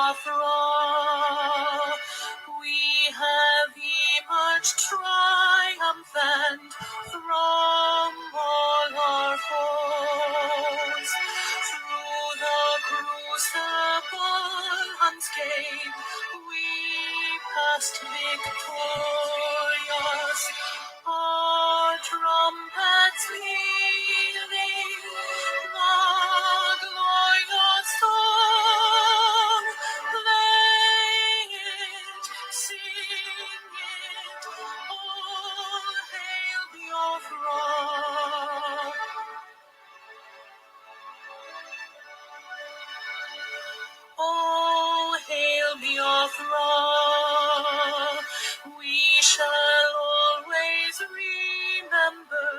Biafra, we have emerged triumphant from all our foes. Through the crucible unscathed, we passed victorious. Our trumpets pealing, the glorious song, play it, sing it, all hail Biafra. All hail Biafra, we shall always remember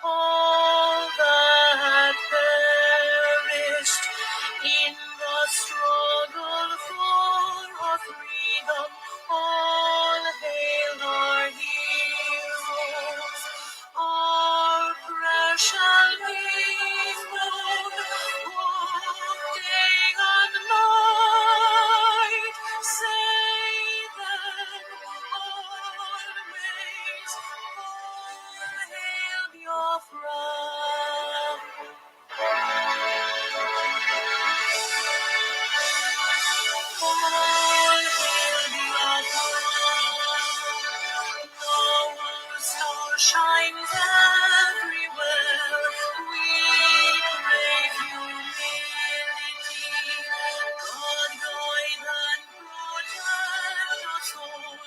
all that perished in the struggle for our freedom. All hail our heroes, our precious people, day and night, say them always, all hail Biafra. All hail Biafra. The star shines everywhere. We crave humility. God guide and protect us all.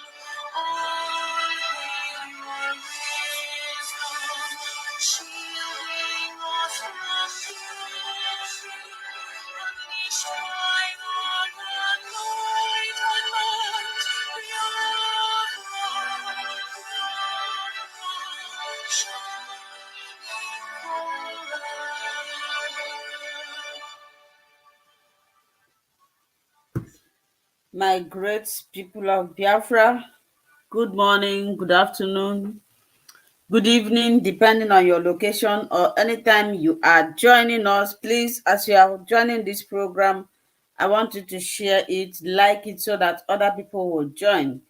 All hail your wisdom, shielding us from fury. Unleashed by God anointed ones, My great people of Biafra, good morning, good afternoon, good evening, depending on your location or anytime you are joining us. Please, as you are joining this program, I want you to share it, like it, so that other people will join.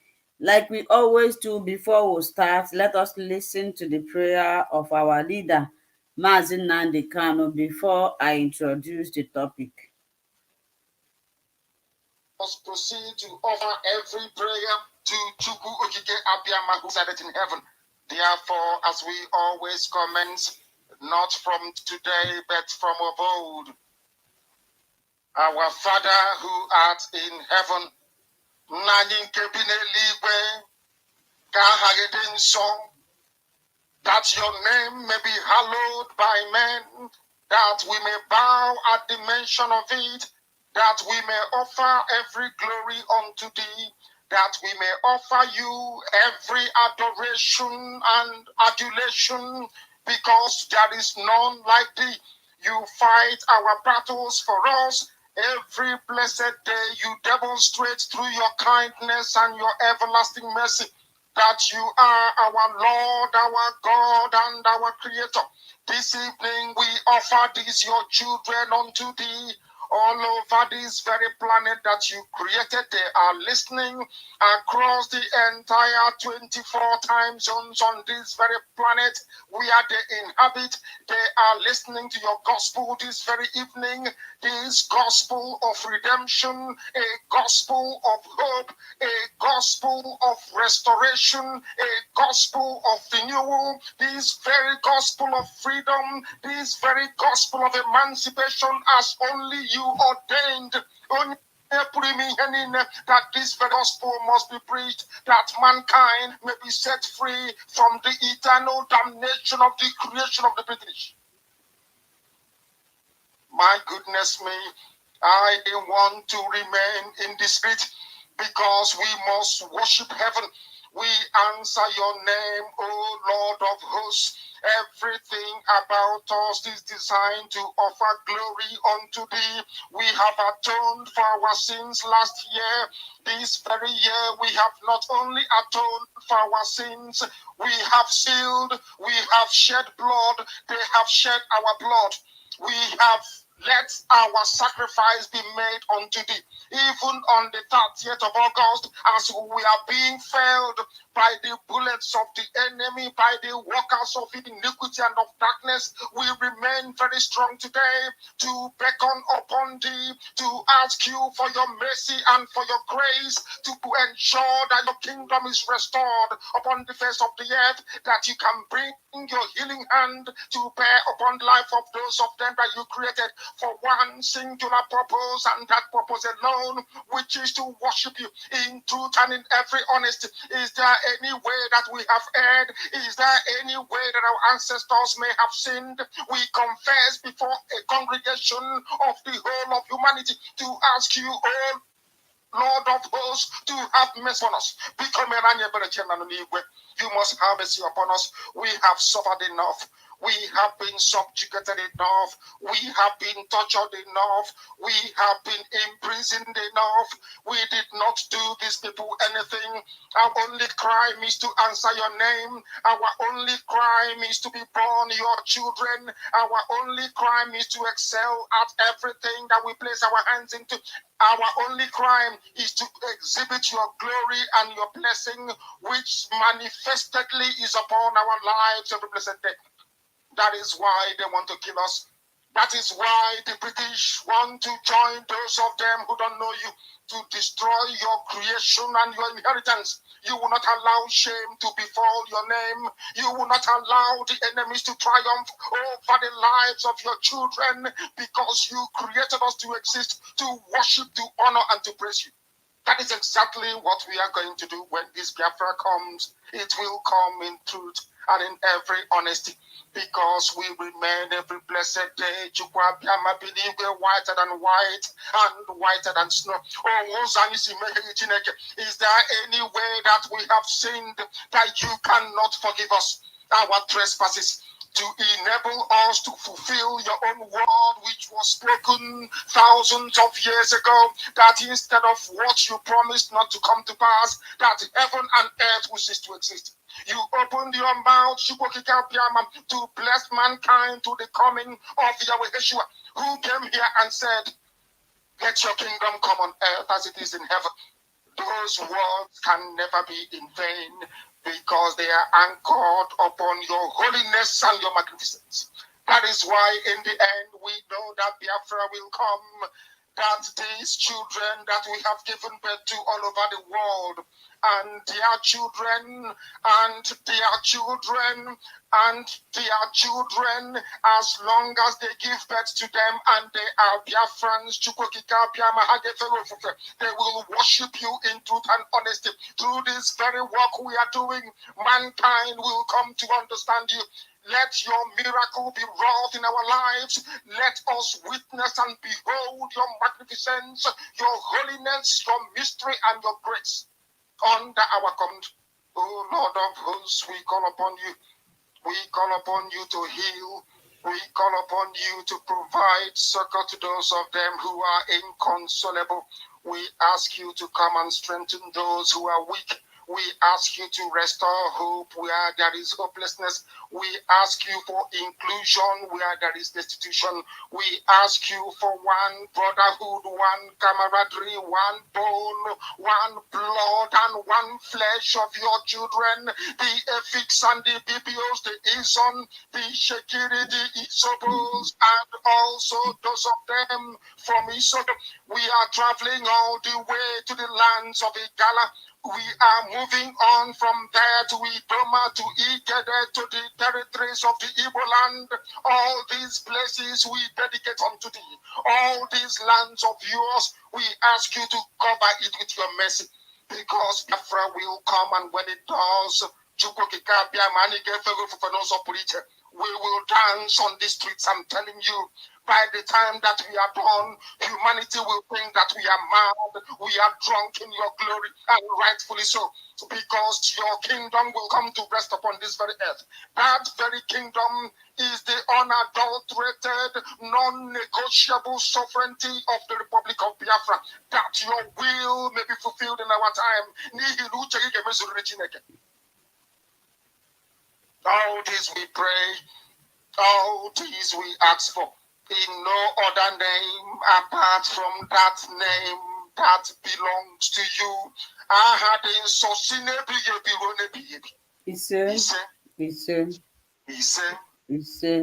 Like we always do before we start, let us listen to the prayer of our leader, Mazi Nnamdi Kanu, before I introduce the topic. Must proceed to offer every prayer to Chukwu Okike Abiyama, who said it in heaven. Therefore, as we always comment, not from today, but from of old, our Father who art in heaven, Nani Kebine Ligwe, Kahagedin Song, that your name may be hallowed by men, that we may bow at the mention of it, that we may offer every glory unto thee, that we may offer you every adoration and adulation, because there is none like thee. You fight our battles for us. Every blessed day you demonstrate through your kindness and your everlasting mercy that you are our Lord, our God, and our Creator. This evening we offer these your children unto thee. All over this very planet that you created, they are listening across the entire 24 time zones on this very planet where they inhabit. They are listening to your gospel this very evening, this gospel of redemption, a gospel of hope, a gospel of restoration, a gospel of renewal, this very gospel of freedom, this very gospel of emancipation as only you ordained. That this very gospel must be preached, that mankind may be set free from the eternal damnation of the creation of the British. My goodness me, I want to remain in the spirit because we must worship heaven. We answer your name, O Lord of hosts. Everything about us is designed to offer glory unto thee. We have atoned for our sins last year. This very year, we have not only atoned for our sins, we have sealed, we have shed blood, they have shed our blood. We have Let our sacrifice be made unto thee. Even on the 30th of August, as we are being felled by the bullets of the enemy, by the workers of iniquity and of darkness, we remain very strong today to beckon upon thee, to ask you for your mercy and for your grace, to ensure that your kingdom is restored upon the face of the earth, that you can bring your healing hand to bear upon the life of those of them that you created for one singular purpose, and that purpose alone, which is to worship you in truth and in every honesty. Is there any way that we have erred? Is there any way that our ancestors may have sinned? We confess before a congregation of the whole of humanity to ask you, oh Lord of hosts, to have mercy on us. You must have mercy upon us. We have suffered enough. We have been subjugated enough. We have been tortured enough. We have been imprisoned enough. We did not do these people anything. Our only crime is to answer your name. Our only crime is to be born your children. Our only crime is to excel at everything that we place our hands into. Our only crime is to exhibit your glory and your blessing, which manifestedly is upon our lives every blessed day. That is why they want to kill us. That is why the British want to join those of them who don't know you to destroy your creation and your inheritance. You will not allow shame to befall your name. You will not allow the enemies to triumph over the lives of your children, because you created us to exist, to worship, to honor, and to praise you. That is exactly what we are going to do when this Biafra comes. It will come in truth and in every honesty, because we remain every blessed day whiter than white and whiter than snow. Is there any way that we have sinned that you cannot forgive us our trespasses, to enable us to fulfill your own word, which was spoken thousands of years ago, that instead of what you promised not to come to pass, that heaven and earth will cease to exist? You opened your mouth to bless mankind to the coming of Yahweh Yeshua, who came here and said, let your kingdom come on earth as it is in heaven. Those words can never be in vain, because they are anchored upon your holiness and your magnificence. That is why in the end we know that Biafra will come, that these children that we have given birth to all over the world, and their children, and their children, and their children, as long as they give birth to them and they are Biafrans, they will worship you in truth and honesty. Through this very work we are doing, mankind will come to understand you. Let your miracle be wrought in our lives. Let us witness and behold your magnificence, your holiness, your mystery, and your grace under our command. O Lord of hosts, we call upon you. We call upon you to heal. We call upon you to provide succor to those of them who are inconsolable. We ask you to come and strengthen those who are weak. We ask you to restore hope where there is hopelessness. We ask you for inclusion where there is destitution. We ask you for one brotherhood, one camaraderie, one bone, one blood, and one flesh of your children. The Efiks and the BBOs, the Ison, the Shekiri, the Isobos, and also those of them from Isobo. We are traveling all the way to the lands of Igala. We are moving on from there to Idoma, to Igede, to the territories of the Igbo land. All these places we dedicate unto thee. All these lands of yours, we ask you to cover it with your mercy, because Biafra will come, and when it does, we will dance on the streets. I'm telling you, by the time that we are done, humanity will think that we are mad, we are drunk in your glory, and rightfully so, because your kingdom will come to rest upon this very earth. That very kingdom is the unadulterated, non-negotiable sovereignty of the Republic of Biafra, that your will may be fulfilled in our time. All this we pray, all these we ask for, in no other name apart from that name that belongs to you. I had in Ise, ise, Ise. ise.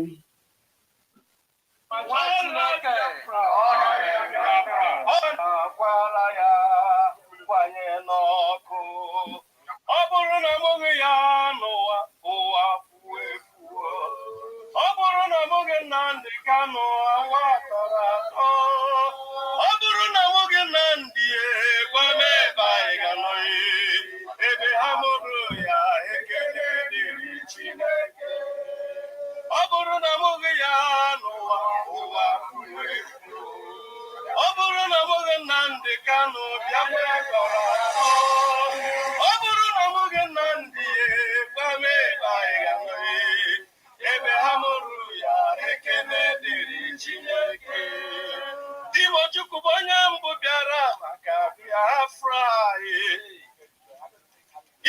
Ọ bụrụ na amụghị ya n'ụwa ụwa fuo efuo, ọ bụrụ na amụghị Nnamdị Kanụ ụwa tọrọ atọ, ọ bụrụ na amụghị Nnamdị gwa m ebe anyị ga-anọghị, ebe ha mụrụ ya ekele dịrị Chineke. Ọ bụrụ na amụghị ya n'ụwa ụwa fuo efuo, ọ bụrụ na amụghị Nnamdị Kanụ bịakwa tọrọ atọ, ọ bụrụ na amụghị Nnamdị gbame ebe anyị ga-anọghị, ebe ha mụrụ ya ekele dịrị Chineke. Timochukwu bụ onye mbụ bịara maka Biafra anyị,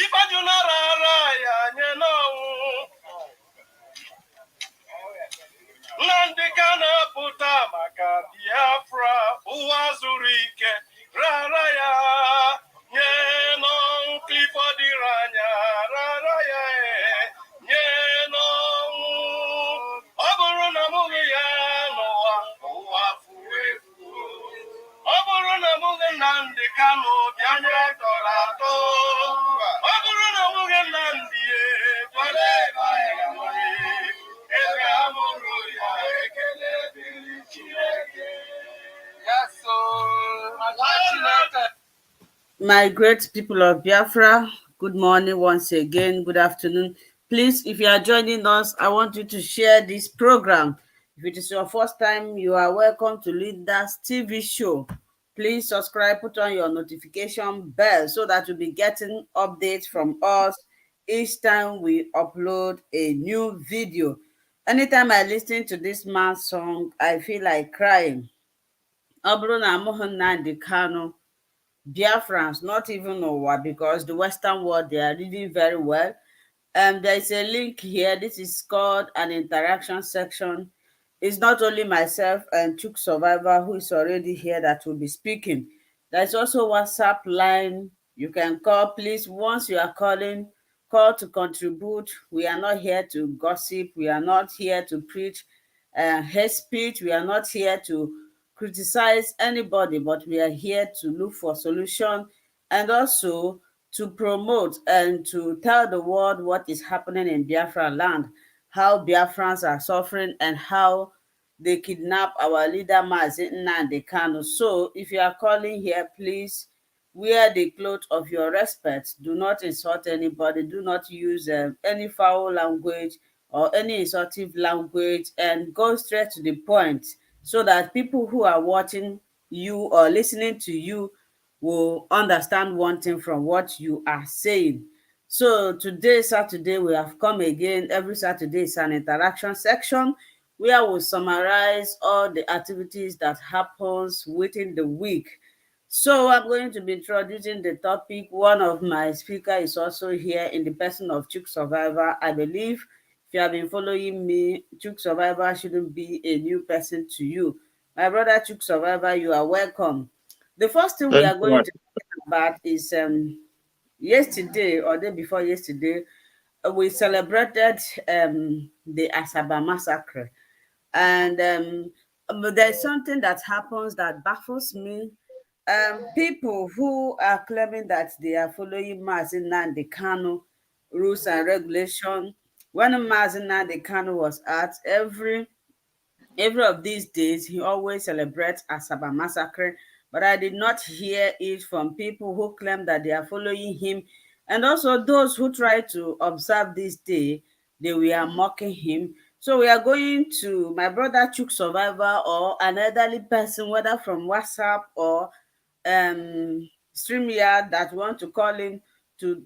Ifeaju nara ara ya nye n'ọnwụ, Nnamdị Kanụ apụta maka Biafra, ụwa zuru ike rara ya nye n'ọnwụ. Clifford Iranya rara ya nye n'ọnwụ. Ọ bụrụ na amụghị ya n'ụwa ụwa fuo efuo, ọ bụrụ na amụghị Nnamdị Kanụ bịanye tọrọ atọ, ọ bụrụ na amụghị Nnamdị kwado ebe anyị ga-anọghị, ebe a mụrụ ya ekele dịrị Chineke. My great people of Biafra, good morning once again, good afternoon. Please, if you are joining us, I want you to share this program. If it is your first time, you are welcome to Linda's TV show. Please subscribe, put on your notification bell so that you'll be getting updates from us each time we upload a new video. Anytime I listen to this man's song, I feel like crying. Ọ bụrụ na amụghị Nnamdị Kanụ, Biafrans, not even Owa, because the Western world, they are reading very well. There is a link here. This is called an interaction section. It's not only myself and Chuk Survivor who is already here that will be speaking. There's also WhatsApp line. You can call, please. Once you are calling, call to contribute. We are not here to gossip. We are not here to preach hate speech. We are not here to criticize anybody, but we are here to look for solution and also to promote and to tell the world what is happening in Biafra land, how Biafrans are suffering and how they kidnap our leader Mazi Nnamdi Kanu. So if you are calling here, please wear the cloth of your respect. Do not insult anybody. Do not use any foul language or any insultive language, and go straight to the point so that people who are watching you or listening to you will understand one thing from what you are saying. So today, Saturday, we have come again. Every Saturday is an interaction section where we summarize all the activities that happens within the week. So I'm going to be introducing the topic. One of my speaker is also here in the person of Chuk Survivor. I believe if you have been following me, Chuk Survivor shouldn't be a new person to you. My brother Chuk Survivor, you are welcome. The first thing we Thank are you, going to talk about is yesterday or day before yesterday, we celebrated the Asaba massacre. And but there's something that happens that baffles me. People who are claiming that they are following Mazi Nnamdi Kanu rules and regulation. When Mazi Nnamdi Kanu was at every of these days, he always celebrates Asaba massacre, but I did not hear it from people who claim that they are following him. And also those who try to observe this day, they were mocking him. So we are going to my brother Chuk Survivor or an elderly person, whether from WhatsApp or StreamYard, that want to call in to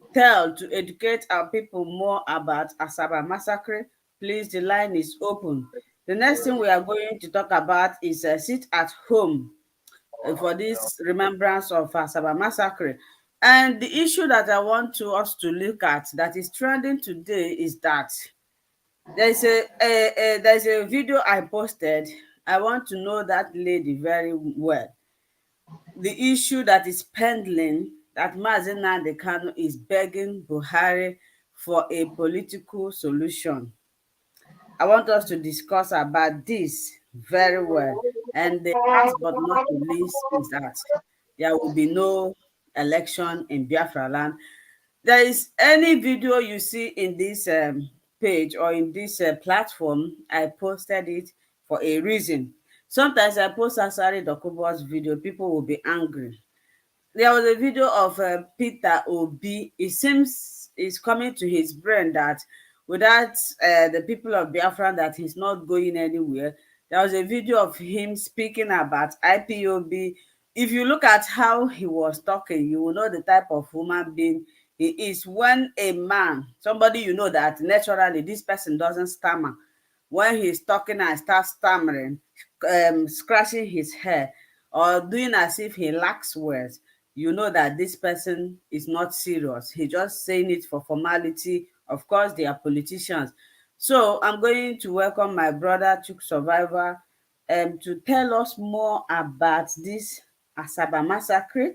educate our people more about Asaba massacre. Please, the line is open. The next thing we are going to talk about is sit at home for this remembrance of Asaba massacre. And the issue that I want us to look at that is trending today is that there's a video I posted. I want to know that lady very well. The issue that is pending, that Mazi Nnamdi Kanu is begging Buhari for a political solution. I want us to discuss about this very well. And the last but not the least is that there will be no election in Biafra land. There is any video you see in this page or in this platform, I posted it for a reason. Sometimes I post Asari Dokubo's video, people will be angry. There was a video of Peter Obi. It seems it's coming to his brain that without the people of Biafra, that he's not going anywhere. There was a video of him speaking about IPOB. If you look at how he was talking, you will know the type of human being he is. When a man, somebody you know that naturally this person doesn't stammer, when he's talking and starts stammering, scratching his hair, or doing as if he lacks words, you know that this person is not serious. He just saying it for formality. Of course, they are politicians. So I'm going to welcome my brother Chuk Survivor to tell us more about this Asaba massacre,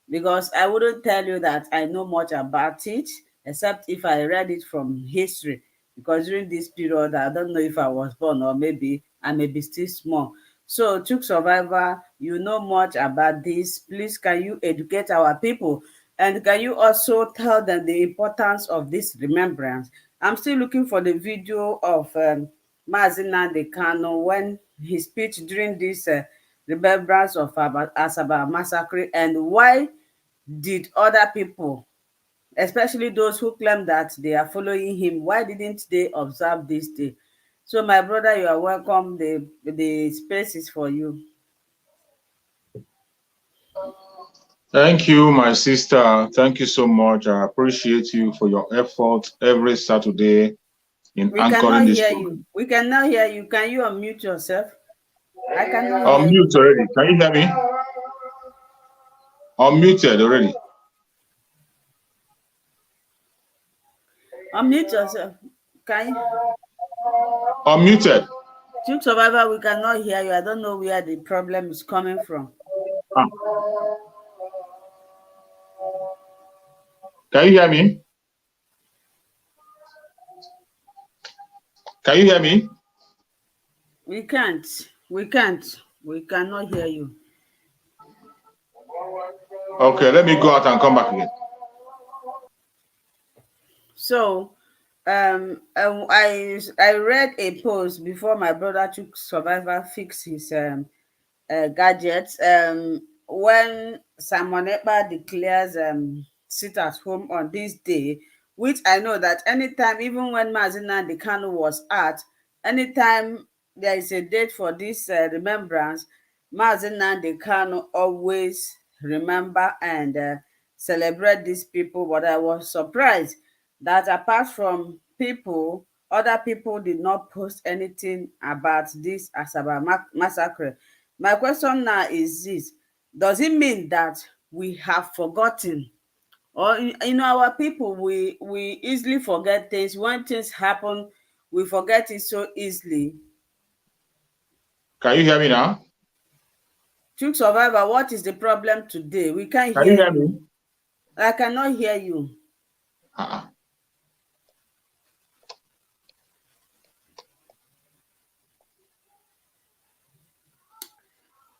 because I wouldn't tell you that I know much about it, except if I read it from history. Because during this period, I don't know if I was born or maybe I may be still small. So, Chuk Survivor, you know much about this. Please, can you educate our people? And can you also tell them the importance of this remembrance? I'm still looking for the video of Mazi Nnamdi Kanu when his speech during this remembrance of Asaba massacre, and why did other people, especially those who claim that they are following him, why didn't they observe this day? So my brother, you are welcome. The space is for you. Thank you, my sister. Thank you so much. I appreciate you for your effort every Saturday in We anchoring cannot this hear you. program. We cannot hear you. Can you unmute yourself? I cannot hear Unmute you. already. Can you hear me? Unmuted already. Unmute yourself. Can you? Unmuted. Truth Survivor, we cannot hear you. I don't know where the problem is coming from. Ah, can you hear me? Can you hear me? We can't. We can't. We cannot hear you. Okay, let me go out and come back again. So, I read a post before my brother took Survivor fix his gadgets. When Simon Ekpa declares sit at home on this day, which I know that anytime, even when Mazi Nnamdi Kanu was at, anytime there is a date for this remembrance, Mazi Nnamdi Kanu always remember and celebrate these people. But I was surprised that apart from people, other people did not post anything about this Asaba massacre. My question now is this: does it mean that we have forgotten? Or our people, we easily forget things. When things happen, we forget it so easily. Can you hear me now? Truth Survivor, what is the problem today? We can't Can you hear hear you. me? I cannot hear you. Uh-uh.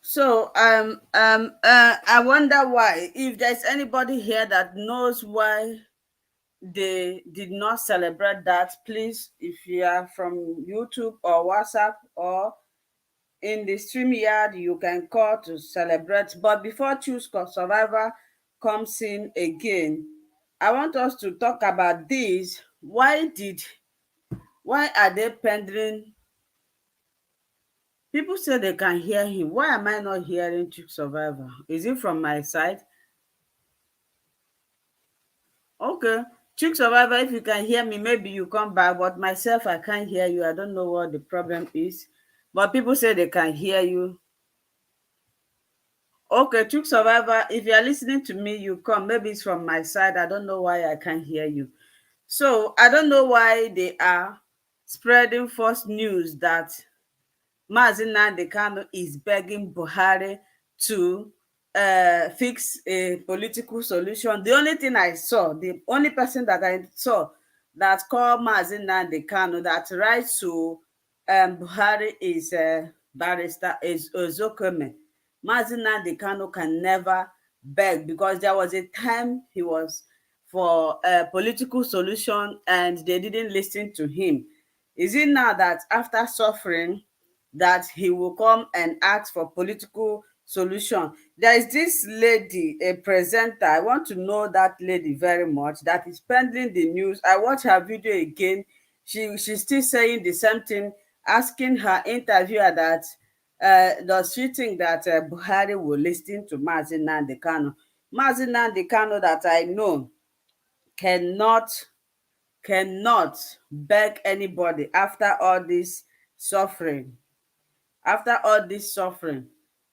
So I wonder why. If there's anybody here that knows why they did not celebrate that, please, if you are from YouTube or WhatsApp or in the stream yard, you can call to celebrate. But before Choose Survivor comes in again, I want us to talk about this. Why are they pending? People say they can hear him. Why am I not hearing Choose Survivor? Is it from my side? Okay. Choose Survivor, if you can hear me, maybe you come back. But myself, I can't hear you. I don't know what the problem is. But people say they can hear you. Okay, Truth Survivor, if you are listening to me, you come. Maybe it's from my side. I don't know why I can't hear you. So I don't know why they are spreading false news that Mazi Nnamdi Kanu is begging Buhari to fix a political solution. The only thing I saw, the only person that I saw that called Mazi Nnamdi Kanu that writes to Buhari is barrister is Ozokeme. Mazi Nnamdi Kanu can never beg, because there was a time he was for a political solution and they didn't listen to him. Is it now that after suffering that he will come and ask for political solution? There is this lady, a presenter, I want to know that lady very much, that is peddling the news. I watch her video again. She's still saying the same thing, asking her interviewer that does she think that Buhari will listen to Mazi Nnamdi Kanu? Mazi Nnamdi Kanu that I know cannot beg anybody after all this suffering. After all this suffering,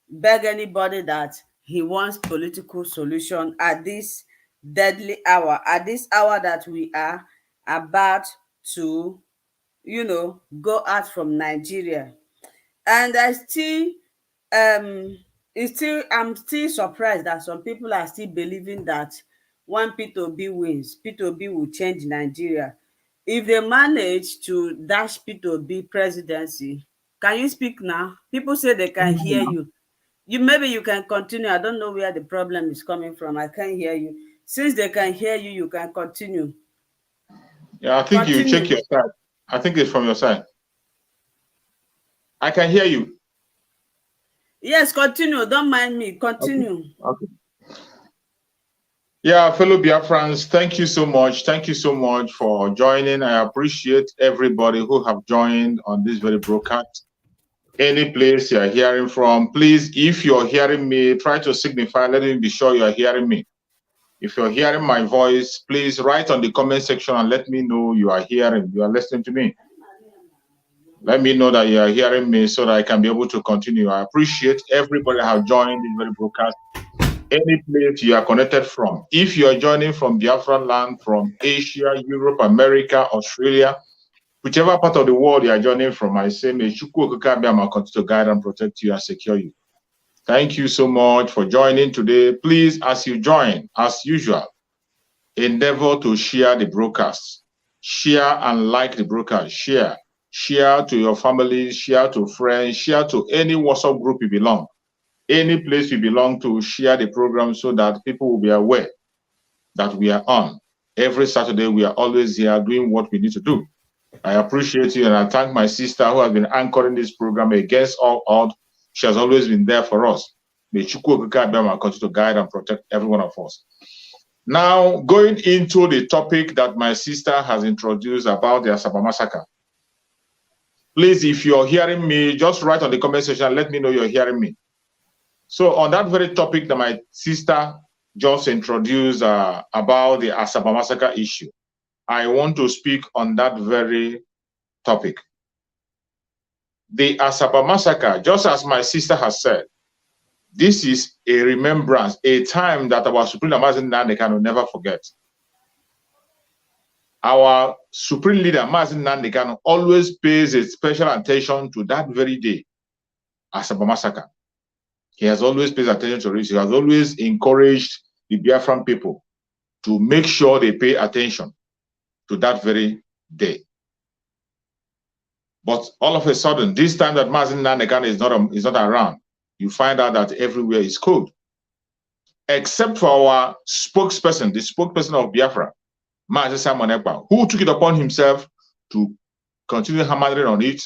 beg anybody that he wants political solution at this deadly hour, at this hour that we are about to, go out from Nigeria. And I'm still surprised that some people are still believing that when Peter Obi wins, Peter Obi will change Nigeria. If they manage to dash Peter Obi presidency, can you speak now? People say they can hear you. Maybe you can continue. I don't know where the problem is coming from. I can't hear you. Since they can hear you, you can continue. Yeah, I think you check your side. I think it's from your side. I can hear you. Yes, continue. Don't mind me. Continue. Okay. Yeah, fellow Biafrans, thank you so much. Thank you so much for joining. I appreciate everybody who have joined on this very broadcast. Any place you're hearing from, please, if you're hearing me, try to signify, let me be sure you're hearing me. If you're hearing my voice, please write on the comment section and let me know you are hearing, you are listening to me. Let me know that you are hearing me so that I can be able to continue. I appreciate everybody who have joined this very broadcast. Any place you are connected from. If you are joining from Biafra land, from Asia, Europe, America, Australia, whichever part of the world you are joining from, I say, may Chukwu Okike Abiyama continue to guide and protect you and secure you. Thank you so much for joining today. Please, as you join, as usual, endeavor to share the broadcast. Share and like the broadcast. Share to your family, share to friends, share to any WhatsApp group you belong. Any place you belong to, share the program so that people will be aware that we are on. Every Saturday, we are always here doing what we need to do. I appreciate you, and I thank my sister who has been anchoring this program against all odds. She has always been there for us. May Chukwu Okike Abiyama continue to guide and protect every one of us. Now, going into the topic that my sister has introduced about the Asaba massacre. Please, if you're hearing me, just write on the comment section and let me know you're hearing me. So on that very topic that my sister just introduced about the Asaba massacre issue, I want to speak on that very topic. The Asaba massacre, just as my sister has said, this is a remembrance, a time that our Supreme Leader Mazi Nnamdi Kanu will never forget. Our Supreme Leader Mazi Nnamdi Kanu always pays a special attention to that very day, Asaba massacre. He has always paid attention to it. He has always encouraged the Biafran people to make sure they pay attention to that very day. But all of a sudden, this time that Mazi Nnamdi Kanu is not around, you find out that everywhere is cold. Except for our spokesperson, the spokesperson of Biafra, Mazi Simon Ekpa, who took it upon himself to continue hammering on it,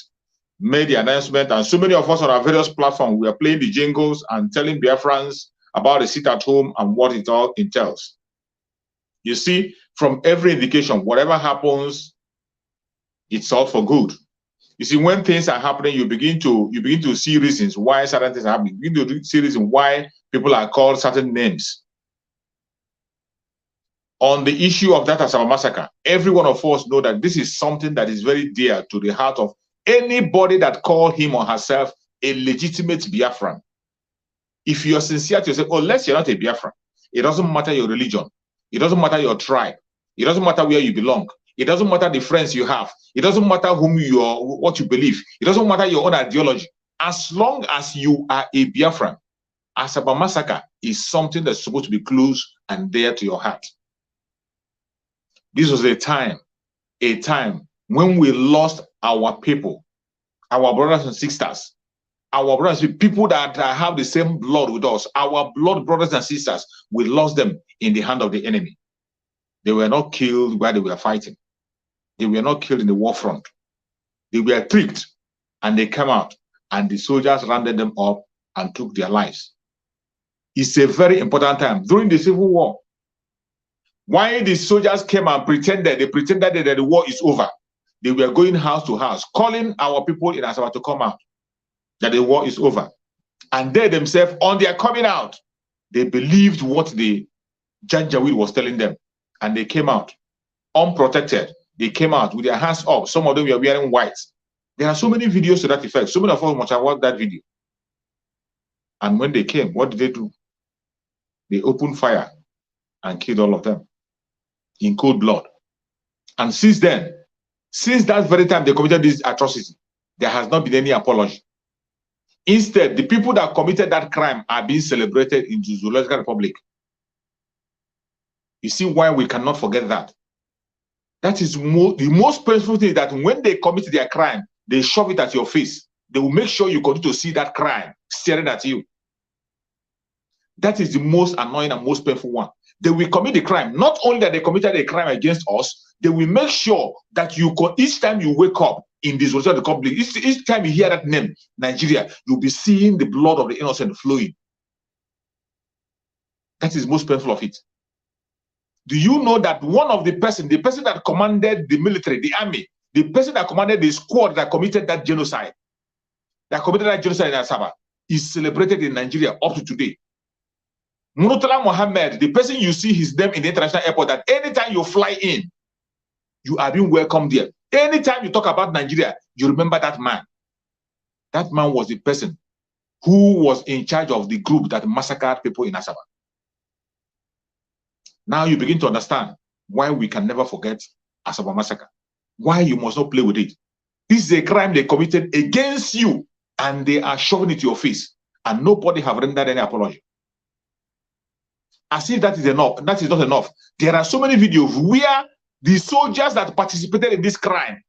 made the announcement, and so many of us on our various platforms, we are playing the jingles and telling Biafrans about the sit at home and what it all entails. You see, from every indication, whatever happens, it's all for good. You see, when things are happening, you begin to see reasons why certain things are happening. You begin to see reasons why people are called certain names. On the issue of that Asaba massacre, every one of us know that this is something that is very dear to the heart of anybody that called him or herself a legitimate Biafran. If you're sincere to yourself, unless you're not a Biafran, it doesn't matter your religion, it doesn't matter your tribe, it doesn't matter where you belong, it doesn't matter the friends you have, it doesn't matter whom you are, what you believe, it doesn't matter your own ideology. as long as you are a Biafran, Asaba massacre is something that's supposed to be close and dear to your heart. This was a time when we lost our people, our brothers and sisters, our brothers, people that have the same blood with us, our blood brothers and sisters, we lost them in the hand of the enemy. They were not killed while they were fighting. They were not killed in the war front. They were tricked and they came out and the soldiers rounded them up and took their lives. It's a very important time. During the Civil War, why the soldiers came and pretended that the war is over. They were going house to house, calling our people in Asaba to come out, that the war is over. And they themselves, on their coming out, they believed what the Janjaweed was telling them. And they came out unprotected. They came out with their hands up. Some of them were wearing white. There are so many videos to that effect. So many of us must have watched that video. And when they came, what did they do? They opened fire and killed all of them in cold blood. And since then, since that very time they committed this atrocity, there has not been any apology. Instead, the people that committed that crime are being celebrated in the Zoological Republic. You see why we cannot forget that. That is the most painful thing, that when they commit their crime, they shove it at your face. They will make sure you continue to see that crime staring at you. That is the most annoying and most painful one. They will commit the crime. Not only that they committed a crime against us, they will make sure that each time you wake up in this Zoological Republic, each time you hear that name, Nigeria, you'll be seeing the blood of the innocent flowing. That is most painful of it. Do you know that one of the person that commanded the military, the army, the person that commanded the squad that committed that genocide in Asaba, is celebrated in Nigeria up to today? Murtala Mohammed, the person you see his name in the international airport, that anytime you fly in, you are being welcomed there. Anytime you talk about Nigeria, you remember that man. That man was the person who was in charge of the group that massacred people in Asaba. Now you begin to understand why we can never forget Asaba massacre. Why you must not play with it. This is a crime they committed against you, and they are shoving it to your face, and nobody have rendered any apology. As if that is enough. That is not enough. There are so many videos where the soldiers that participated in this crime,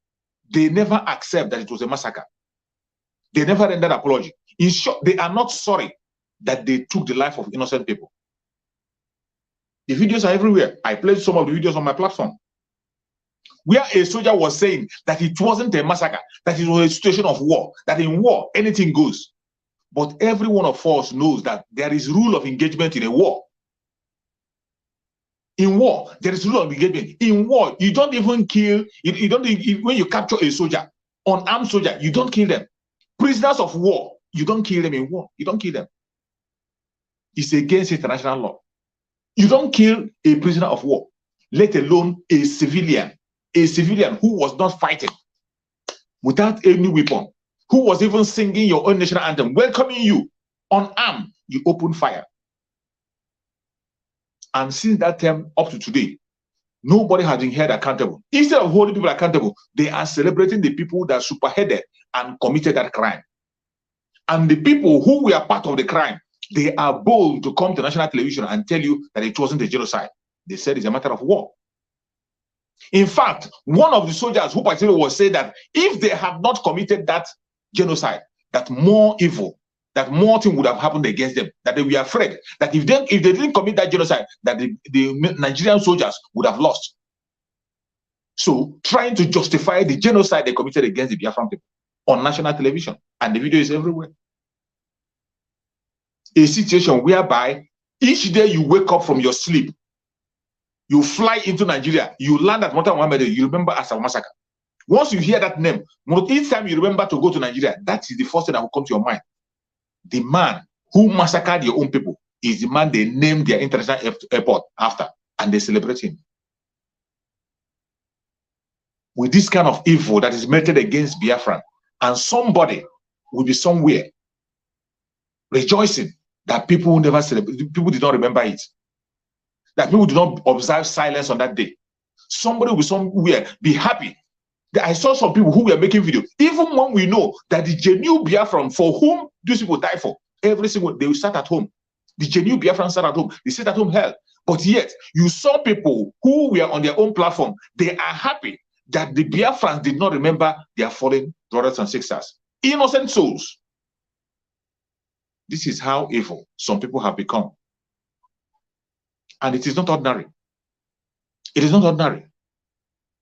they never accept that it was a massacre. They never rendered apology. In short, they are not sorry that they took the life of innocent people. The videos are everywhere. I played some of the videos on my platform, where a soldier was saying that it wasn't a massacre, that it was a situation of war, that in war, anything goes. But every one of us knows that there is rule of engagement in a war. In war, there is rule of engagement. In war, you don't even kill, when you capture a soldier, unarmed soldier, you don't kill them. Prisoners of war, you don't kill them in war. You don't kill them. It's against international law. You don't kill a prisoner of war, let alone a civilian who was not fighting, without any weapon, who was even singing your own national anthem, welcoming you, unarmed. You open fire. And since that time up to today, nobody has been held accountable. Instead of holding people accountable, they are celebrating the people that superheaded and committed that crime. And the people who were part of the crime, they are bold to come to national television and tell you that it wasn't a genocide. They said it's a matter of war. In fact, one of the soldiers who participated was saying that if they had not committed that genocide, that more evil, that more thing would have happened against them, that they were afraid that if they didn't commit that genocide, that the Nigerian soldiers would have lost. So trying to justify the genocide they committed against the Biafran people on national television, and the video is everywhere. A situation whereby each day you wake up from your sleep, you fly into Nigeria, you land at Murtala Mohammed, you remember Asaba massacre. Once you hear that name, each time you remember to go to Nigeria, that is the first thing that will come to your mind. The man who massacred your own people is the man they named their international airport after, and they celebrate him. With this kind of evil that is meted against Biafra, and somebody will be somewhere rejoicing that people never celebrate, people did not remember it, that people do not observe silence on that day. Somebody will somewhere be happy I saw some people who were making videos, even when we know that the genuine Biafran for whom these people die for, every single they will start at home. The genuine Biafran start at home. They sit at home hell. But yet, you saw people who were on their own platform. They are happy that the Biafrans did not remember their fallen brothers and sisters. Innocent souls. This is how evil some people have become. And it is not ordinary. It is not ordinary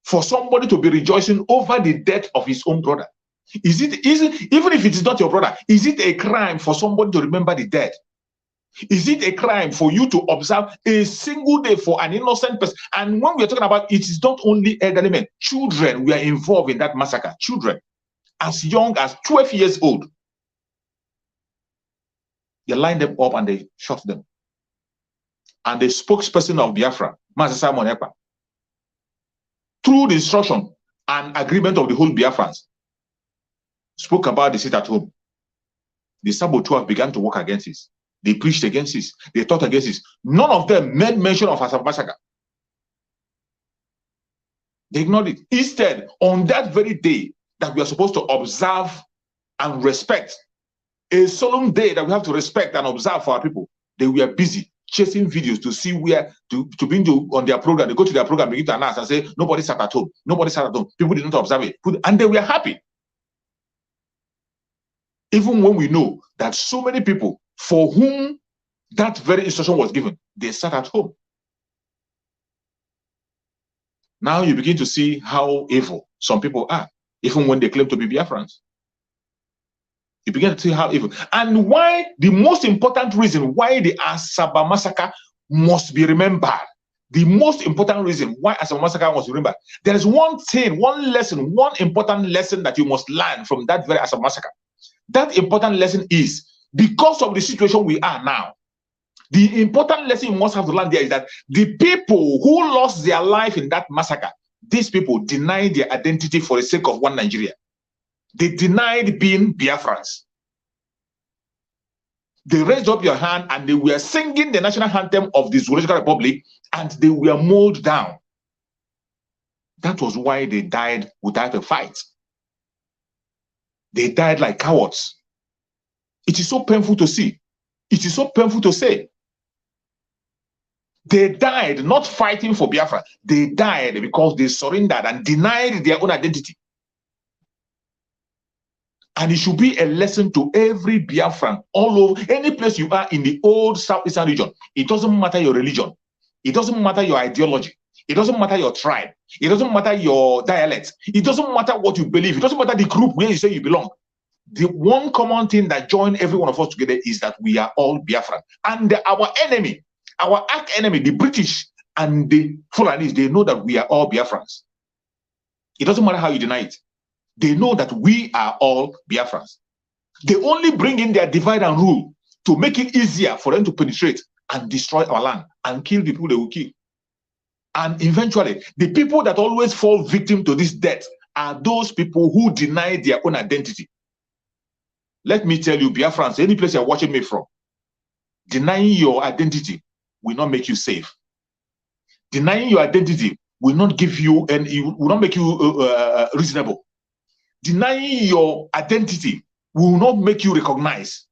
for somebody to be rejoicing over the death of his own brother. Is it even if it is not your brother, is it a crime for somebody to remember the dead? Is it a crime for you to observe a single day for an innocent person? And when we are talking about it, is not only elderly men, children were involved in that massacre. Children as young as 12 years old. They lined them up and they shot them. And the spokesperson of Biafra, Massacre, through the instruction and agreement of the whole Biafrans, spoke about the sit at home. The saboteurs began to work against this. They preached against this. They taught against this. None of them made mention of Asaba massacre. They ignored it. Instead, on that very day that we are supposed to observe and respect, a solemn day that we have to respect and observe for our people, they were busy chasing videos to see where to bring to on their program. They go to their program, begin to announce and say, nobody sat at home. Nobody sat at home. People did not observe it. And they were happy. Even when we know that so many people for whom that very instruction was given, they sat at home. Now you begin to see how evil some people are, even when they claim to be Biafrans. You begin to see how evil. And why, the most important reason why the Asaba massacre must be remembered, the most important reason why Asaba massacre must be remembered, there is one thing, one lesson, one important lesson that you must learn from that very Asaba massacre. That important lesson is, because of the situation we are now, the important lesson you must have to learn there is that the people who lost their life in that massacre, these people denied their identity for the sake of one Nigeria. They denied being Biafrans. They raised up your hand and they were singing the national anthem of the Zoological Republic and they were mowed down. That was why they died without a fight. They died like cowards. It is so painful to see. It is so painful to say. They died not fighting for Biafra. They died because they surrendered and denied their own identity. And it should be a lesson to every Biafran all over, any place you are in the old Southeastern region. It doesn't matter your religion. It doesn't matter your ideology. It doesn't matter your tribe. It doesn't matter your dialect. It doesn't matter what you believe. It doesn't matter the group where you say you belong. The one common thing that joins every one of us together is that we are all Biafran. And our enemy, our arch enemy, the British and the Fulanis, they know that we are all Biafrans. It doesn't matter how you deny it. They know that we are all Biafrans. They only bring in their divide and rule to make it easier for them to penetrate and destroy our land and kill the people they will kill. And eventually, the people that always fall victim to this death are those people who deny their own identity. Let me tell you, Biafrans, any place you're watching me from, denying your identity will not make you safe. Denying your identity will not give you, and it will not make you reasonable. Denying your identity will not make you recognized.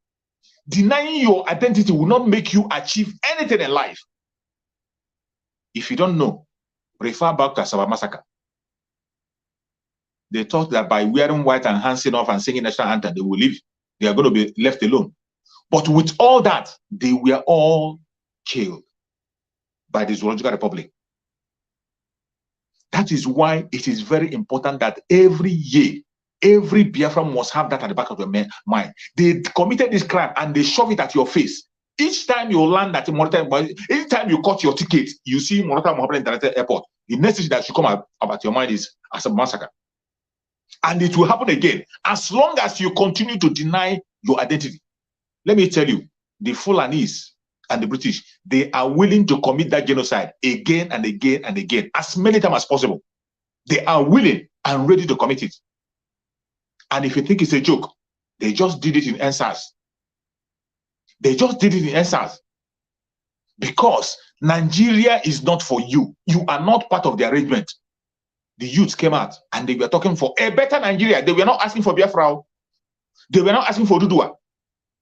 Denying your identity will not make you achieve anything in life. If you don't know, refer back to Asaba massacre. They thought that by wearing white and handing off and singing national anthem, they will live. They are going to be left alone. But with all that, they were all killed by the Zoological Republic. That is why it is very important that every year, every Biafran must have that at the back of their mind. They committed this crime and they shove it at your face. Each time you land at Morata, anytime you cut your ticket, you see Morata Mohammed International Airport. The next thing that should come about your mind is Asaba massacre. And it will happen again as long as you continue to deny your identity. Let me tell you, the Fulanis and the British, they are willing to commit that genocide again and again and again, as many times as possible. They are willing and ready to commit it. And if you think it's a joke, they just did it in NSAS. They just did it in NSAS. Because Nigeria is not for you. You are not part of the arrangement. the youths came out and they were talking for a better Nigeria. They were not asking for Biafra. They were not asking for Dudua.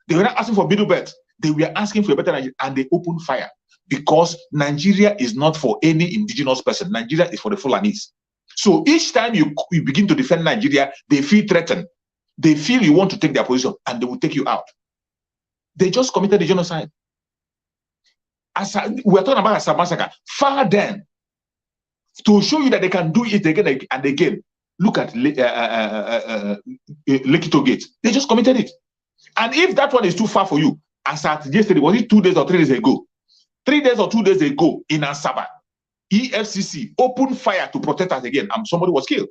They were not asking for Middle Belt. They were asking for a better Nigeria, and they opened fire because Nigeria is not for any indigenous person. Nigeria is for the Fulanis. So each time you begin to defend Nigeria, they feel threatened. They feel you want to take their position, and they will take you out. They just committed a genocide. We're talking about Asaba massacre. Far then, to show you that they can do it again and again, look at Lekito Gate. They just committed it. And if that one is too far for you, as at yesterday, was it 2 days or 3 days ago? 3 days or 2 days ago in Asaba, EFCC opened fire to protect us again, and somebody was killed.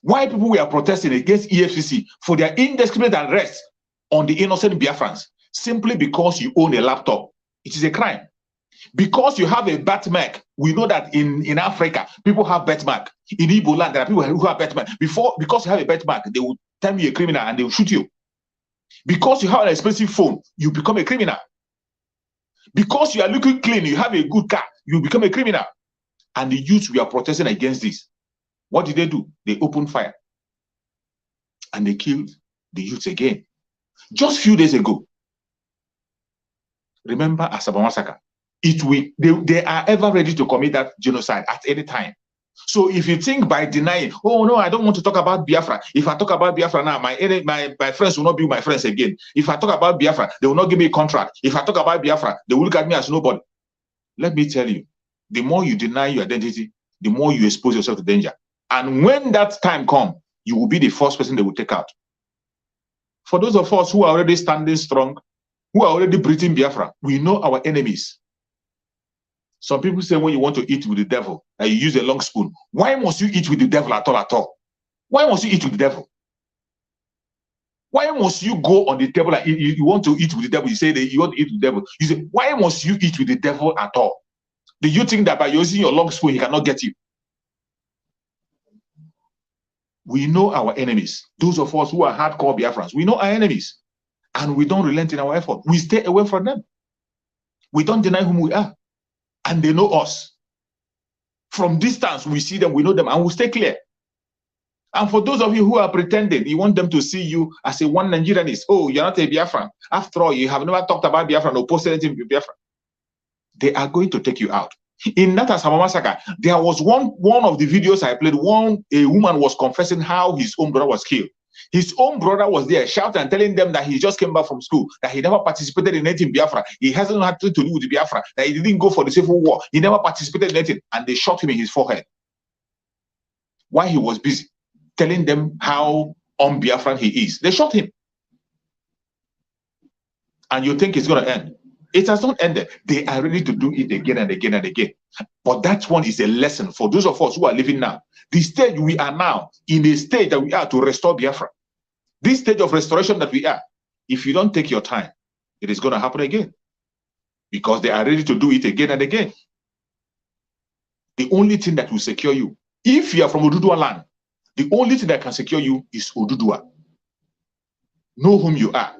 Why people were protesting against EFCC for their indiscriminate arrest on the innocent Biafrans? Simply because you own a laptop. It is a crime. Because you have a birthmark, we know that in Africa, people have birthmark. In Igbo land, there are people who have birthmark. Because you have a birthmark, they will term you a criminal and they will shoot you. Because you have an expensive phone, you become a criminal. Because you are looking clean, you have a good car, you become a criminal. And the youths were protesting against this. What did they do? They opened fire. And they killed the youths again. Just a few days ago. Remember Asaba massacre? They are ever ready to commit that genocide at any time. So if you think by denying, oh no, I don't want to talk about Biafra. If I talk about Biafra now, my friends will not be my friends again. If I talk about Biafra, they will not give me a contract. If I talk about Biafra, they will look at me as nobody. Let me tell you, the more you deny your identity, the more you expose yourself to danger. And when that time comes, you will be the first person they will take out. For those of us who are already standing strong, who are already breathing Biafra, we know our enemies. Some people say when you want to eat with the devil, and you use a long spoon. Why must you eat with the devil at all? Why must you eat with the devil? Why must you go on the table and you want to eat with the devil? You say that you want to eat with the devil. You say, why must you eat with the devil at all? Do you think that by using your long spoon, he cannot get you? We know our enemies. Those of us who are hardcore Biafrans, we know our enemies. And we don't relent in our effort. We stay away from them. We don't deny whom we are. And they know us. From distance, we see them, we know them, and we stay clear. And for those of you who are pretending, you want them to see you as a one Nigerianist. Oh, you're not a Biafran. After all, you have never talked about Biafran or posted anything with Biafran. They are going to take you out. In that Asaba massacre, there was one of the videos I played. A woman was confessing how his own brother was killed. His own brother was there shouting and telling them that he just came back from school, that he never participated in anything Biafra. He hasn't had to do with Biafra, that he didn't go for the civil war. He never participated in anything. And they shot him in his forehead while he was busy telling them how un-Biafran he is. They shot him. And you think it's going to end. It has not ended. They are ready to do it again and again and again. But that one is a lesson for those of us who are living now. The stage we are now, in a stage that we are to restore Biafra. This stage of restoration that we are, if you don't take your time, it is going to happen again. Because they are ready to do it again and again. The only thing that will secure you, if you are from Odudua land, the only thing that can secure you is Odudua. Know whom you are.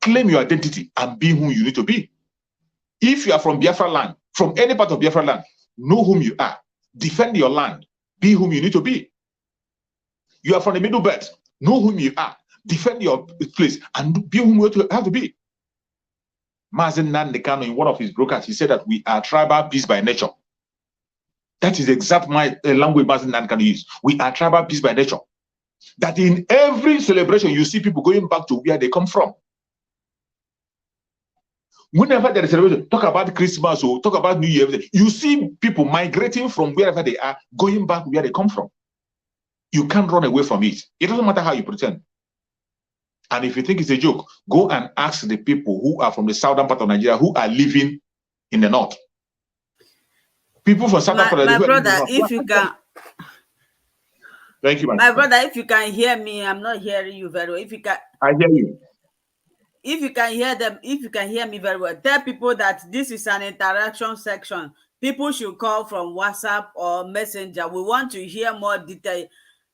Claim your identity and be whom you need to be. If you are from Biafra land, from any part of Biafra land, know whom you are. Defend your land. Be whom you need to be. You are from the Middle Belt. Know whom you are. Defend your place and be whom you have to be. Mazen Nandekano, in one of his broadcasts, he said that we are tribal beasts by nature. That is exact language Mazen Nandekano used. We are tribal beasts by nature. That in every celebration, you see people going back to where they come from. Whenever there is a celebration, talk about Christmas or talk about New Year, you see people migrating from wherever they are, going back where they come from. You can't run away from it. It doesn't matter how you pretend. And if you think it's a joke, go and ask the people who are from the southern part of Nigeria who are living in the north. People from southern part of Nigeria. My brother, if you can. Thank you, my brother. If you can hear me, I'm not hearing you very well. If you can, I hear you. If you can hear them, if you can hear me very well, tell people that this is an interaction section. People should call from WhatsApp or Messenger. We want to hear more detail.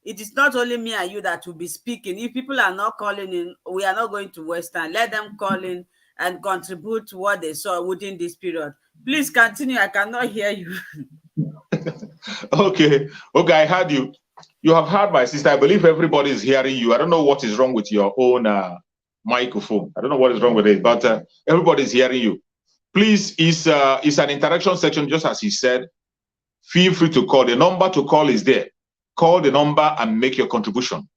It is not only me and you that will be speaking. If people are not calling in, we are not going to waste time. Let them call in and contribute to what they saw within this period. Please continue. I cannot hear you. Okay, I heard you. You have heard my sister. I believe everybody is hearing you. I don't know what is wrong with your own microphone. I don't know what is wrong with it, but everybody is hearing you. Please, it's an interaction section, just as he said. Feel free to call. The number to call is there. Call the number and make your contribution.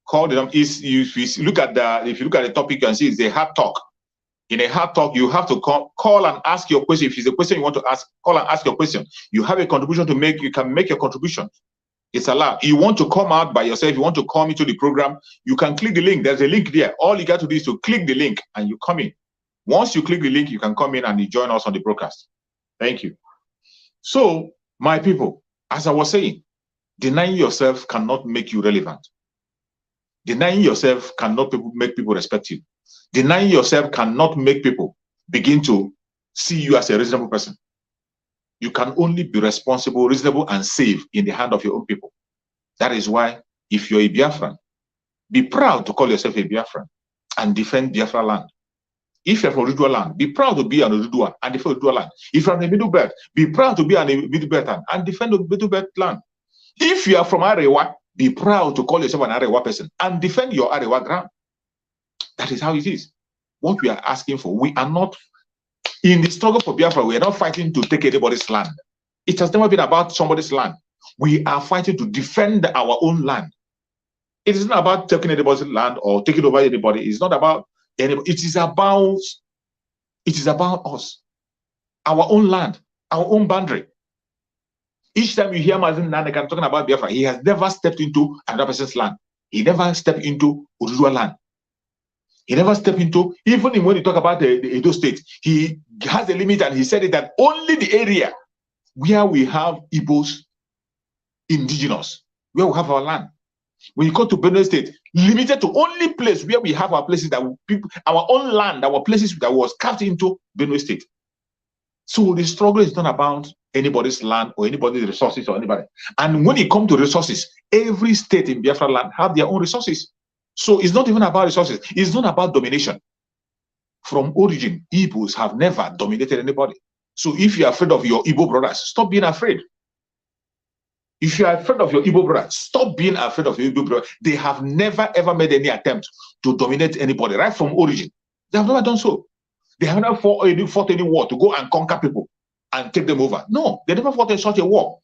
Call the number. If you look at the topic, you can see it's a hard talk. In a hard talk, you have to call and ask your question. If it's a question you want to ask, call and ask your question. You have a contribution to make. You can make your contribution. It's allowed. You want to come out by yourself, you want to come into the program, you can click the link. There's a link there. All you got to do is to click the link and you come in. Once you click the link, you can come in and you join us on the broadcast. Thank you. So, my people, as I was saying, denying yourself cannot make you relevant. Denying yourself cannot make people respect you. Denying yourself cannot make people begin to see you as a reasonable person. You can only be responsible, reasonable, and safe in the hand of your own people. That is why, if you're a Biafran, be proud to call yourself a Biafran and defend Biafra land. If you're from Ududua land, be proud to be an Ududua and defend Ududua land. If you're from the Middle Belt, be proud to be an Middle Belt and defend the Middle Belt land. If you are from Arewa, be proud to call yourself an Arewa person and defend your Arewa ground. That is how it is. What we are asking for, we are not in the struggle for Biafra. We are not fighting to take anybody's land. It has never been about somebody's land. We are fighting to defend our own land. It is not about taking anybody's land or taking over anybody. It's not about anybody. It is about us, our own land, our own boundary. Each time you hear Mazin Nanekan talking about Biafra, he has never stepped into another person's land. He never stepped into Ududua land. He never stepped into, even when you talk about the Edo state, he has a limit and he said it that only the area where we have Igbos, indigenous, where we have our land. When you go to Benue State, limited to only place where we have our places that people, our own land, our places that was carved into Benue State. So the struggle is not about anybody's land or anybody's resources or anybody. And when it comes to resources, every state in Biafra land have their own resources. So it's not even about resources. It's not about domination. From origin, Igbos have never dominated anybody. So if you're afraid of your Igbo brothers, stop being afraid. If you're afraid of your Igbo brothers, stop being afraid of your Igbo brothers. They have never ever made any attempt to dominate anybody, right from origin. They have never done so. They have never fought any war to go and conquer people and take them over. No, they never fought such a war.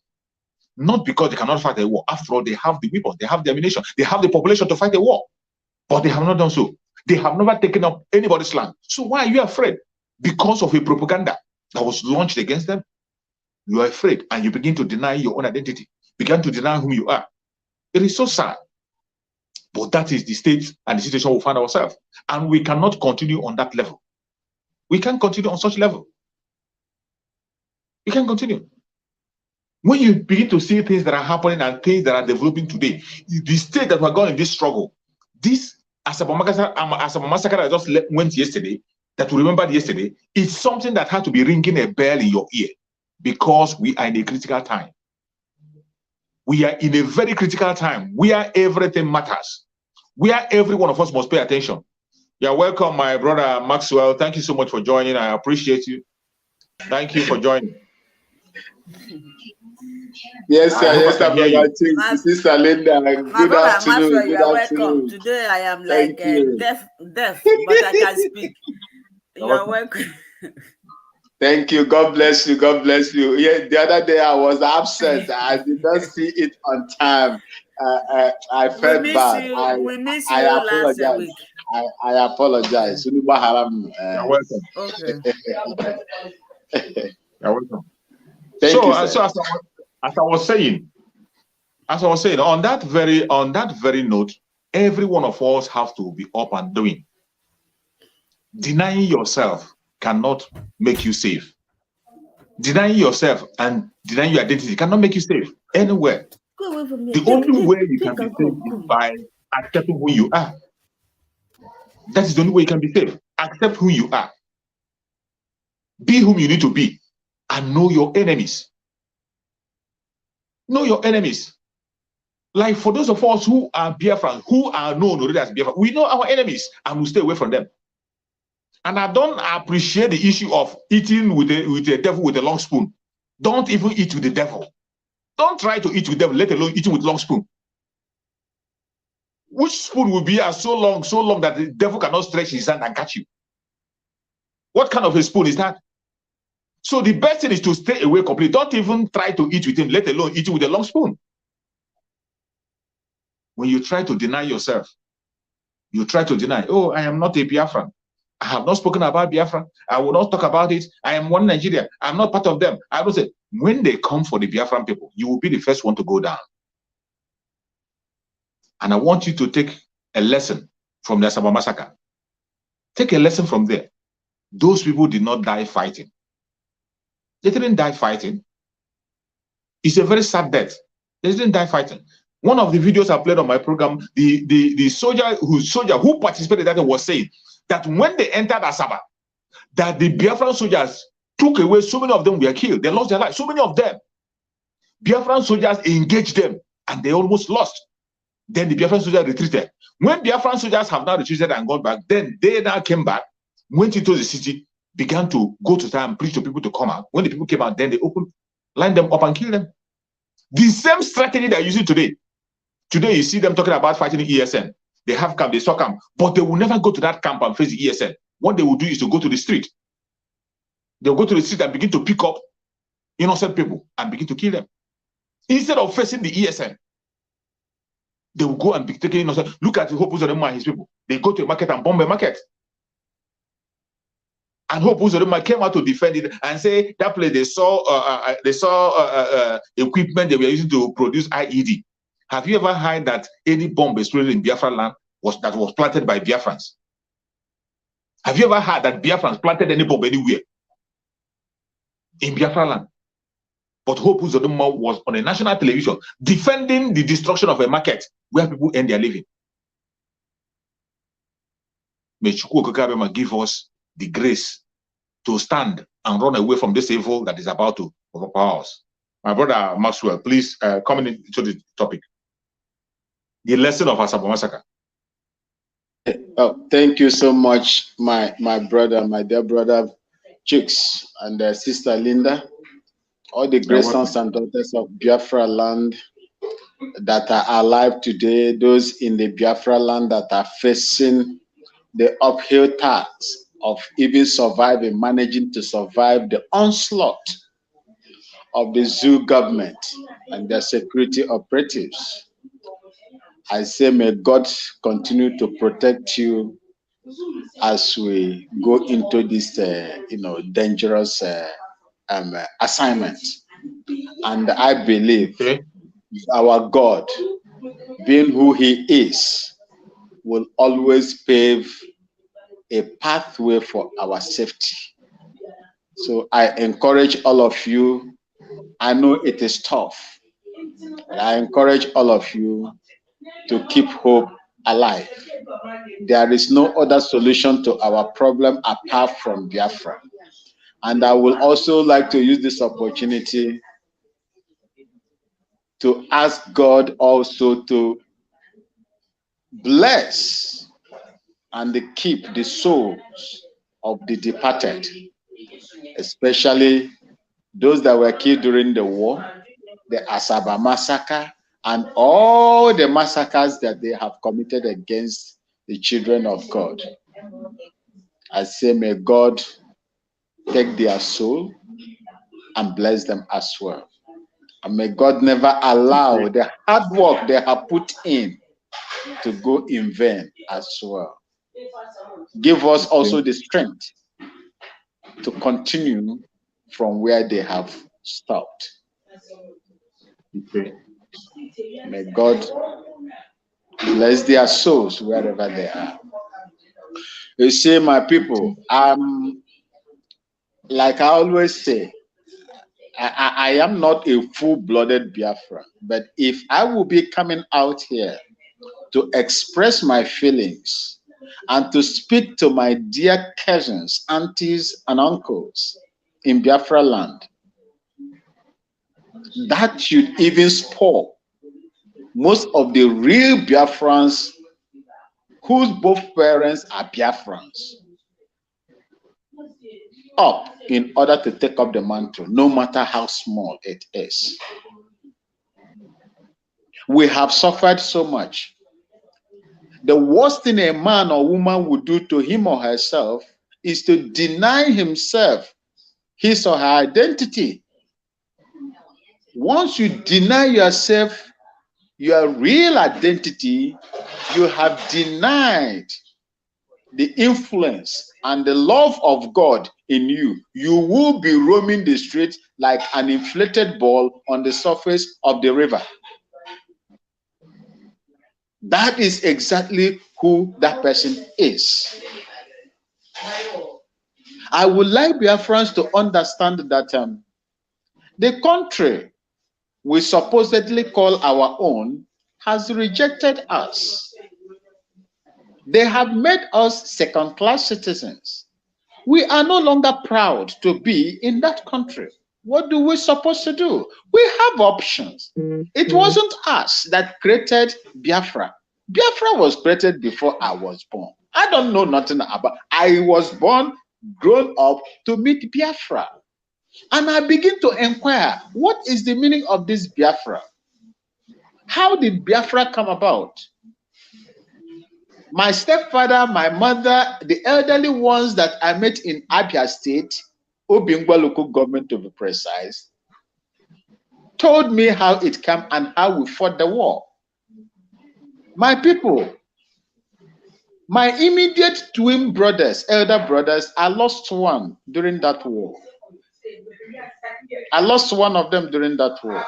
Not because they cannot fight a war. After all, they have the weapons, they have the ammunition, they have the population to fight a war. But they have not done so. They have never taken up anybody's land. So why are you afraid? Because of a propaganda that was launched against them. You are afraid and you begin to deny your own identity. Begin to deny whom you are. It is so sad. But that is the state and the situation we find ourselves. And we cannot continue on that level. We can't continue on such level. We can't continue. When you begin to see things that are happening and things that are developing today, the state that we're going in this struggle, this Asaba Massacre that just went yesterday, that we remembered yesterday, is something that had to be ringing a bell in your ear because we are in a critical time. We are in a very critical time where everything matters, where every one of us must pay attention. You're welcome, my brother Maxwell. Thank you so much for joining. I appreciate you. Thank you for joining. Yes, sir. Yes, sir. Sister Linda, good afternoon. Maxwell, you are welcome. Today I am like deaf, but I can speak. You are welcome. Thank you. God bless you. God bless you. Yeah, the other day I was absent. I did not see it on time. I felt bad. We miss you last week. I apologize. You're welcome. Okay. You're welcome. Thank you, sir. So as I was saying, on that very note, every one of us have to be up and doing. Denying yourself cannot make you safe. Denying yourself and denying your identity cannot make you safe anywhere. Go away from me. The only way you can be safe is by accepting who you are. That is the only way you can be safe. Accept who you are. Be whom you need to be. And know your enemies. Know your enemies. Like for those of us who are Biafran, who are known already as Biafran, we know our enemies and we stay away from them. And I don't appreciate the issue of eating with the devil with a long spoon. Don't even eat with the devil. Don't try to eat with the devil, let alone eating with long spoon. Which spoon will be so long that the devil cannot stretch his hand and catch you? What kind of a spoon is that? So the best thing is to stay away completely. Don't even try to eat with him, let alone eat with a long spoon. When you try to deny yourself, you try to deny, oh, I am not a Biafran. I have not spoken about Biafra. I will not talk about it. I am one Nigeria. I'm not part of them. I will say, when they come for the Biafran people, you will be the first one to go down. And I want you to take a lesson from the Asaba massacre. Take a lesson from there. Those people did not die fighting. They didn't die fighting. It's a very sad death. They didn't die fighting. One of the videos I played on my program, the soldier who participated in that was saying that when they entered Asaba, that the Biafran soldiers took away, so many of them were killed. They lost their lives. So many of them. Biafran soldiers engaged them and they almost lost. Then the Biafran soldiers retreated. When Biafran soldiers have now retreated and gone back, then they now came back, went into the city, began to go to town and preach to people to come out. When the people came out, then they lined them up and killed them. The same strategy they're using today. Today, you see them talking about fighting the ESN. They have camp, they saw camp, but they will never go to that camp and face the ESN. What they will do is to go to the street. They'll go to the street and begin to pick up innocent people and begin to kill them. Instead of facing the ESN, they will go and be taking innocent. Look at the Hope Uzodinma and his people. They go to a market and bomb a market. And Hope Uzodinma came out to defend it and say that place they saw equipment they were using to produce IED. Have you ever heard that any bomb exploded in Biafra land was planted by Biafrans? Have you ever heard that Biafrans planted any bomb anywhere in Biafra land? But Hope Uzodinma was on a national television defending the destruction of a market where people earn their living. May Chukwu Okekabema give us the grace to stand and run away from this evil that is about to overpower us. My brother Maxwell, please comment into the topic. The lesson of Asaba massacre. Oh, thank you so much, my brother, my dear brother Chicks and sister Linda, all the great sons and daughters of Biafra land that are alive today, those in the Biafra land that are facing the uphill task of even surviving, managing to survive the onslaught of the zoo government and their security operatives. I say, may God continue to protect you as we go into this, dangerous assignment. And I believe our God, being who He is, will always pave a pathway for our safety. So I encourage all of you. I know it is tough, but I encourage all of you to keep hope alive. There is no other solution to our problem apart from Biafra. And I will also like to use this opportunity to ask God also to bless and keep the souls of the departed, especially those that were killed during the war, the Asaba massacre, and all the massacres that they have committed against the children of God. I say, may God take their soul and bless them as well. And may God never allow the hard work they have put in to go in vain as well. Give us also the strength to continue from where they have stopped. May God bless their souls wherever they are. You see, my people, like I always say, I am not a full-blooded Biafra, but if I will be coming out here to express my feelings and to speak to my dear cousins, aunties, and uncles in Biafra land, that should even spur most of the real Biafrans whose both parents are Biafrans up in order to take up the mantle, no matter how small it is. We have suffered so much. The worst thing a man or woman would do to him or herself is to deny himself his or her identity. Once you deny yourself your real identity, you have denied the influence and the love of God in you. You will be roaming the streets like an inflated ball on the surface of the river. That is exactly who that person is. I would like Biafrans to understand that the country we supposedly call our own has rejected us. They have made us second-class citizens. We are no longer proud to be in that country. What do we supposed to do? We have options. It wasn't us that created Biafra. Biafra was created before I was born. I don't know nothing about. I was born, grown up to meet Biafra. And I begin to inquire, what is the meaning of this Biafra? How did Biafra come about? My stepfather, my mother, the elderly ones that I met in Abia State, Obingwa local government to be precise, told me how it came and how we fought the war. My people, my immediate twin brothers, elder brothers, I lost one during that war. I lost one of them during that war.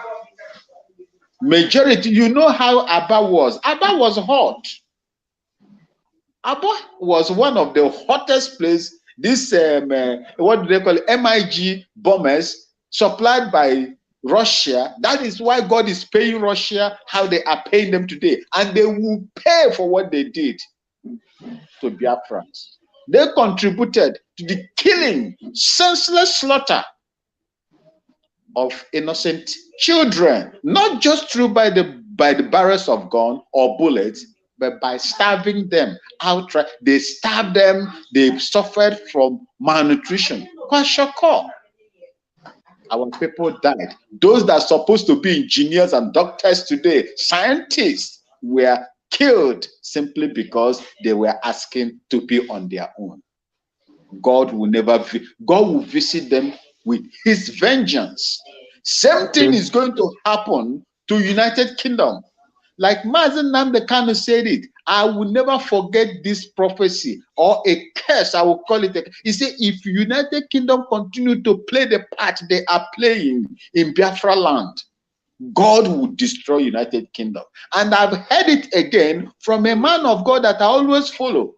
Majority, you know how Aba was. Aba was hot. Aba was one of the hottest places. This, what do they call it? MiG bombers supplied by Russia. That is why God is paying Russia how they are paying them today. And they will pay for what they did to Biafrans. They contributed to the killing, senseless slaughter of innocent children, not just through by the barrels of gun or bullets, but by starving them outright. They starved them, they suffered from malnutrition. Kwashako. Our people died. Those that are supposed to be engineers and doctors today, scientists, were killed simply because they were asking to be on their own. God will visit them with his vengeance. Same thing is going to happen to United Kingdom. Like Mazen Nnamdi Kanu said it, I will never forget this prophecy or a curse, I will call it. He said, if United Kingdom continue to play the part they are playing in Biafra land, God will destroy United Kingdom. And I've heard it again from a man of God that I always follow.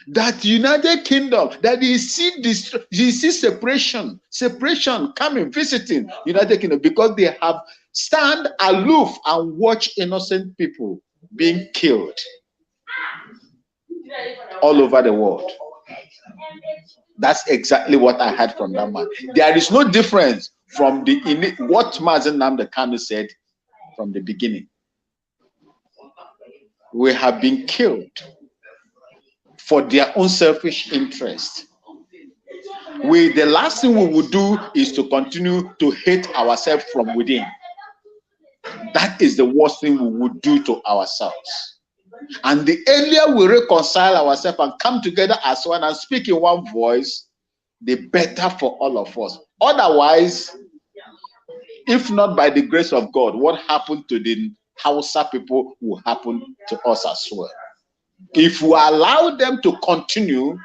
That United Kingdom, that he see separation coming, visiting United Kingdom, because they have stand aloof and watch innocent people being killed all over the world. That's exactly what I heard from that man. There is no difference from what Mazen Nnamdi Kanu said from the beginning. We have been killed for their own selfish interest. The last thing we would do is to continue to hate ourselves from within. That is the worst thing we would do to ourselves. And the earlier we reconcile ourselves and come together as one and speak in one voice, the better for all of us. Otherwise, if not by the grace of God, what happened to the Hausa people will happen to us as well. If we allow them to continue,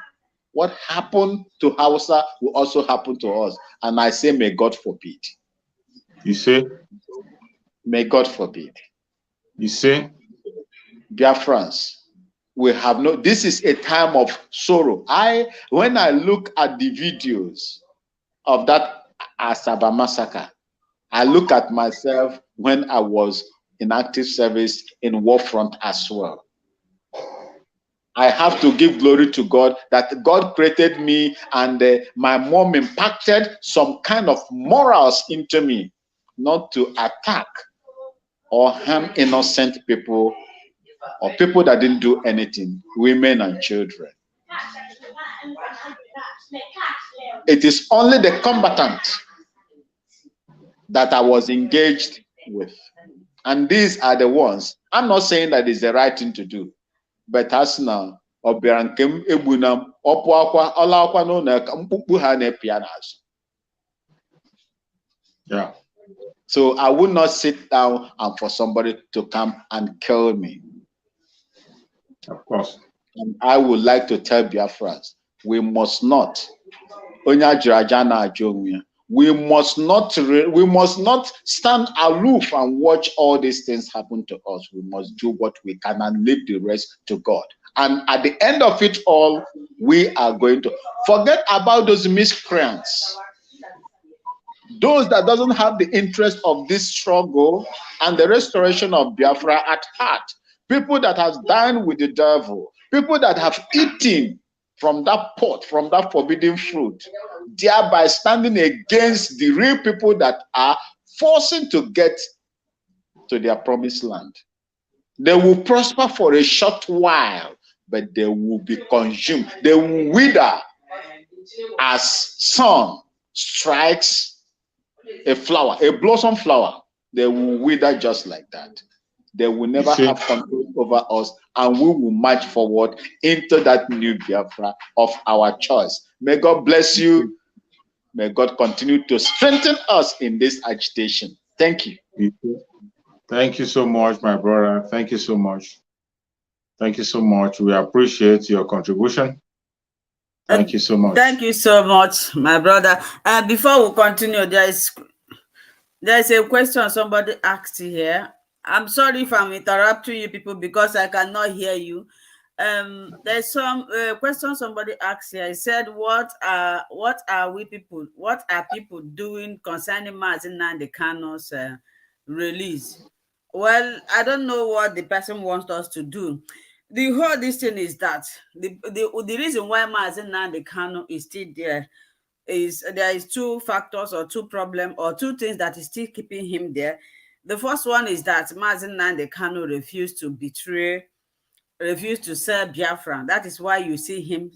what happened to Hausa will also happen to us. And I say, may God forbid. You say? May God forbid. You say? Biafrans, we have no, this is a time of sorrow. When I look at the videos of that Asaba massacre, I look at myself when I was in active service in war front as well. I have to give glory to God that God created me, and my mom impacted some kind of morals into me, not to attack or harm innocent people or people that didn't do anything, women and children. It is only the combatant that I was engaged with. And these are the ones. I'm not saying that it's the right thing to do, but as now, Yeah. So I will not sit down and for somebody to come and kill me. Of course. And I would like to tell Biafrans, we must not. We must not stand aloof and watch all these things happen to us. We must do what we can and leave the rest to God. And at the end of it all, we are going to forget about those miscreants, those that doesn't have the interest of this struggle and the restoration of Biafra at heart. People that have dined with the devil, people that have eaten from that pot, from that forbidden fruit, thereby standing against the real people that are forcing to get to their promised land. They will prosper for a short while, but they will be consumed. They will wither as sun strikes a flower, a blossom flower. They will wither just like that. They will never have control over us, and we will march forward into that new Biafra of our choice. May God bless you. May God continue to strengthen us in this agitation. Thank you. Thank you so much, my brother. Thank you so much. Thank you so much. We appreciate your contribution. Thank you so much. Thank you so much, my brother. And before we continue, there is a question somebody asked here. I'm sorry if I'm interrupting you people because I cannot hear you. There's some question somebody asked here. He said, what are people doing concerning Mazi Nnamdi Kanu's release? Well, I don't know what the person wants us to do. The whole this thing is that the reason why Mazi Nnamdi Kanu is still there is there is two factors or two problems or two things that is still keeping him there. The first one is that Mazi Nnamdi Kanu refused to sell Biafra. That is why you see him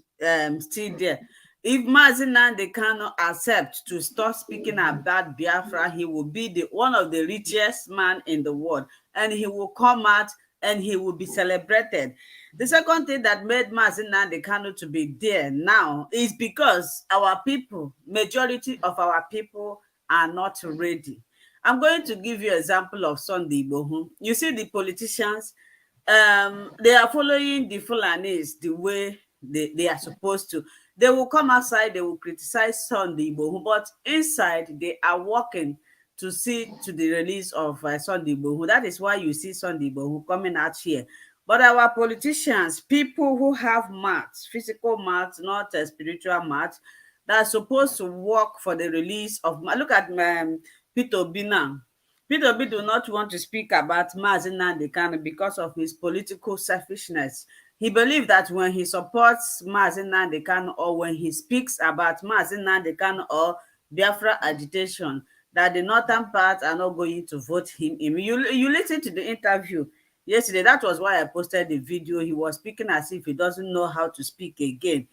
still there. If Mazi Nnamdi Kanu accepts to stop speaking about Biafra, he will be one of the richest man in the world, and he will come out and he will be celebrated. The second thing that made Mazi Nnamdi Kanu to be there now is because our people, majority of our people are not ready. I'm going to give you an example of Sunday Igboho. You see the politicians, they are following the Fulanis the way they are supposed to. They will come outside, they will criticize Sunday Igboho, but inside they are working to see to the release of Sunday Igboho. That is why you see Sunday Igboho coming out here. But our politicians, people who have maths, physical maths, not spiritual maths, that are supposed to work for the release of, look at Peter Obi now. Peter Obi do not want to speak about Mazi Nnamdi Kanu because of his political selfishness. He believes that when he supports Mazi Nnamdi Kanu or when he speaks about Mazi Nnamdi Kanu or Biafra agitation, that the northern part are not going to vote him in. You listen to the interview yesterday. That was why I posted the video. He was speaking as if he doesn't know how to speak again.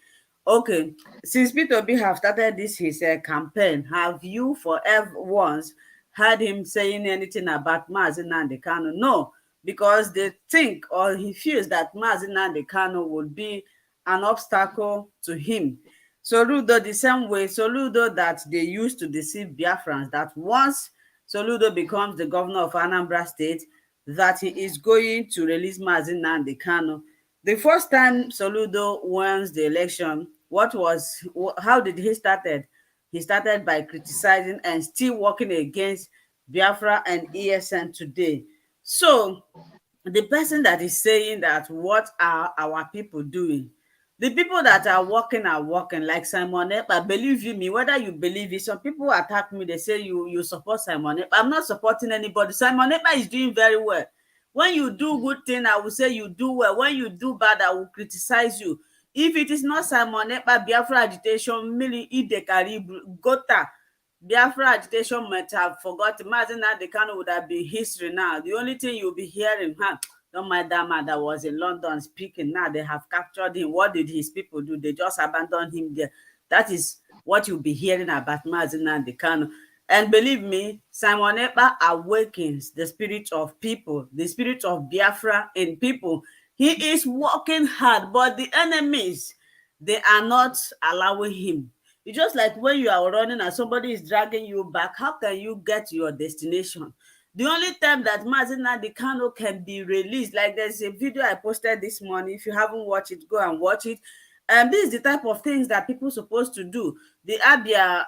Okay, since Peter Obi have started his campaign, have you forever once heard him saying anything about Mazi Nnamdi Kanu? No, because they think or he feels that Mazi Nnamdi Kanu would be an obstacle to him. Soludo, the same way, Soludo that they used to deceive Biafrans, that once Soludo becomes the governor of Anambra State, that he is going to release Mazi Nnamdi Kanu. The first time Soludo wins the election, how did he started? He started by criticizing and still working against Biafra and ESN today. So the person that is saying that, what are our people doing? The people that are working like Simon Ekpa. Believe you me, whether you believe it, some people attack me, they say you support Simon Ekpa. I'm not supporting anybody. Simon Ekpa is doing very well. When you do good thing, I will say you do well. When you do bad, I will criticize you. If it is not Simon Ekpa, Biafra agitation, Mili Ide Karibu, Gota, Biafra agitation might have forgotten. Mazi Nnamdi Kanu would have been history now. The only thing you'll be hearing, Don't mind that man that was in London speaking. Now they have captured him. What did his people do? They just abandoned him there. That is what you'll be hearing about Mazi Nnamdi Kanu. And believe me, Simon Ekpa awakens the spirit of people, the spirit of Biafra in people. He is working hard, but the enemies, they are not allowing him. It's just like when you are running and somebody is dragging you back, how can you get to your destination? The only time that Mazi Nnamdi Kanu can be released, like there's a video I posted this morning. If you haven't watched it, go and watch it. And this is the type of things that people supposed to do. The Abia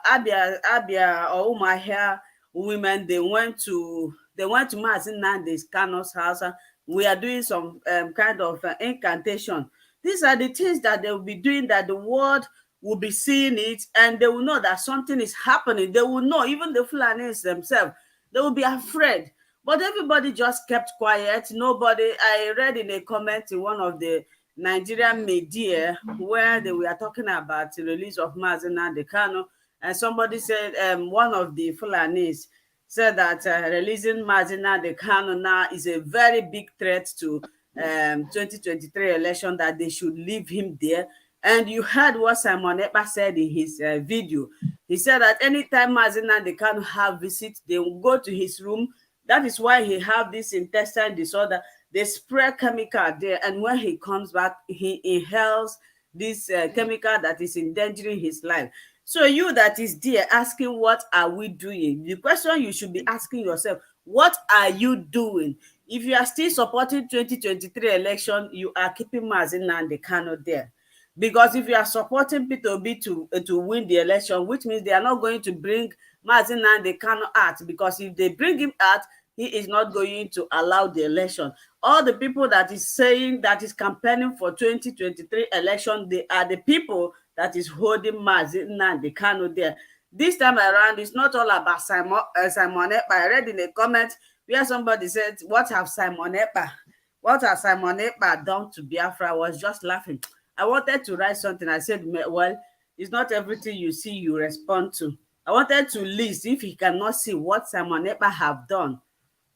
or Umahia women, they went to Mazi Nnamdi Kanu's house. And we are doing some kind of incantation. These are the things that they will be doing, that the world will be seeing it, and they will know that something is happening. They will know, even the Fulanis themselves, they will be afraid. But everybody just kept quiet. Nobody, I read in a comment in one of the Nigerian media where they were talking about the release of Mazi Nnamdi Kanu, and somebody said, one of the Fulanis said that releasing Mazi Nnamdi Kanu now is a very big threat to 2023 election, that they should leave him there. And you heard what Simon Ekpa said in his video. He said that anytime Mazi Nnamdi Kanu have visits, they will go to his room. That is why he have this intestinal disorder. They spray chemical there, and when he comes back, he inhales this chemical that is endangering his life. So you that is there asking, what are we doing? The question you should be asking yourself, what are you doing? If you are still supporting 2023 election, you are keeping Mazi Nnamdi Kanu there. Because if you are supporting Peter Obi to win the election, which means they are not going to bring Mazi Nnamdi Kanu out, because if they bring him out, he is not going to allow the election. All the people that is saying, that is campaigning for 2023 election, they are the people that is holding Mazi Nnamdi Kanu there. This time around, it's not all about Simon Ekpa. I read in a comment where somebody said, what have Simon Ekpa done to Biafra? I was just laughing. I wanted to write something. I said, well, it's not everything you see you respond to. I wanted to list, if he cannot see what Simon Ekpa have done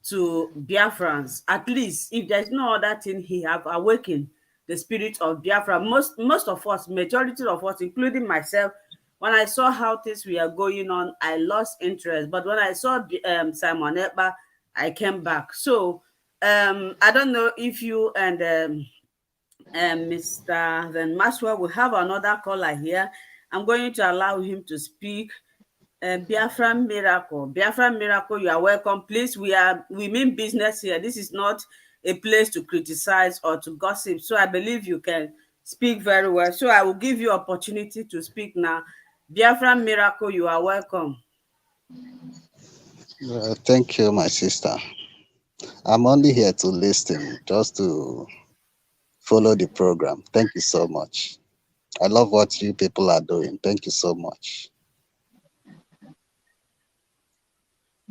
to Biafrans, at least if there's no other thing, he have awakened the spirit of Biafra. Most of us, majority of us, including myself, when I saw how things were going on, I lost interest. But when I saw Simon Ekpa, I came back. So I don't know if you and Mr. Then Maxwell will have another caller here. I'm going to allow him to speak. Biafra Miracle, you are welcome. Please, we mean business here. This is not a place to criticize or to gossip. So I believe you can speak very well. So I will give you opportunity to speak now. Biafra Miracle, you are welcome. Thank you, my sister. I'm only here to listen, just to follow the program. Thank you so much. I love what you people are doing. Thank you so much.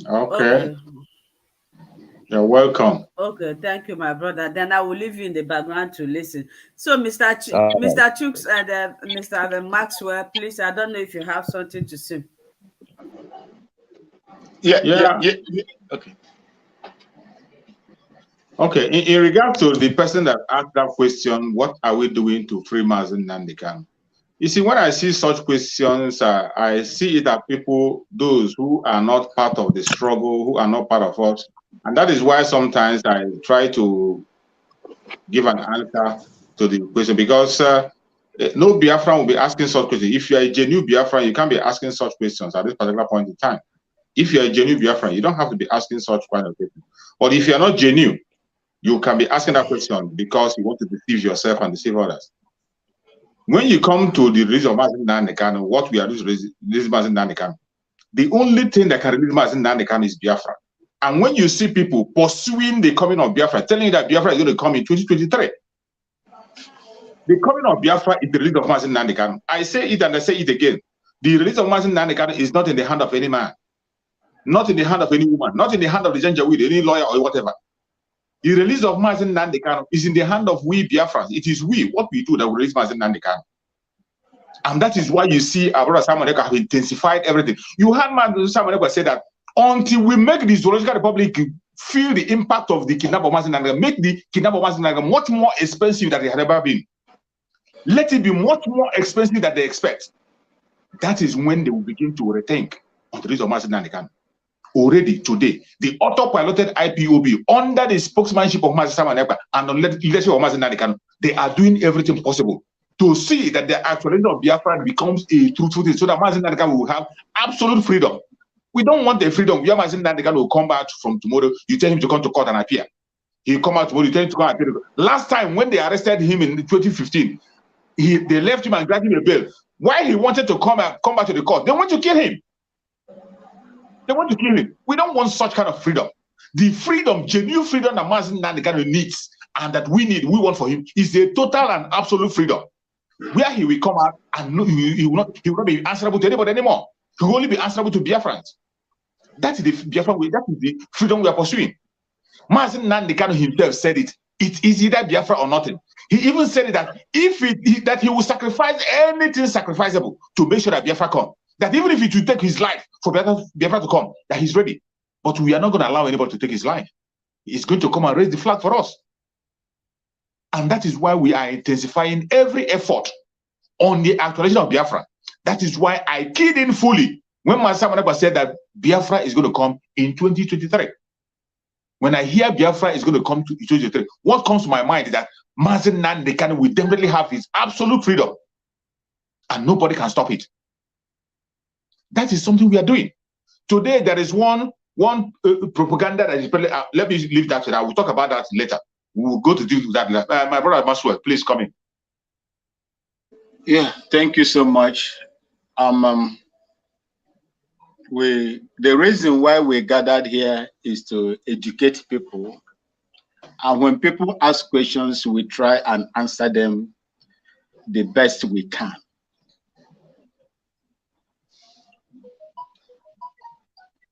Okay. You're welcome. Okay, thank you, my brother. Then I will leave you in the background to listen. So, Mr. Chooks and Mr. Maxwell, please, I don't know if you have something to say. Yeah. Okay. Okay. In regard to the person that asked that question, what are we doing to free Mazi Nnamdi Kanu? You see, when I see such questions, I see it that people, those who are not part of the struggle, who are not part of us, and that is why sometimes I try to give an answer to the question, because no Biafran will be asking such questions. If you are a genuine Biafran, you can't be asking such questions at this particular point in time. If you are a genuine Biafran, you don't have to be asking such kind of questions. But if you are not genuine, you can be asking that question because you want to deceive yourself and deceive others. When you come to the release of Mazi Nnamdi Kanu, what we are doing to release Mazi Nnamdi Kanu, the only thing that can release Mazi Nnamdi Kanu is Biafra. And when you see people pursuing the coming of Biafra, telling you that Biafra is going to come in 2023, the coming of Biafra is the release of Mazi Nnamdi Kanu. I say it and I say it again. The release of Mazi Nnamdi Kanu is not in the hand of any man, not in the hand of any woman, not in the hand of the Janjaweed, any lawyer or whatever. The release of Mazi Nnamdi Kanu is in the hand of we Biafrans. It is we, what we do, that will release Mazi Nnamdi Kanu. And that is why you see our brother Simon Ekpa have intensified everything. You heard Simon Ekpa say that until we make the Zoological Republic feel the impact of the kidnap of Mazi Nnamdi Kanu, make the kidnap of Mazi Nnamdi Kanu much more expensive than it had ever been. Let it be much more expensive than they expect. That is when they will begin to rethink on the release of Mazi Nnamdi Kanu. Already today, the autopiloted IPOB under the spokesmanship of Mazi Simon Ekpa and the leadership of Mazi Nnamdi Kanu, they are doing everything possible to see that the actualization of Biafra becomes a truthful thing, so that Mazi Nnamdi Kanu will have absolute freedom. We don't want the freedom where Mazi Nnamdi Kanu will come back from tomorrow. You tell him to come to court and appear. He'll come out tomorrow. You tell him to come and appear. Last time when they arrested him in 2015, they left him and granted him a bail. While he wanted to come back to the court, they want to kill him. They want to kill him. We don't want such kind of freedom. The freedom, genuine freedom that Mazi Nnamdi Kanu needs and that we want for him is a total and absolute freedom. Where he will come out and he will not be answerable to anybody anymore. He will only be answerable to Biafrans. That is the Biafran way. That is the freedom we are pursuing. Mazi Nnamdi Kanu himself said it. It is either Biafra or nothing. He even said that that he will sacrifice anything sacrificable to make sure that Biafra come. That even if it will take his life for Biafra to come, that he's ready. But we are not going to allow anybody to take his life. He's going to come and raise the flag for us. And that is why we are intensifying every effort on the actualization of Biafra. That is why I keyed in fully when Massacre said that Biafra is going to come in 2023. When I hear Biafra is going to come to 2023, what comes to my mind is that Mazi Nnamdi Kanu will definitely have his absolute freedom. And nobody can stop it. That is something we are doing. Today, there is one propaganda that is, let me leave that to that. We'll talk about that later. We will go to do that later. My brother Maswell, please come in. Yeah, thank you so much. The reason why we gathered here is to educate people. And when people ask questions, we try and answer them the best we can.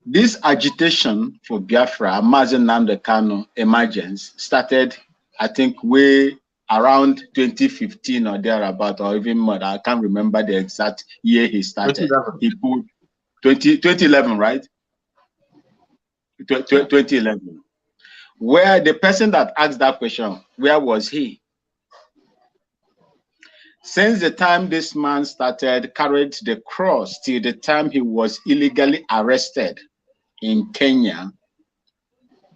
This agitation for Biafra, Mazi Nnamdi Kanu emergence, started, I think, way around 2015 or thereabout, or even more. I can't remember the exact year he started. 2011. He put 2011, right? 2011. Where the person that asked that question, where was he? Since the time this man started, carried the cross till the time he was illegally arrested in Kenya,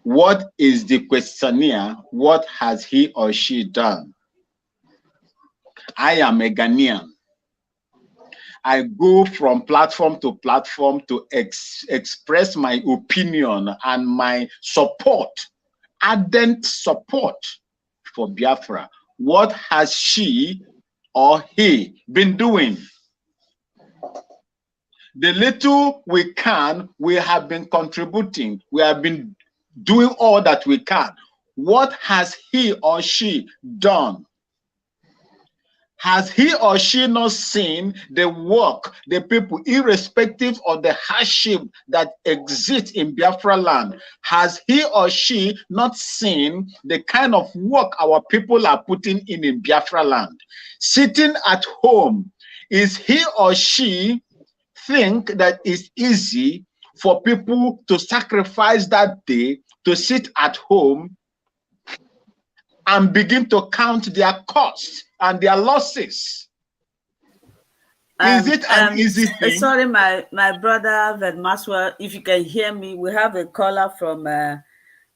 what is the questionnaire? What has he or she done? I am a Ghanaian. I go from platform to platform to express my opinion and my support, ardent support for Biafra. What has she or he been doing? The little we can, we have been contributing. We have been doing all that we can. What has he or she done? Has he or she not seen the work, the people, irrespective of the hardship that exists in Biafra land? Has he or she not seen the kind of work our people are putting in Biafra land? Sitting at home, is he or she think that it's easy for people to sacrifice that day to sit at home and begin to count their costs and their losses? Is it an easy thing? Sorry, my brother Ved Maswell, if you can hear me, we have a caller from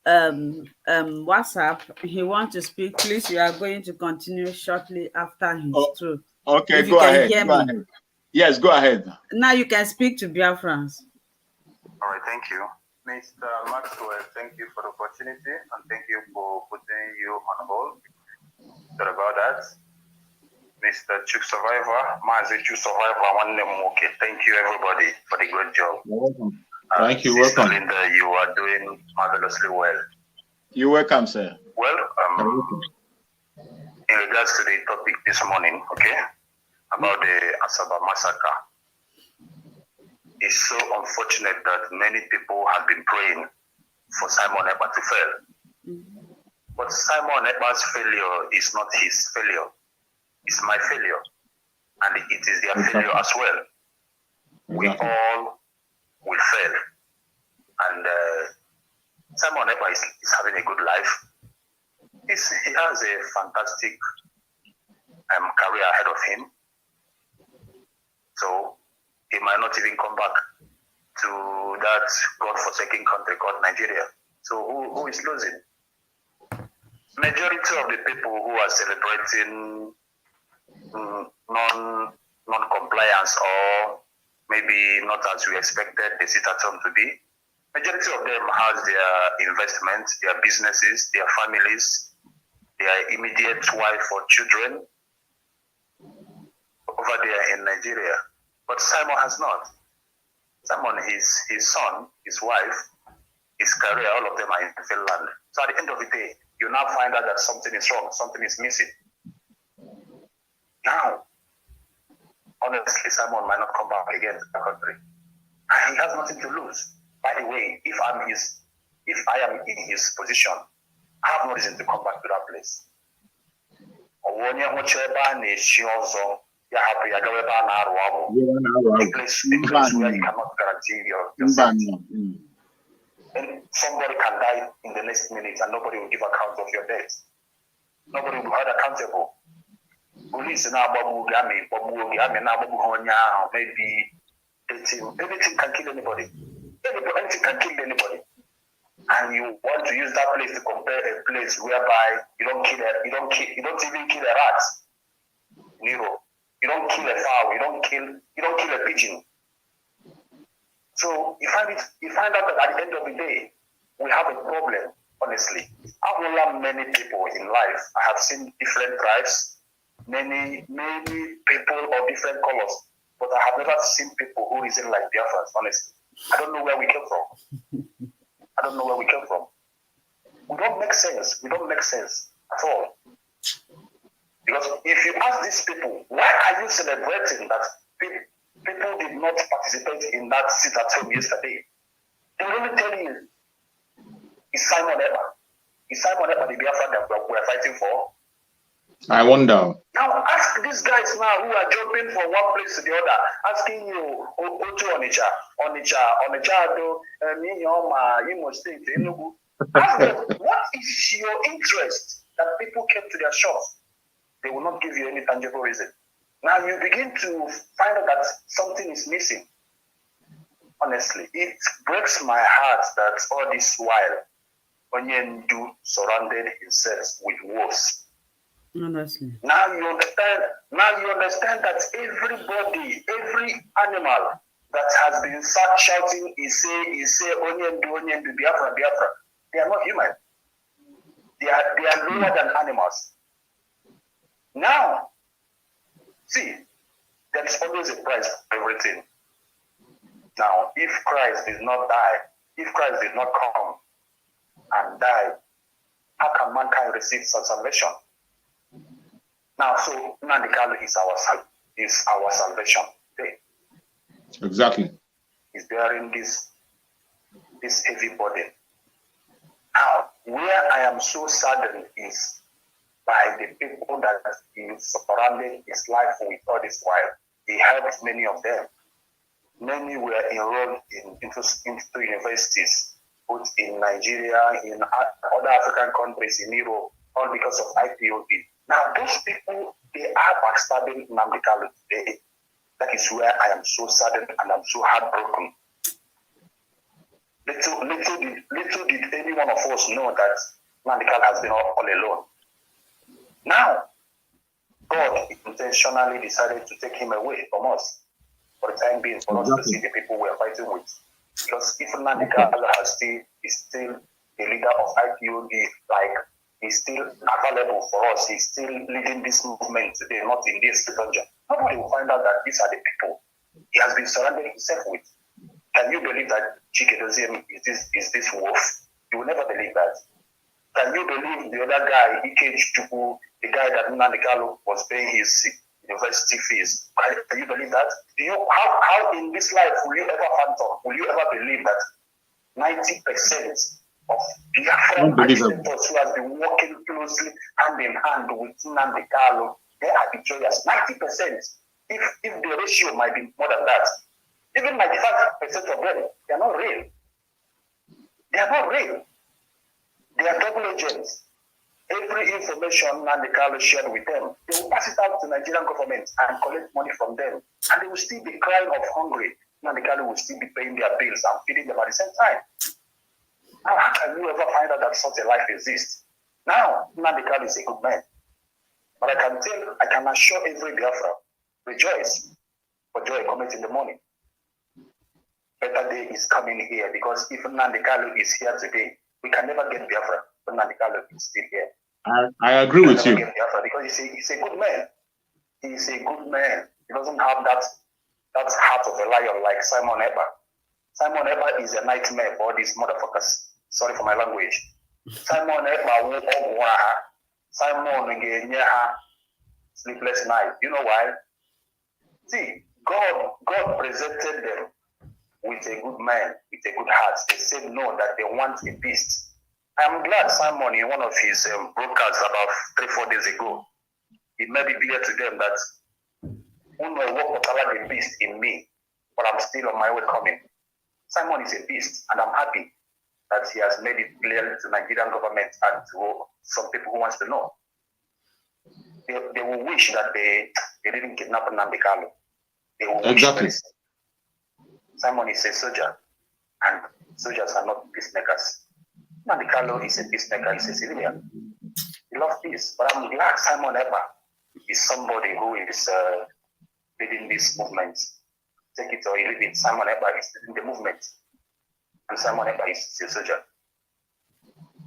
WhatsApp. He wants to speak. Please, we are going to continue shortly after he's through. Okay, if you can hear me. Yes, go ahead. Now you can speak to Biafrans. All right, thank you. Mr. Maxwell, thank you for the opportunity and thank you for putting you on hold. Sorry about that. Mr. Chuk Survivor, Mazi Chuk Survivor, okay. Thank you everybody for the great job. You're welcome. Thank you. Welcome. Linda, you are doing marvelously well. You're welcome, sir. Well, in regards to the topic this morning, okay, about the Asaba massacre, it's so unfortunate that many people have been praying for Simon Ekpa to fail. But Simon Ekpa's failure is not his failure. It's my failure. And it is their failure as well. We all will fail. And Simon Ekpa is having a good life. He has a fantastic career ahead of him. So he might not even come back to that God-forsaken country called Nigeria. So who is losing? Majority of the people who are celebrating non-compliance or maybe not as we expected the sit at home to be, majority of them has their investments, their businesses, their families, their immediate wife or children over there in Nigeria. But Simon has not. Simon, his son, his wife, his career, all of them are in Finland. So at the end of the day, you now find out that something is wrong, something is missing. Now, honestly, Simon might not come back again to the country. He has nothing to lose. By the way, if I am in his position, I have no reason to come back to that place. A place where you cannot guarantee your safety. And somebody can die in the next minute and nobody will give account of your death. Nobody will be held accountable. Police now maybe anything can kill anybody. Anything can kill anybody. And you want to use that place to compare a place whereby you don't even kill a rat. Nero. You don't kill a fowl, you don't kill a pigeon. So you find out that at the end of the day, we have a problem, honestly. I've known many people in life. I have seen different tribes, many people of different colors, but I have never seen people who reason like Biafrans, honestly. I don't know where we came from. I don't know where we came from. We don't make sense. We don't make sense at all. Because if you ask these people, why are you celebrating that people did not participate in that sit at home yesterday? They will only tell you, it's Simon Ekpa. Is Simon Ekpa the Biafra that we're fighting for? I wonder. Now ask these guys now who are jumping from one place to the other, asking you, Otu Onitsha, do Imo State, Enugu. Ask them, what is your interest that people came to their shops? They will not give you any tangible reason. Now you begin to find out that something is missing. Honestly, it breaks my heart that all this while Onyendu surrounded himself with wolves. Honestly. Now you understand that everybody, every animal that has been shouting, he say, Onyendu, Biafra, they are not human. They are lower than animals. Now, see, there is always a price for everything. Now, if Christ did not die, if Christ did not come and die, how can mankind receive salvation? Now, so Nnamdi Kanu is our salvation today. Exactly. He's bearing this heavy burden. Now, where I am so saddened is by the people that he surrounded his life with all this while. He helped many of them. Many were enrolled into universities, both in Nigeria, in other African countries, in Europe, all because of IPOB. Now, those people, they are backstabbing Nnamdi Kanu today. That is where I am so saddened and I'm so heartbroken. Little did any one of us know that Nnamdi Kanu has been all alone. Now, God intentionally decided to take him away from us for the time being, for us to see the people we are fighting with. Because if Nnamdi Kanu is still the leader of IPOB, like he's still available for us, he's still leading this movement today, not in this region. Nobody will find out that these are the people he has been surrounding himself with. Can you believe that Chikedozie is this wolf? You will never believe that. Can you believe the other guy, Ike Chuku, the guy that Nnamdi Kanu was paying his university fees? Can you believe that? How in this life will you ever phantom, will you ever believe that 90% of Biafran agitators who has been working closely hand in hand with Nnamdi Kanu, they are victorious? 90%. If the ratio might be more than that, even 95% of them, they are not real. They are not real. They are double agents. Every information Nandekalo shared with them, they will pass it out to the Nigerian government and collect money from them. And they will still be crying of hungry. Nandekalo will still be paying their bills and feeding them at the same time. How can you ever find out that such a life exists? Now, Nandekalo is a good man. But I can assure every Biafra, rejoice, for joy cometh in the morning. Better day is coming here, because if Nandekalo is here today, we can never get Biafra, but Nandekalo is still here. I agree with you. Because he's a good man. He's a good man. He doesn't have that heart of a lion like Simon Eber. Simon Eber is a nightmare for all these motherfuckers. Sorry for my language. Simon Eber Simon sleepless night. You know why? See, God presented them with a good man, with a good heart. They said no, that they want a beast. I'm glad Simon, in one of his broadcasts about 3-4 days ago, it made it clear to them that the beast in me, but I'm still on my way coming. Simon is a beast, and I'm happy that he has made it clear to the Nigerian government and to some people who wants to know. They will wish that they didn't kidnap Nandekalo. They will exactly. wish Simon is a soldier, and soldiers are not peacemakers. Nandekalo is a peacemaker, he's a civilian. He loves peace, but I'm glad Simon Eber is somebody who is leading this movement. Take it or leave it, Simon Eber is leading the movement. And Simon Eber is a soldier.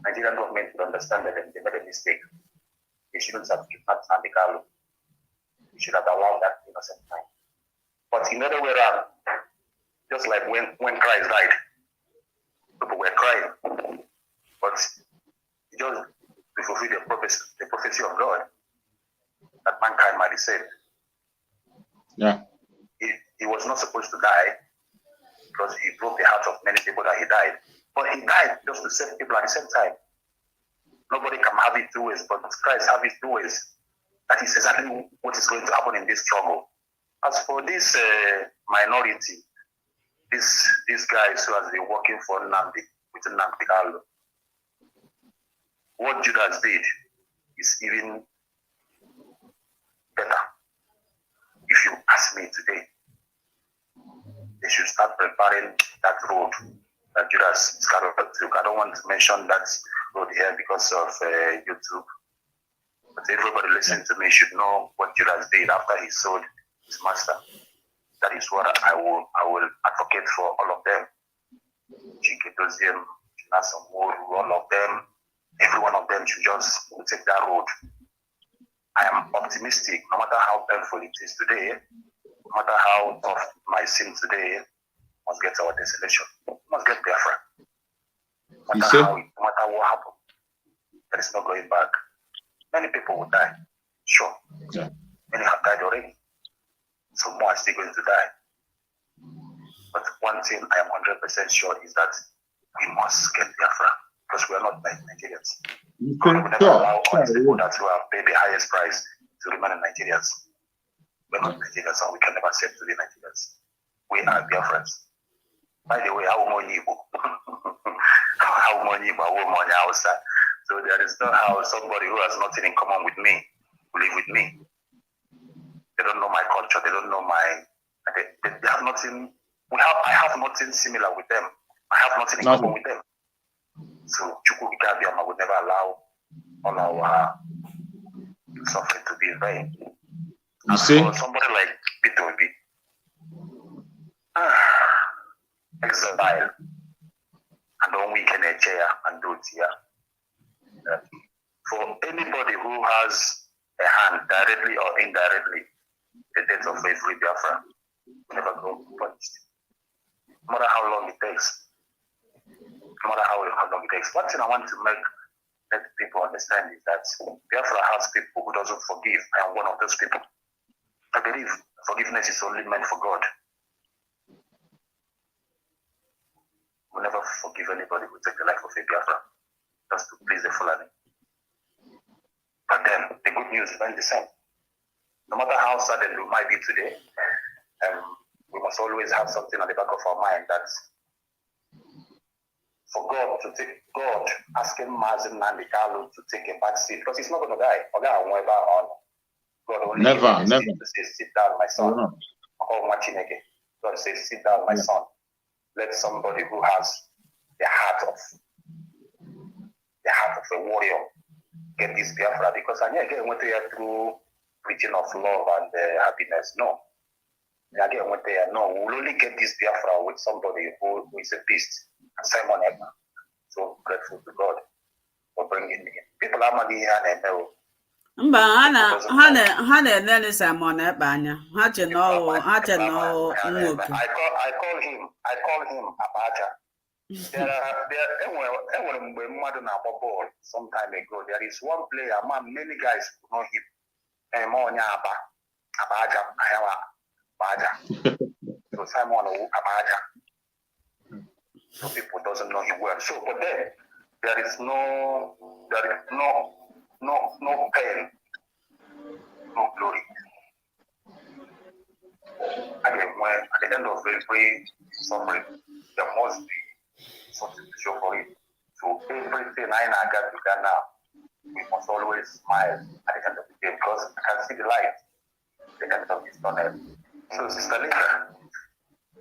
Nigerian government would understand that they made a mistake. They shouldn't have kidnapped Nandekalo. They should have allowed that innocent time. But in other way around, just like when Christ died, people were crying. But just to fulfill the prophecy of God, that mankind might be saved. Yeah. He was not supposed to die, because he broke the heart of many people that he died. But he died just to save people at the same time. Nobody can have it two ways, but Christ have it two ways. That is exactly what is going to happen in this struggle. As for this minority, these guys who has been working for Nnamdi, with Nnamdi, what Judas did is even better. If you ask me today, they should start preparing that road that Judas took. I don't want to mention that road here because of YouTube, but everybody listening to me should know what Judas did after he sold his master. That is what I will advocate for all of them. Chikedozium, all of them, every one of them should just take that road. I am optimistic, no matter how painful it is today, no matter how tough my sin today, must get our destination. Must get Biafra. No matter what happens, there is no going back. Many people will die, sure. Yeah. Many have died already. So more are still going to die. But one thing I am 100% sure is that we must get Biafra, because we are not like Nigerians. God will never allow all these people that who have paid the highest price to remain Nigerians. We are not Nigerians, and we can never accept to be Nigerians. We are Biafrans. By the way, how many outside? So there is not how somebody who has nothing in common with me will live with me. They don't know my culture. They don't know they have nothing. I have nothing similar with them. I have nothing in common with them. So Chukwu Bikabiyama would never allow all our suffering to be in vain. You see? For somebody like Peter Obi, exile, and don't weaken a chair and do it here. For anybody who has a hand, directly or indirectly, the death of every Biafra will never go punished. No matter how long it takes. No matter how long it takes. One thing I want to let people understand is that Biafra has people who doesn't forgive. I am one of those people. I believe forgiveness is only meant for God. We'll never forgive anybody who takes the life of a Biafra just to please the Fulani. But then the good news remains the same. No matter how saddened we might be today, we must always have something at the back of our mind that for God to take God asking Mazin Nandikalu to take a back seat because he's not going to die. God only Never, gave him never. to say, sit down, my son. Yeah. God says, sit down, my son. Let somebody who has the heart of a warrior get this Biafra because I again went there through preaching of love and happiness. No. Again went there. No, we'll only get this Biafra with somebody who is a beast. And Simon Edna. So grateful to God for bringing me in. People are money and know. Mba ha na-enene Simon Ekpa anya ha che no nwoke. I call him Abacha. There mgbe mmadụ na-agba bọọlụ some time ago. There is one player, man, many guys know him. Onye Abacha, Abacha. So Simon Abacha. So people doesn't know him well. So, but then there is no pain, no glory. Again, when at the end of every suffering, there must be something to show for it. So everything I got to get now, we must always smile at the end of the day because I can see the light at the end of this tunnel. So Sister Linda,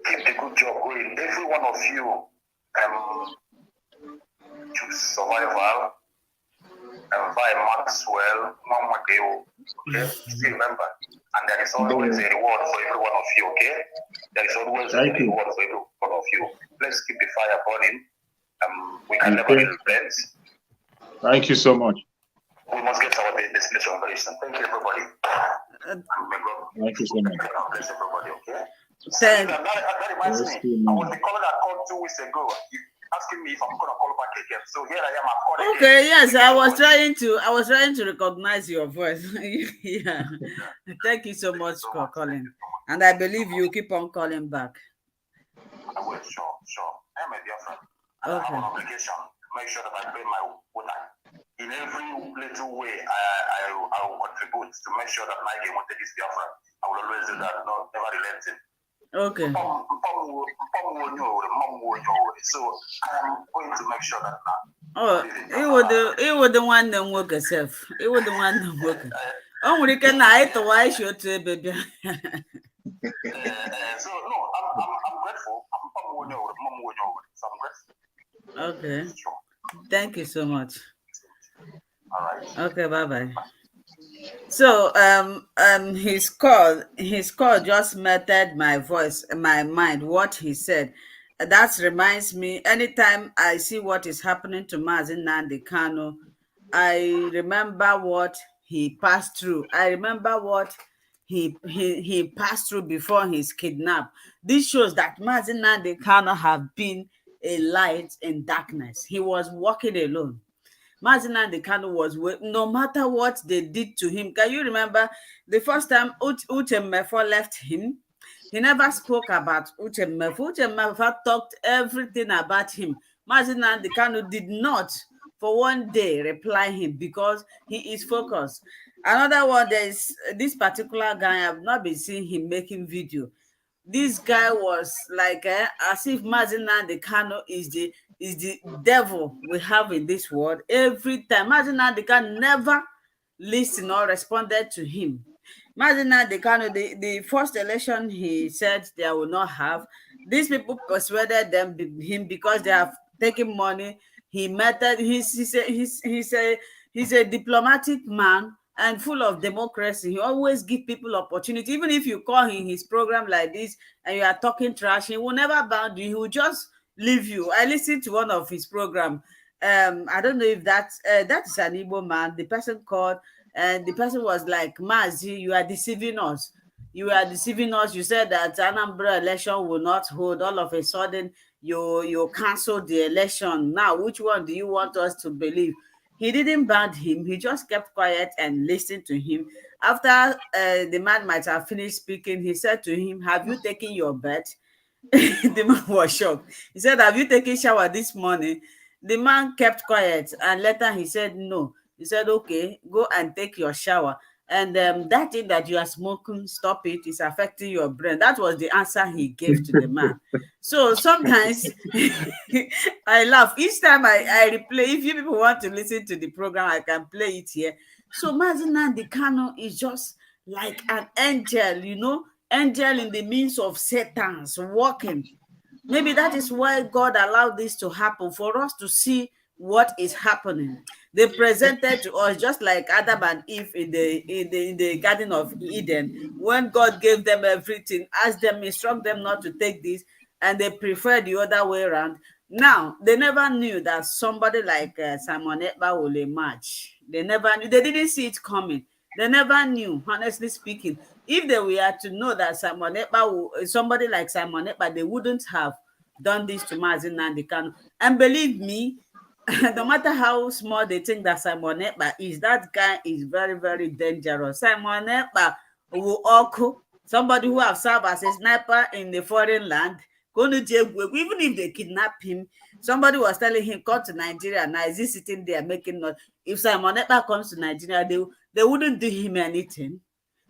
keep the good job going. Every one of you choose survival and buy Maxwell, Mama Deo. Okay, still remember. And there is always a reward for every one of you, okay? There is always a reward for every one of you. Let's keep the fire burning. We can never repent. Thank you so much. We must get our destination very soon. Thank you, everybody. Thank you so much. Bless everybody, okay? That reminds me. I was the caller that called 2 weeks ago. Asking me if I'm gonna call back again. So here I am. I'm calling. Okay, yes, I was trying to recognize your voice. Yeah. Thank you so much for calling. And I believe you keep on calling back. I will, sure. I am a Biafra. I have an obligation to make sure that I pay my water. In every little way, I will contribute to make sure that my game will take this Biafra. I will always do that, never relenting. Okay. So I am going to make sure that now. Oh, it would the one that work itself. It would the one that work. Oh, we can night the why should baby. So no, I'm grateful. So I'm grateful. Okay. Thank you so much. All right. Okay, bye. So his call just melted my voice, my mind, what he said. That reminds me, anytime I see what is happening to Mazin Nnamdi Kanu, I remember what he passed through. I remember what he passed through before his kidnap. This shows that Mazin Nnamdi Kanu have been a light in darkness. He was walking alone. Mazin Nnamdi Kanu was, no matter what they did to him. Can you remember the first time Uche Mefo left him? He never spoke about Uche Mefo. Uche Mefo talked everything about him. Mazin Nnamdi Kanu did not for one day reply him because he is focused. Another one, there is this particular guy, I've not been seeing him making video. This guy was like as if Mazin Nnamdi Kanu is the devil we have in this world. Every time Mazin Nnamdi Kanu never listened or responded to him. Mazin Nnamdi Kanu, the first election he said they will not have. These people persuaded him because they have taken money. He met that he's a diplomatic man and full of democracy. He always give people opportunity. Even if you call him his program like this and you are talking trash, he will never bound you. He will just leave you. I listened to one of his program. I don't know if that is an Igbo man. The person called and the person was like, Mazi, you are deceiving us. You are deceiving us. You said that Anambra election will not hold. All of a sudden, you cancel the election. Now, which one do you want us to believe? He didn't ban him. He just kept quiet and listened to him. After the man might have finished speaking, he said to him, have you taken your bed? The man was shocked. He said, have you taken shower this morning? The man kept quiet and later he said, no. He said, okay, go and take your shower. And that thing that you are smoking, stop it, it's affecting your brain. That was the answer he gave to the man. So sometimes I laugh. Each time I replay, if you people want to listen to the program, I can play it here. So Mazi Nnamdi Kanu is just like an angel, you know, angel in the means of Satan's walking. Maybe that is why God allowed this to happen, for us to see what is happening. They presented to us just like Adam and Eve in the Garden of Eden, when God gave them everything, asked them, instruct them not to take this, and they preferred the other way around. Now they never knew that somebody like Simon Ekpa will emerge. They never knew. They didn't see it coming. They never knew, honestly speaking. If they were to know that Simon Ekpa, somebody like Simon Ekpa, they wouldn't have done this to Mazi Nnamdi Kanu. And believe me, no matter how small they think that Simon Ekpa is, that guy is very, very dangerous. Simon Ekpa will also somebody who have served as a sniper in the foreign land. Even if they kidnap him, somebody was telling him, come to Nigeria. Now is he sitting there making noise? If Simon Ekpa comes to Nigeria, they wouldn't do him anything.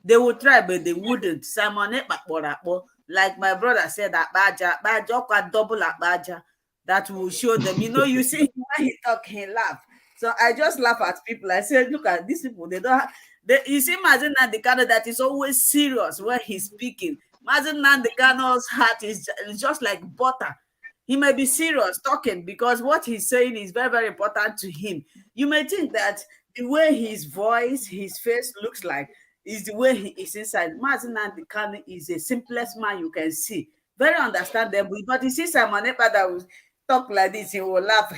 They would try, but they wouldn't. Simon Ekpa, like my brother said, Baja, double Baja, that will show them. You know, you see him when he talk, he laugh. So I just laugh at people. I say, look at these people. They don't have, you see Mazi Nnamdi Kanu that is always serious when he's speaking. Mazi Nnamdi Kanu's heart is just like butter. He may be serious talking because what he's saying is very, very important to him. You may think that the way his voice, his face looks like is the way he is inside. Mazi Nnamdi Kanu is the simplest man you can see. Very understandable. But you see Simon Ekpa that will talk like this, he will laugh.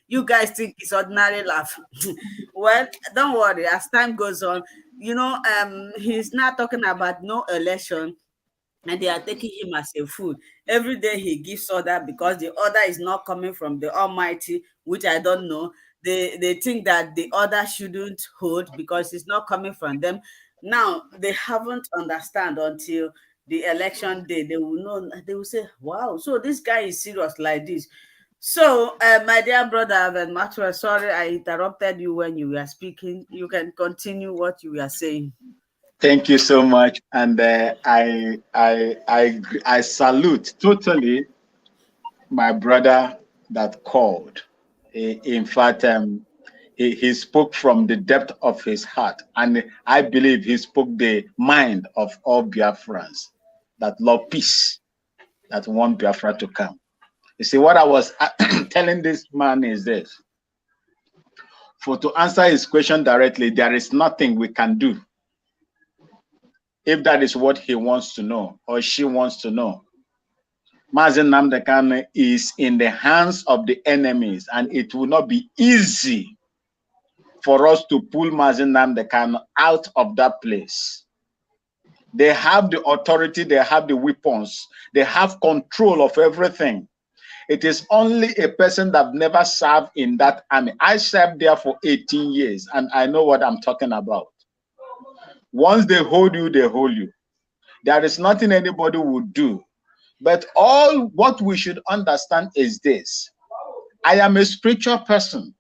You guys think it's ordinary laugh. Well, don't worry. As time goes on, you know, he's not talking about no election, and they are taking him as a fool. Every day he gives order because the order is not coming from the Almighty, which I don't know. They think that the order shouldn't hold because it's not coming from them. Now they haven't understand until the election day. They will know. They will say, "Wow, so this guy is serious like this." So, my dear brother, Maxwell, sorry I interrupted you when you were speaking. You can continue what you were saying. Thank you so much, and I salute totally my brother that called. In fact, he spoke from the depth of his heart, and I believe he spoke the mind of all Biafrans that love peace, that want Biafra to come. You see, what I was telling this man is this: for to answer his question directly, there is nothing we can do. If that is what he wants to know or she wants to know, Mazi Nnamdi Kanu is in the hands of the enemies, and it will not be easy for us to pull Mazi Nnamdi Kanu out of that place. They have the authority, they have the weapons, they have control of everything. It is only a person that never served in that army. I served there for 18 years, and I know what I'm talking about. Once they hold you, they hold you. There is nothing anybody would do. But all what we should understand is this: I am a spiritual person.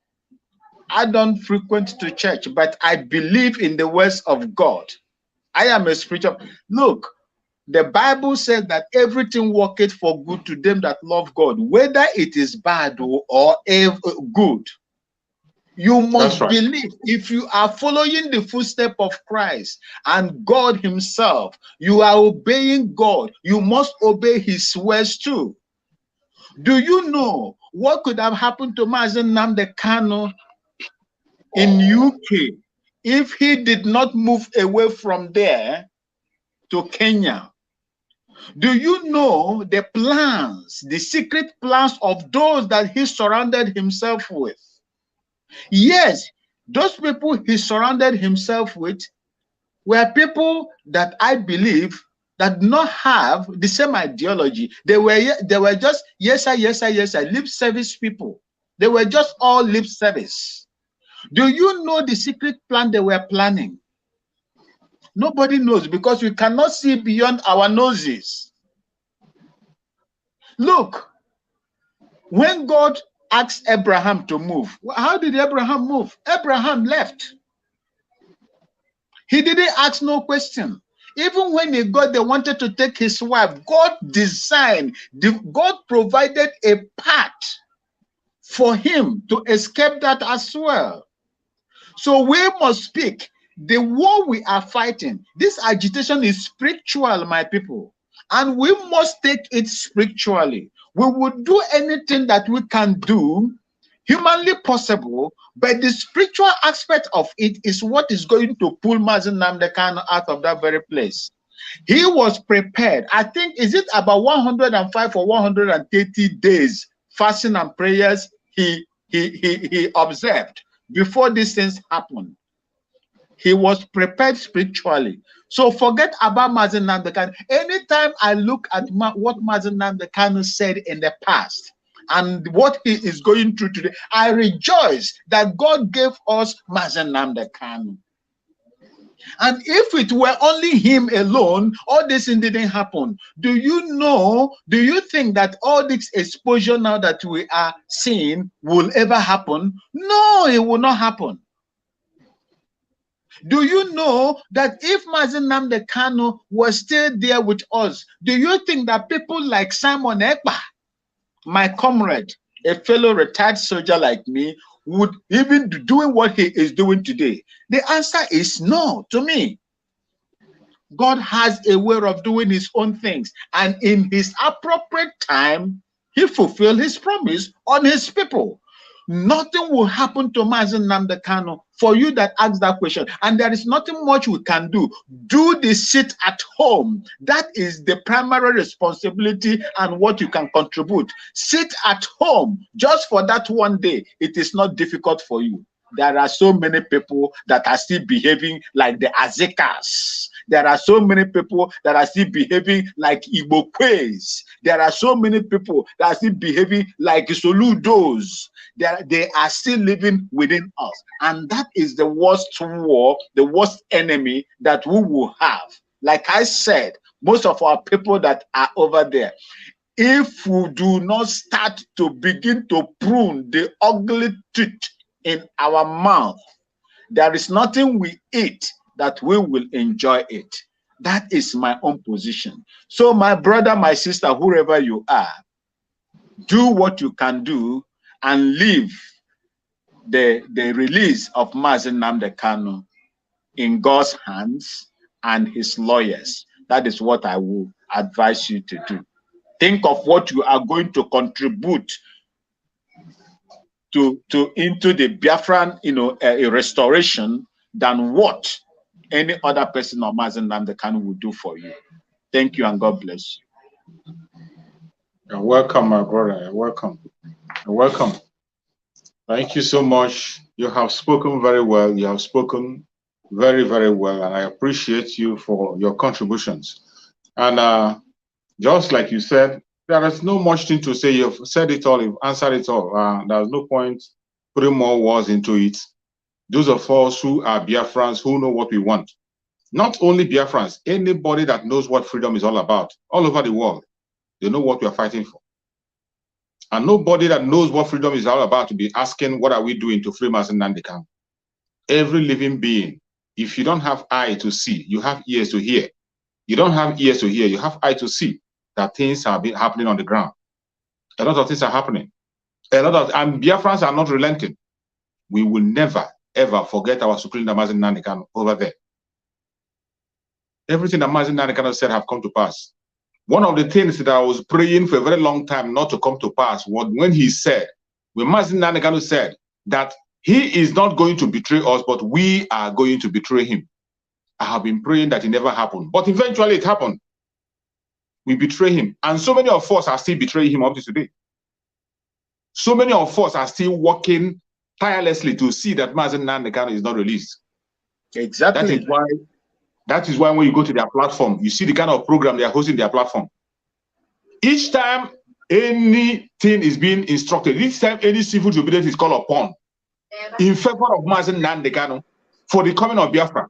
I don't frequent to church, but I believe in the words of God. I am a spiritual. Look, the Bible says that everything worketh for good to them that love God, whether it is bad or good. You must believe. If you are following the footsteps of Christ and God himself, you are obeying God. You must obey his words too. Do you know what could have happened to Mazi Nnamdi Kanu in UK if he did not move away from there to Kenya? Do you know the plans, the secret plans of those that he surrounded himself with? Yes, those people he surrounded himself with were people that I believe that do not have the same ideology. They were just yes sir, yes sir, yes sir, lip service people. They were just all lip service. Do you know the secret plan they were planning? Nobody knows, because we cannot see beyond our noses. Look, when God asked Abraham to move, how did Abraham move? Abraham left. He didn't ask no question. Even when he got, they wanted to take his wife. God designed, God provided a path for him to escape that as well. So we must speak. The war we are fighting, this agitation is spiritual, my people, and we must take it spiritually. We will do anything that we can do, humanly possible, but the spiritual aspect of it is what is going to pull Mazi Nnamdi Kanu out of that very place. He was prepared. I think, is it about 105 or 130 days fasting and prayers he observed before these things happened. He was prepared spiritually. So forget about Mazi Nnamdi Kanu. Anytime I look at what Mazi Nnamdi Kanu said in the past and what he is going through today, I rejoice that God gave us Mazi Nnamdi Kanu. And if it were only him alone, all this thing didn't happen. Do you think that all this exposure now that we are seeing will ever happen? No, it will not happen. Do you know that if Mazi Nnamdi Kanu was still there with us, do you think that people like Simon Ekpa, my comrade, a fellow retired soldier like me, would even be doing what he is doing today? The answer is no to me. God has a way of doing his own things, and in his appropriate time, he fulfilled his promise on his people. Nothing will happen to Mazi Nnamdi Kanu for you that ask that question, and there is nothing much we can do. Do the sit at home. That is the primary responsibility and what you can contribute. Sit at home just for that one day. It is not difficult for you. There are so many people that are still behaving like the Azekas. There are so many people that are still behaving like Igbokwe's. There are so many people that are still behaving like Soludos. They are still living within us. And that is the worst war, the worst enemy that we will have. Like I said, most of our people that are over there, if we do not start to begin to prune the ugly teeth in our mouth, there is nothing we eat that we will enjoy it. That is my own position. So my brother, my sister, whoever you are, do what you can do and leave the release of Mazi Nnamdi Kanu in God's hands and his lawyers. That is what I will advise you to do. Think of what you are going to contribute into the Biafran, a restoration than what any other person or Mazi Nnamdi Kanu will do for you. Thank you and God bless you. You're welcome, my brother. You're welcome. You're welcome. Thank you so much. You have spoken very well. You have spoken very, very well, and I appreciate you for your contributions. And just like you said, there is no much thing to say. You've said it all. You've answered it all. There's no point putting more words into it. Those of us who are Biafrans, who know what we want, not only Biafrans, anybody that knows what freedom is all about, all over the world, they know what we are fighting for. And nobody that knows what freedom is all about to be asking, what are we doing to free Mazi Nnamdi Kanu? Every living being, if you don't have eye to see, you have ears to hear. You don't have ears to hear, you have eye to see that things are happening on the ground. A lot of things are happening. And Biafrans are not relenting. We will never, ever forget our Supreme Leader Mazi Nnamdi Kanu over there. Everything that Mazi Nnamdi Kanu said have come to pass. One of the things that I was praying for a very long time not to come to pass was when Mazi Nnamdi Kanu said that he is not going to betray us, but we are going to betray him. I have been praying that it never happened, but eventually it happened. We betray him, and so many of us are still betraying him up to today. So many of us are still working tirelessly to see that Mazi Nnamdi Kanu is not released. Exactly. That is why when you go to their platform, you see the kind of program they are hosting their platform. Each time anything is being instructed, each time any civil disobedience is called upon in favor of Mazi Nnamdi Kanu for the coming of Biafra,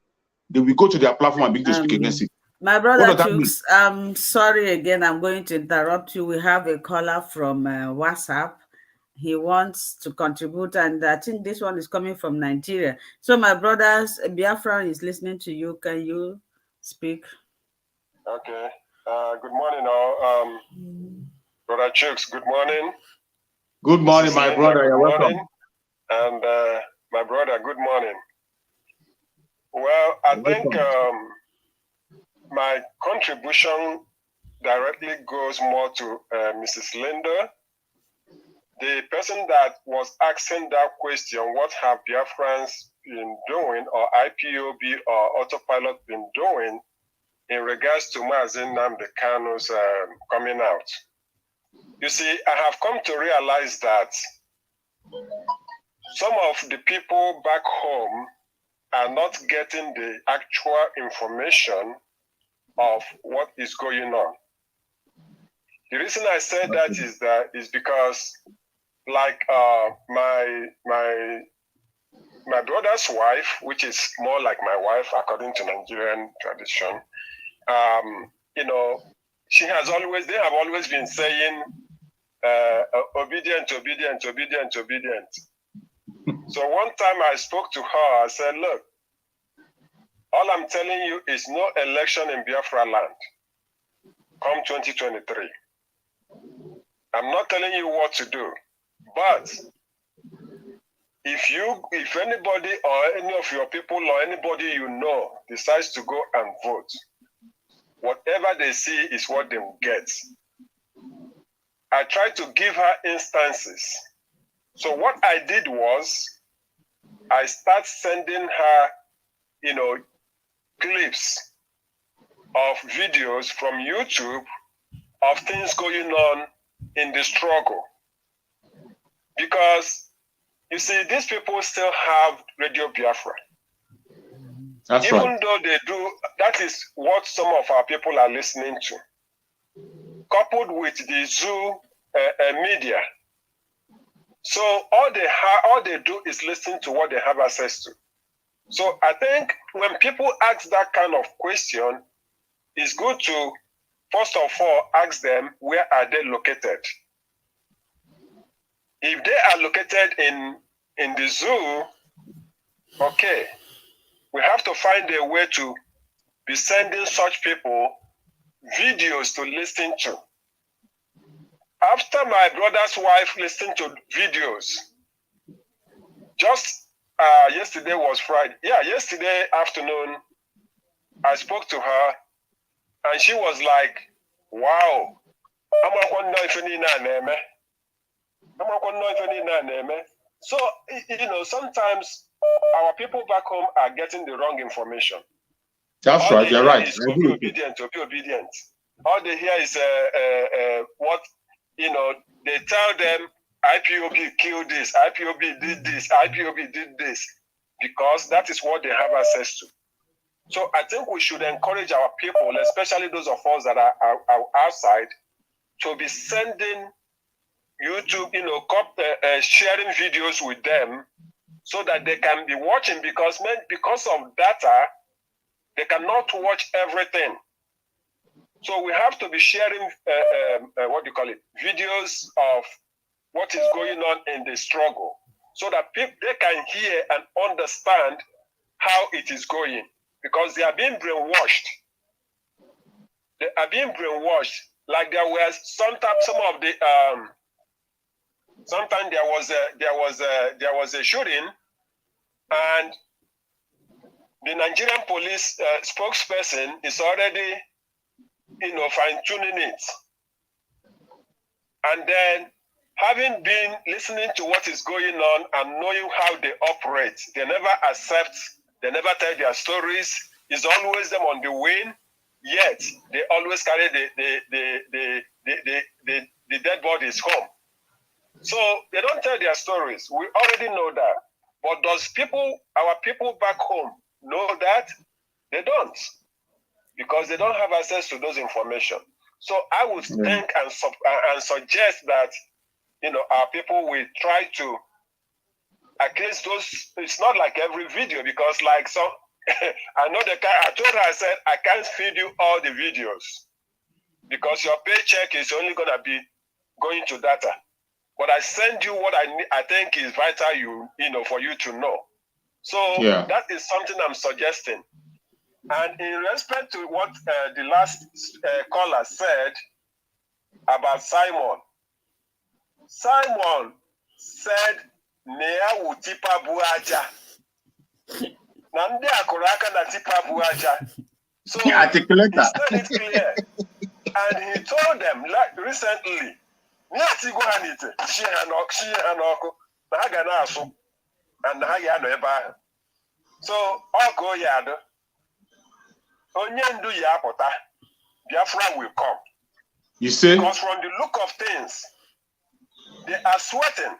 they will go to their platform and begin to speak against it. My brother Chooks, I'm sorry again, I'm going to interrupt you. We have a caller from WhatsApp. he wants to contribute, and I think this one is coming from Nigeria. So my brothers, Biafra is listening to you. Can you speak? Okay. Good morning, all. Brother Chooks, good morning. Good morning, Mrs. my Linda, brother. good You're morning. welcome. And my brother, good morning. Well, I think my contribution directly goes more to Mrs. Linda, the person that was asking that question, what have Biafrans been doing, or IPOB or autopilot been doing in regards to Mazi Nnamdi Kanu's coming out? You see, I have come to realize that some of the people back home are not getting the actual information of what is going on. The reason I said that is because, like my brother's wife, which is more like my wife according to Nigerian tradition, you know, they have always been saying obedient, obedient, obedient, obedient. So one time I spoke to her, I said, look, all I'm telling you is no election in Biafra land come 2023. I'm not telling you what to do, but if anybody or any of your people or anybody you know decides to go and vote, whatever they see is what they will get. I tried to give her instances. So what I did was I start sending her, you know, clips of videos from YouTube of things going on in the struggle. Because you see, these people still have Radio Biafra. That's Even right. though they do, that is what some of our people are listening to. Coupled with the zoo media. So all they do is listen to what they have access to. So I think when people ask that kind of question, it's good to, first of all, ask them, where are they located? If they are located in the zoo, okay, we have to find a way to be sending such people videos to listen to. After my brother's wife listened to videos, just yesterday was Friday. Yeah, yesterday afternoon, I spoke to her, and she was like, wow, so, you know, sometimes our people back home are getting the wrong information. That's All right. they You're hear right. is to be obedient, to be obedient. All they hear is what, you know, they tell them IPOB killed this, IPOB did this, IPOB did this, because that is what they have access to. So I think we should encourage our people, especially those of us that are outside, to be sending YouTube, you know, sharing videos with them so that they can be watching, because of data, they cannot watch everything. So we have to be sharing, videos of what is going on in the struggle, so that they can hear and understand how it is going, because they are being brainwashed. They are being brainwashed. Like there were sometimes there was a shooting, and the Nigerian police spokesperson is already, you know, fine-tuning it. And then, having been listening to what is going on and knowing how they operate, they never accept, they never tell their stories. It's always them on the wing, yet they always carry the dead bodies home. So they don't tell their stories. We already know that. But does our people back home know that? They don't, because they don't have access to those information. So I would think and suggest that, you know, our people will try to, at least those, it's not like every video, because like some, I know I told her, I said, I can't feed you all the videos, because your paycheck is only going to be going to data. but I send you what I think is vital, for you to know. So that is something I'm suggesting. And in respect to what the last caller said about Simon said, Nea utipa buaja. Nandi akuraka na tipa buaja. So he said it clear. And he told them recently, Niati go hanite, she hanoko, Nagana asu, and Nayano eba. So Oko Yado, Onyendu Yapota, Biafra will come. You see? Because from the look of things, they are sweating.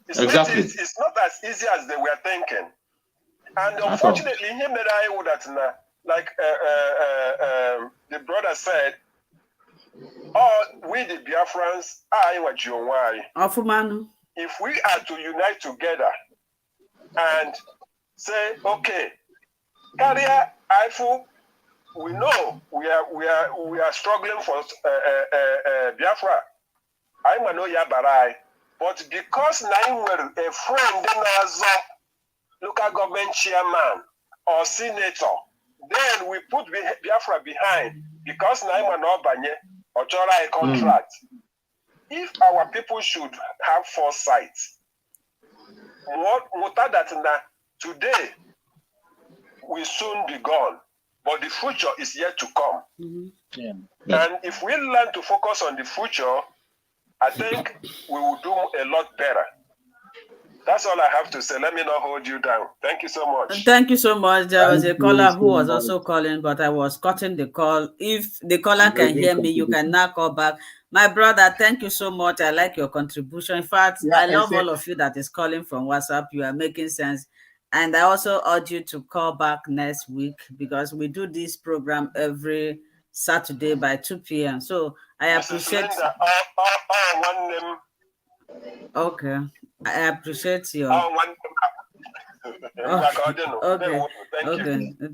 Exactly. It's not as easy as they were thinking. And unfortunately, him that I would that like the brother said, we the Biafrans are what you want. If we are to unite together and say, okay, career IFU, we know we are struggling for Biafra. I'm a no yabarai, but because now we're a friend in our local government chairman or senator, then we put Biafra behind because now I'm not banye or a contract. If our people should have foresight, what that today will soon be gone, but the future is yet to come. And if we learn to focus on the future, I think we will do a lot better. That's all I have to say. Let me not hold you down. Thank you so much. Thank you so much. There was a caller who was also calling, but I was cutting the call. If the caller can hear me, you can now call back. My brother, thank you so much. I like your contribution. In fact, I love all of you that is calling from WhatsApp. You are making sense. And I also urge you to call back next week because we do this program every Saturday by 2 p.m. So I appreciate. Okay. I appreciate your. Okay.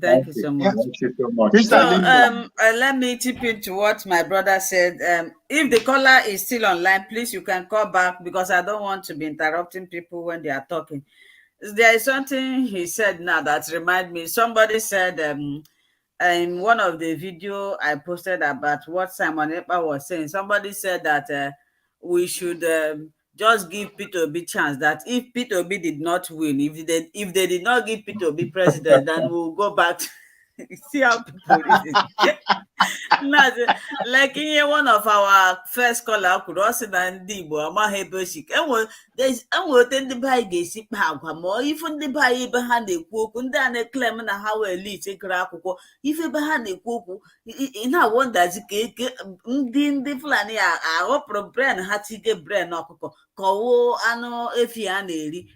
Thank you so much. So let me chip into what my brother said. If the caller is still online, please you can call back because I don't want to be interrupting people when they are talking. There is something he said now that remind me. Somebody said in one of the video I posted about what Simon Ekpa was saying, somebody said that we should just give Peter Obi chance. That if Peter Obi did not win, if they did not give Peter Obi president, then we'll go back to see how people reason. Like in one of our first caller could also ndị Igbo amaghị ebe oshik enwere ndị be anyị ga-esi kpa agwa ma ife ndị be anyị ebe ha na-ekwu okwu ndị a na-eklem na ha wee elite gụrụ akwụkwọ ife ebe ha na-ekwu okwu ị na-awọndazi ka ndị Fulani aghọpụrụ bren ha tige bren ọkụkọ ka ọwụ anụ efi a na-eri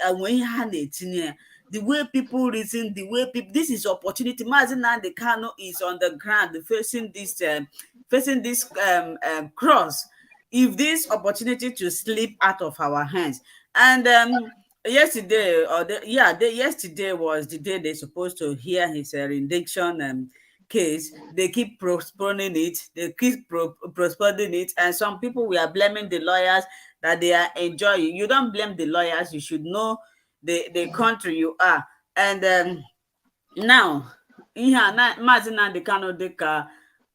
enwe ihe ha na-etinye ya. The way people reason, the way people, this is opportunity. Mazi Nnamdi Kanu is on the ground facing this cross. If this opportunity to slip out of our hands, and yesterday yesterday was the day they're supposed to hear his rendition case. They keep postponing it. They keep postponing it, and some people were blaming the lawyers that they are enjoying. You don't blame the lawyers. You should know the country you are. And now ihe a Maazị Nnamdi Kanu dịka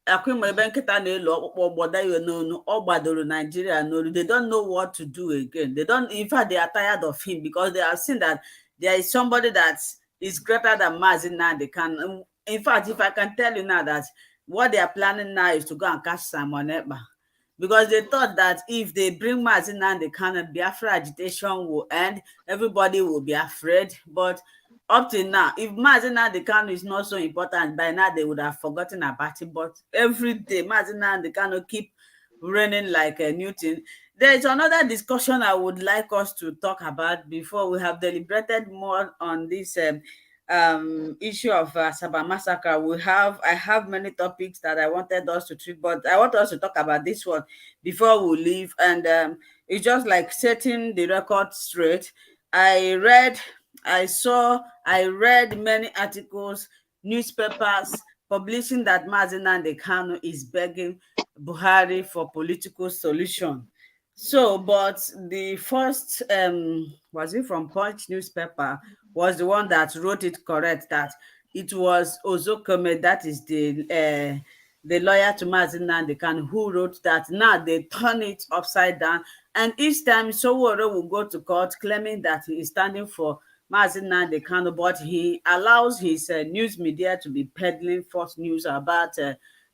akwụma ebe nkịta na-elu ọkpụkpọ gbada ya n'onu ọ gbadoro Nigeria n'olu. They don't know what to do again. In fact, they are tired of him because they have seen that there is somebody that is greater than Maazị Nnamdi Kanu. In fact, if I can tell you now that what they are planning now is to go and catch Simon Ekpa, because they thought that if they bring Maazị Nnamdi Kanu, Biafra agitation will end, everybody will be afraid. But up to now, if Maazị Nnamdi Kanu is not so important, by now they would have forgotten about it. But every day, Maazị Nnamdi Kanu keep reigning like a Newton. There is another discussion I would like us to talk about before we have deliberated more on this issue of Asaba Massacre. I have many topics that I wanted us to treat, but I want us to talk about this one before we leave. And it's just like setting the record straight. I read many articles, newspapers, publishing that Mazi Nnamdi Kanu is begging Buhari for political solution. So, but the first, was it from Punch newspaper, was the one that wrote it correct, that it was Ozokome, that is the lawyer to Mazi Nnamdi Kanu, who wrote that. Now they turn it upside down, and each time Sowore will go to court claiming that he is standing for Mazi Nnamdi Kanu, but he allows his news media to be peddling false news about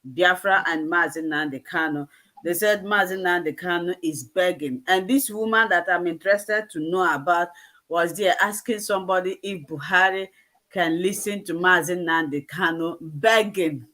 Biafra and Mazi Nnamdi Kanu. They said Mazi Nnamdi Kanu is begging. And this woman that I'm interested to know about was there asking somebody if Buhari can listen to Mazi Nnamdi Kanu begging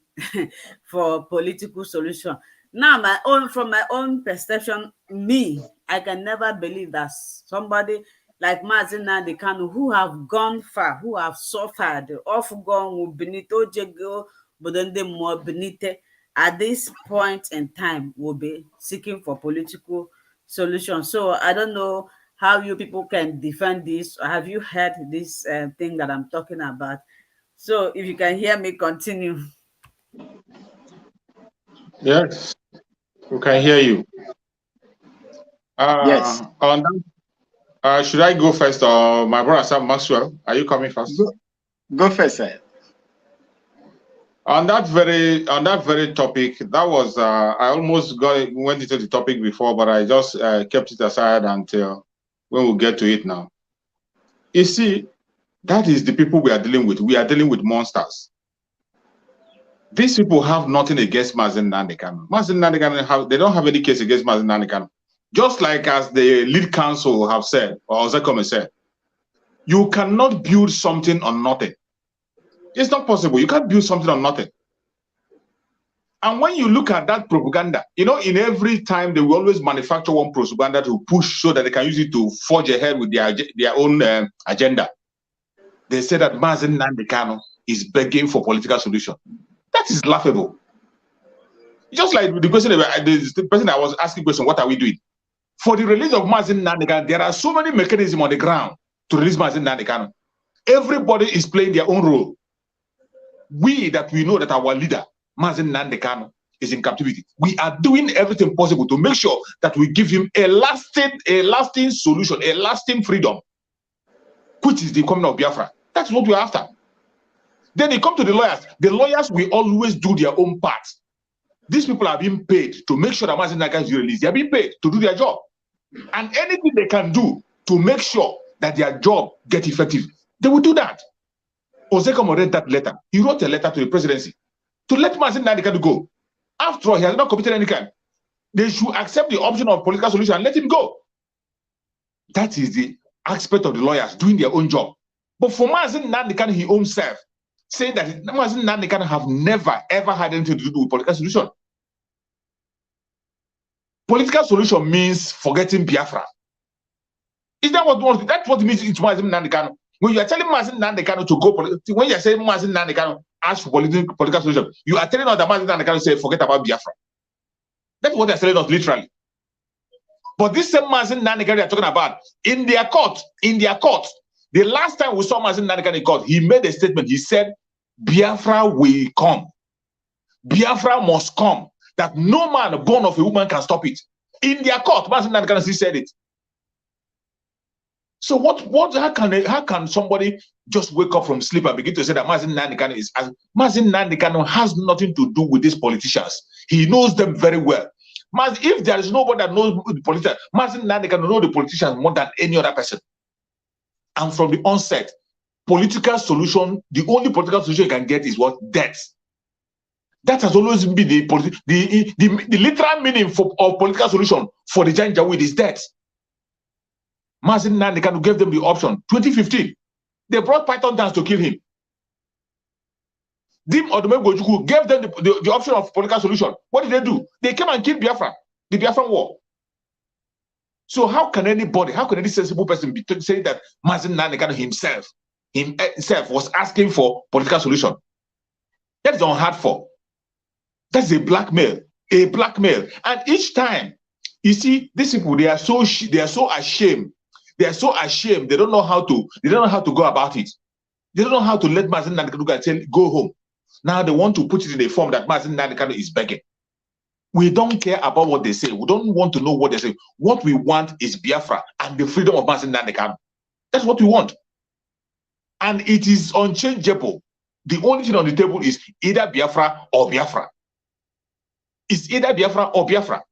for political solution. Now, from my own perception, I can never believe that somebody like Mazi Nnamdi Kanu, who have gone far, who have suffered, often gone with Benito Jego, but then the more Benite, at this point in time will be seeking for political solution. So I don't know how you people can defend this. Have you heard this thing that I'm talking about? So if you can hear me, continue. Yes, we can hear you. Yes. On that, should I go first, or my brother Sam Maxwell? Are you coming first? Go first, sir. On that very topic, that was I almost went into the topic before, but I just kept it aside until when we get to it now. You see, that is the people we are dealing with. We are dealing with monsters. These people have nothing against Mazi Nnamdi Kanu. Mazi Nnamdi Kanu they don't have any case against Mazi Nnamdi Kanu. Just like as the lead counsel have said, or Ozekome said, you cannot build something on nothing. It's not possible. You can't build something on nothing. And when you look at that propaganda, you know, in every time they will always manufacture one propaganda to push so that they can use it to forge ahead with their own agenda. They say that Mazi Nnamdi Kanu is begging for political solution. That is laughable. Just like the question, the person I was asking question, what are we doing? For the release of Mazi Nnamdi Kanu, there are so many mechanisms on the ground to release Mazi Nnamdi Kanu. Everybody is playing their own role. We know that our leader, Mazi Nnamdi Kanu, is in captivity. We are doing everything possible to make sure that we give him a lasting solution, a lasting freedom, which is the coming of Biafra. That's what we're after. Then they come to the lawyers. The lawyers will always do their own part. These people are being paid to make sure that Mazi Nnamdi Kanu is released. They are being paid to do their job. And anything they can do to make sure that their job gets effective, they will do that. Ozekome read that letter. He wrote a letter to the presidency to let Mazi Nnamdi Kanu go. After all, he has not committed any crime. They should accept the option of political solution and let him go. That is the aspect of the lawyers doing their own job. But for Mazi Nnamdi Kanu himself, saying that Mazi Nnamdi Kanu have never ever had anything to do with political solution. Political solution means forgetting Biafra. Is that that's what it means to Mazi Nnamdi Kanu? When you are telling Mazi Nnamdi Kanu to go, when you are saying Mazi Nnamdi Kanu ask for political solution, you are telling us that Mazi Nnamdi Kanu say forget about Biafra. That's what they are telling us literally. But this same Mazi Nnamdi Kanu they are talking about in their court, the last time we saw Mazi Nnamdi Kanu in court, he made a statement. He said, Biafra will come. Biafra must come. That no man born of a woman can stop it. In their court, Mazi Nnamdi Kanu said it. So how can somebody just wake up from sleep and begin to say that Mazi Nnamdi Kanu is Mazi Nnamdi Kanu has nothing to do with these politicians. He knows them very well. If there is nobody that knows the politicians, Mazi Nnamdi Kanu knows the politicians more than any other person. And from the onset, political solution, the only political solution you can get is what? Death. That has always been the literal meaning of political solution for the Janjaweed is death. Mazi Nnamdi Kanu gave them the option. 2015, they brought Python dance to kill him. Dim Odumegwu gave them the option of political solution. What did they do? They came and killed Biafra, the Biafran war. So how can any sensible person be saying that Mazi Nnamdi Kanu himself was asking for political solution? That is unheard for. That's a blackmail. And each time, you see, these people, they are so ashamed. They are so ashamed. They don't know how to go about it. They don't know how to let Mazi Nnamdi Kanu say, go home. Now they want to put it in a form that Mazi Nnamdi Kanu is begging. We don't care about what they say. We don't want to know what they say. What we want is Biafra and the freedom of Mazi Nnamdi Kanu. That's what we want. And it is unchangeable. The only thing on the table is either Biafra or Biafra. It's either Biafra or Biafra.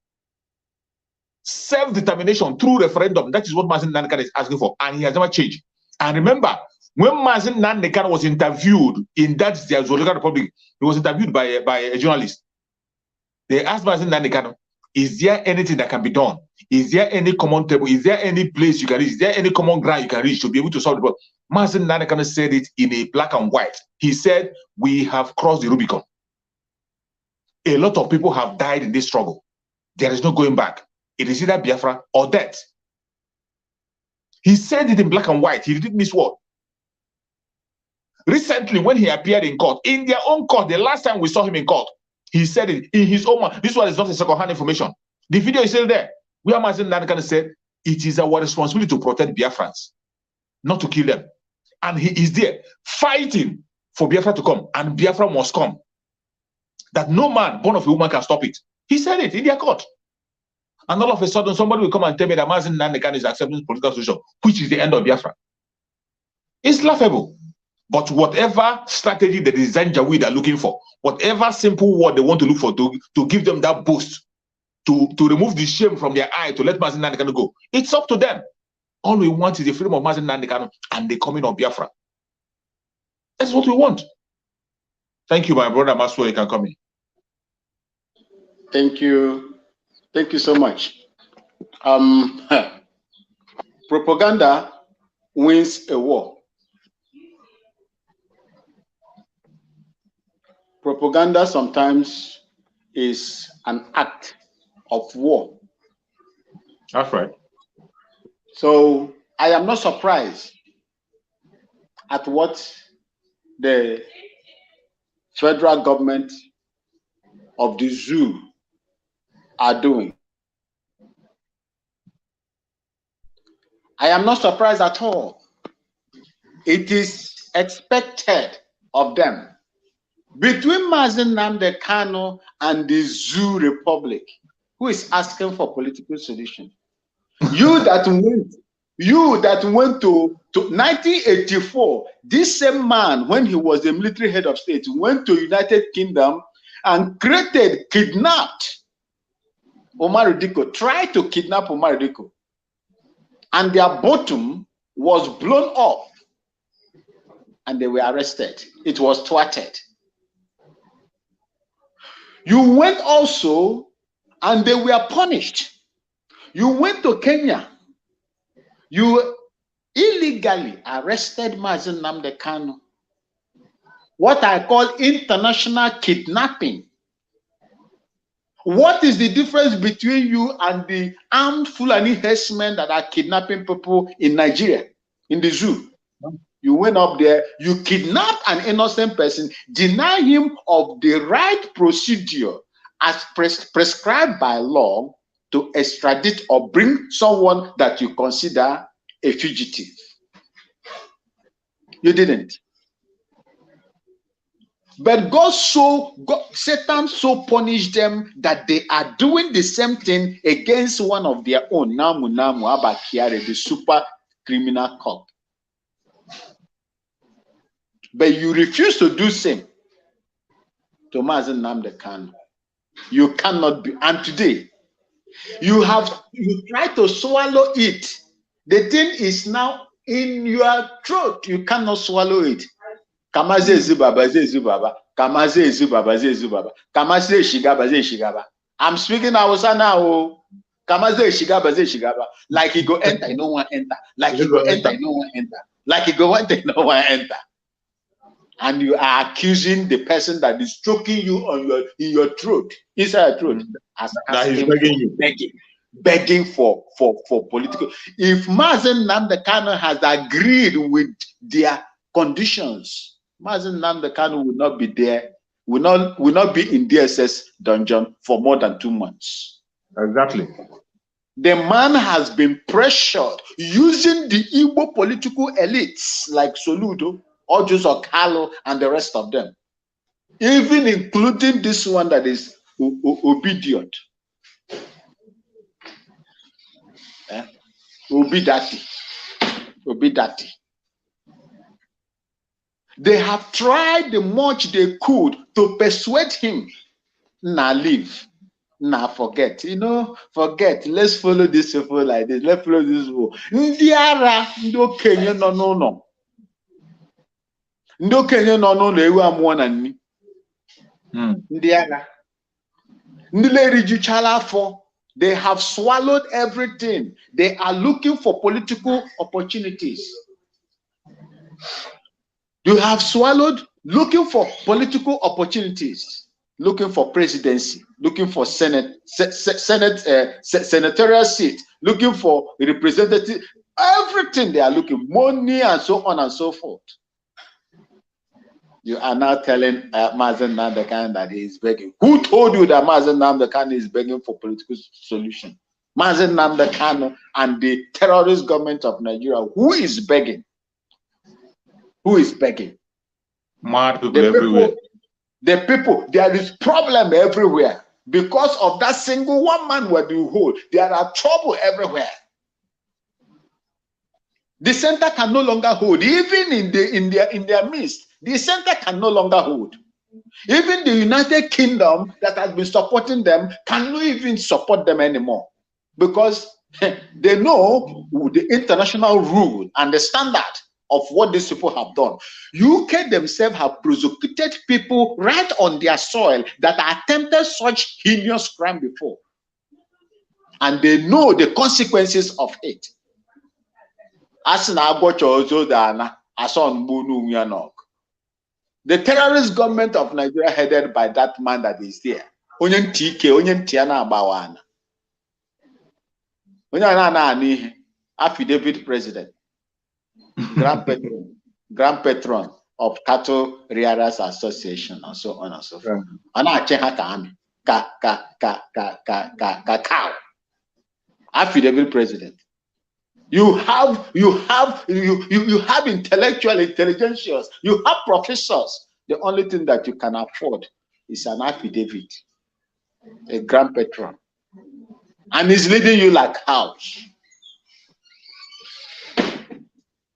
Self-determination through referendum. That is what Mazi Nnamdi Kanu is asking for. And he has never changed. And remember, when Mazi Nnamdi Kanu was interviewed in that Zoological Republic, he was interviewed by a journalist. They asked Mazi Nnamdi Kanu, is there anything that can be done? Is there any common table? Is there any place you can reach? Is there any common ground you can reach to be able to solve the problem? Mazi Nnamdi Kanu said it in a black and white. He said, we have crossed the Rubicon. A lot of people have died in this struggle. There is no going back. It is either Biafra or death. He said it in black and white. He didn't miss word. Recently, when he appeared in court, in their own court, the last time we saw him in court, he said it in his own mouth. This one is not a second-hand information. The video is still there. Where Mazi Nnamdi Kanu said, it is our responsibility to protect Biafrans, not to kill them. And he is there fighting for Biafra to come, and Biafra must come. That no man born of a woman can stop it. He said it in their court. And all of a sudden, somebody will come and tell me that Mazi Nnamdi Kanu is accepting political solution, which is the end of Biafra. It's laughable. But whatever strategy the Zanjaweed are looking for, whatever simple word they want to look for to give them that boost, to remove the shame from their eye, to let Mazi Nnamdi Kanu go, it's up to them. All we want is the freedom of Mazi Nnamdi Kanu and the coming of Biafra. That's what we want. Thank you, my brother Maswell. You can come in. Thank you. Thank you so much. Propaganda wins a war. Propaganda sometimes is an act of war. That's right. So I am not surprised at what the federal government of the zoo are doing. I am not surprised at all. It is expected of them. Between Mazi Nnamdi Kanu and the Zoo Republic, who is asking for political solution? You that went to 1984, this same man, when he was the military head of state, went to United Kingdom and kidnapped Omar Diko, tried to kidnap Omar Diko, and their bottom was blown off and they were arrested. It was thwarted. You went also and they were punished. You went to Kenya. You illegally arrested Mazi Nnamdi Kanu. What I call international kidnapping. What is the difference between you and the armed Fulani herdsmen that are kidnapping people in Nigeria, in the zoo? You went up there, you kidnapped an innocent person, deny him of the right procedure as prescribed by law to extradite or bring someone that you consider a fugitive. You didn't. But Satan so punished them that they are doing the same thing against one of their own, Namu Abakiare, the super criminal cop. But you refuse to do same to Mazi Nnamdi Kanu. You cannot be. And today, you try to swallow it. The thing is now in your throat. You cannot swallow it. Kamaze Zubaba, Zubaba, Kamaze Zubaba, Zubaba, Kamaze Shigaba, Shigaba. I'm speaking Hausa now. Kamaze Shigaba, Shigaba. Like he go enter, no one enter. Like he go enter, no one enter. Like he go enter, no one enter. And you are accusing the person that is choking you in your throat, inside your throat, as begging for political. If Mazi Nnamdi Kanu has agreed with their conditions, Mazi Nnamdi Kanu will not be there, will not be in DSS dungeon for more than 2 months. Exactly. The man has been pressured using the Igbo political elites like Soludo, Ojus Okalo, and the rest of them. even including this one that is obedient. Obidati. They have tried the much they could to persuade him. Now leave. Now forget. Forget. Let's follow this people like this. Let's follow this people. Ndiara ndo Kenya no. Ndo Kenya no ewu amụọ na nni. Ndiara. Ndile rijuchala afọ. They have swallowed everything. They are looking for political opportunities. You have swallowed, looking for political opportunities, looking for presidency, looking for senatorial seat, looking for representative, everything they are looking, money and so on and so forth. You are now telling Mazen Namdekan that he is begging. Who told you that Mazen Namdekan is begging for political solution? Mazen Namdekan and the terrorist government of Nigeria. Who is begging? Who is begging? Mad people everywhere. The people, there is problem everywhere. Because of that single one man where you hold, there are trouble everywhere. The center can no longer hold, even in their midst. The center can no longer hold. Even the United Kingdom that has been supporting them cannot even support them anymore, because they know the international rule and the standard of what these people have done. UK themselves have prosecuted people right on their soil that attempted such heinous crime before, and they know the consequences of it. The terrorist government of Nigeria, headed by that man that is there, affidavit president, grand patron of Cattle Rearers Association, and so on and so forth. Cow. Affidavit president. You have intellectual intelligentials, you have professors. The only thing that you can afford is an affidavit, a grand patron, and he's leading you like cows.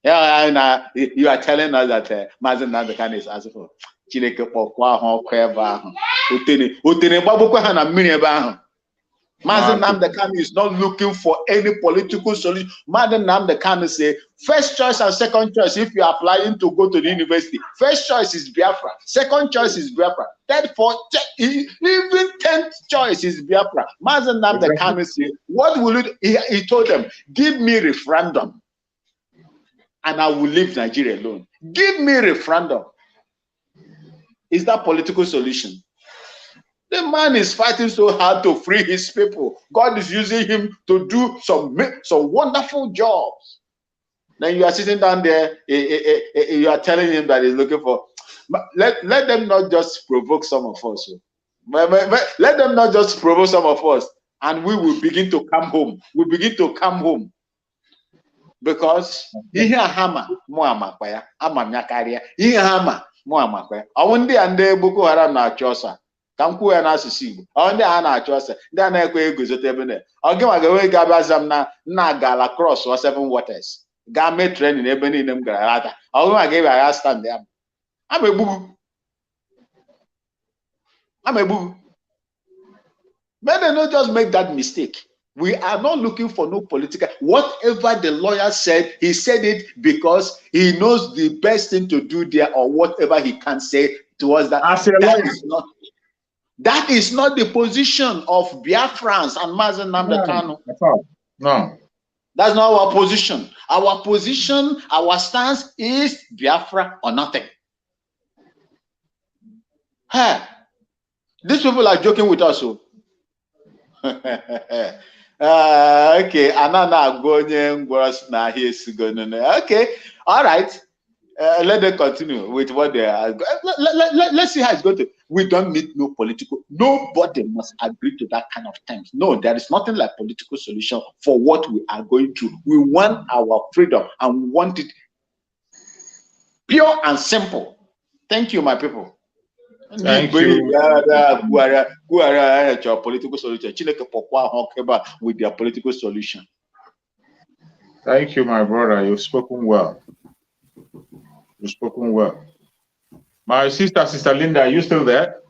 Yeah, and you are telling us that Mazen Namdekan is asking for Chineke pokwa ho kweva ho. Utene babukwa ha na mmiri ebe ahụ. Mazen Namdekan is not looking for any political solution. Mazen Namdekan say first choice and second choice, if you are applying to go to the university, first choice is Biafra, second choice is Biafra, third, fourth, even 10th choice is Biafra. Mazen Namdekan say, what will it? He told them, give me referendum and I will leave Nigeria alone. Give me referendum. Is that political solution? The man is fighting so hard to free his people. God is using him to do some wonderful jobs. Then you are sitting down there, you are telling him that he's looking for. Let them not just provoke some of us. Let them not just provoke some of us, and we will begin to come home. We begin to come home. Because ihe ahama mu amakwaya amamyakaria ihe ahama mu amakwaya awundi ande Boko Haram na chosa kamku ya na asụsụ Igbo awundi a na chosa ndị a na-ekwe eguzote ebe na oge ma gawe ga bazam na gala cross or 7 waters ga me training ebe niile m gara ata oge ma ga ya stand ya amegbugu but they not just make that mistake. We are not looking for no political. Whatever the lawyer said, he said it because he knows the best thing to do there, or whatever he can say towards that. That is not the position of Biafrans and Mazen Namdekan. No. That's not our position. Our position, our stance is Biafra or nothing. Hey, these people are joking with us. So. Okay, okay, all right. Let them continue with what they are. Let's see how it's going to. We don't need no political. Nobody must agree to that kind of things. No, there is nothing like political solution for what we are going through. We want our freedom and we want it pure and simple. Thank you, my people. Thank you. Political solution. With their political solution. Thank you, my brother. You've spoken well. You've spoken well. My sister, Sister Linda, are you still there?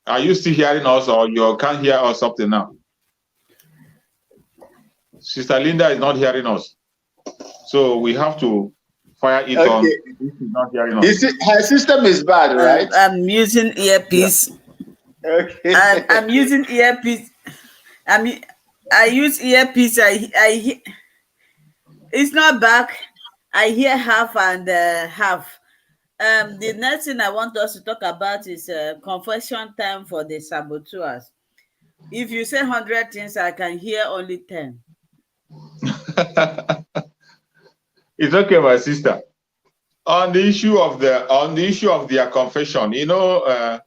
Are you still hearing us, or you can't hear us up to now? Sister Linda is not hearing us. So we have to fire it on. She's not hearing us. Her system is bad, right? I'm using earpiece. Yeah. Okay. I'm using earpiece. I use earpiece. I it's not back. I hear half and half. The next thing I want us to talk about is confession time for the saboteurs. If you say 100 things, I can hear only 10. It's okay, my sister. On the issue of their confession, you know,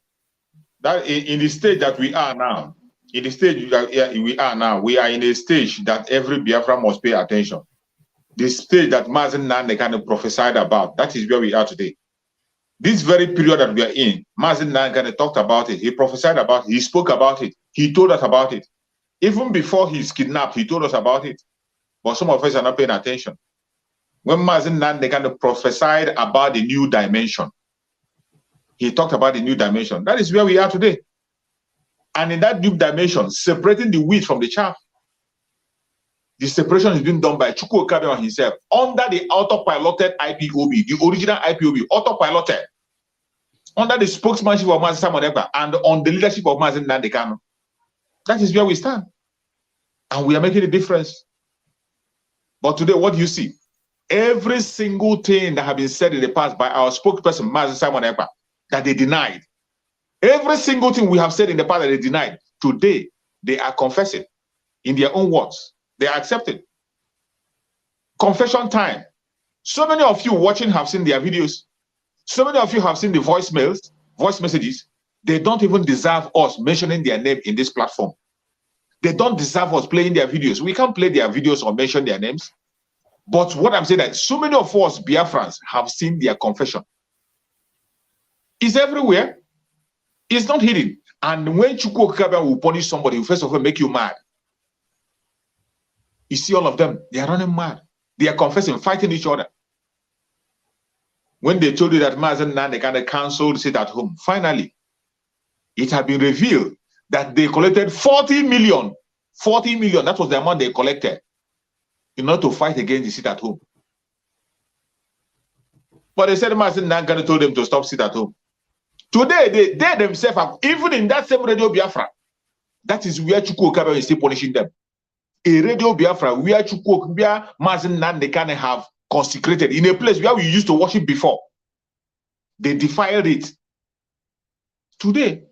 that in the stage that we are now, we are in a stage that every Biafra must pay attention. The stage that Mazen Nande kind of prophesied about, that is where we are today. This very period that we are in, Mazen Nande kind of talked about it. He prophesied about it. He spoke about it. He told us about it. Even before he's kidnapped, he told us about it. But some of us are not paying attention. When Mazen Nande kind of prophesied about the new dimension, he talked about the new dimension. That is where we are today. And in that new dimension, separating the wheat from the chaff, the separation is being done by Chukwu Okabe himself under the autopiloted IPOB, the original IPOB, autopiloted, under the spokesmanship of Mazen Simon Ekpa and on the leadership of Mazen Nnamdi Kanu. That is where we stand. And we are making a difference. But today, what do you see? Every single thing that has been said in the past by our spokesperson, Mazen Simon Ekpa, that they denied. Every single thing we have said in the past that they denied, today they are confessing in their own words. They are accepting. Confession time. So many of you watching have seen their videos. So many of you have seen the voicemails, voice messages. They don't even deserve us mentioning their name in this platform. They don't deserve us playing their videos. We can't play their videos or mention their names. But what I'm saying is that so many of us Biafrans have seen their confession. It's everywhere. It's not hidden. And when Chukwu Okabe will punish somebody, will first of all make you mad. You see all of them, they are running mad. They are confessing, fighting each other. When they told you that Mazen Nnamdi Kanu canceled sit at home, finally, it had been revealed that they collected 40 million. 40 million, that was the amount they collected in order to fight against the sit at home. But they said Mazen Nnamdi Kanu told them to stop sit at home. Today, they themselves have, even in that same Radio Biafra, that is where Chukwu Okabe is still punishing them. A Radio Biafra where Chukwu Okabe, Mazen Nnamdi Kanu have consecrated in a place where we used to worship before. They defiled it. Today,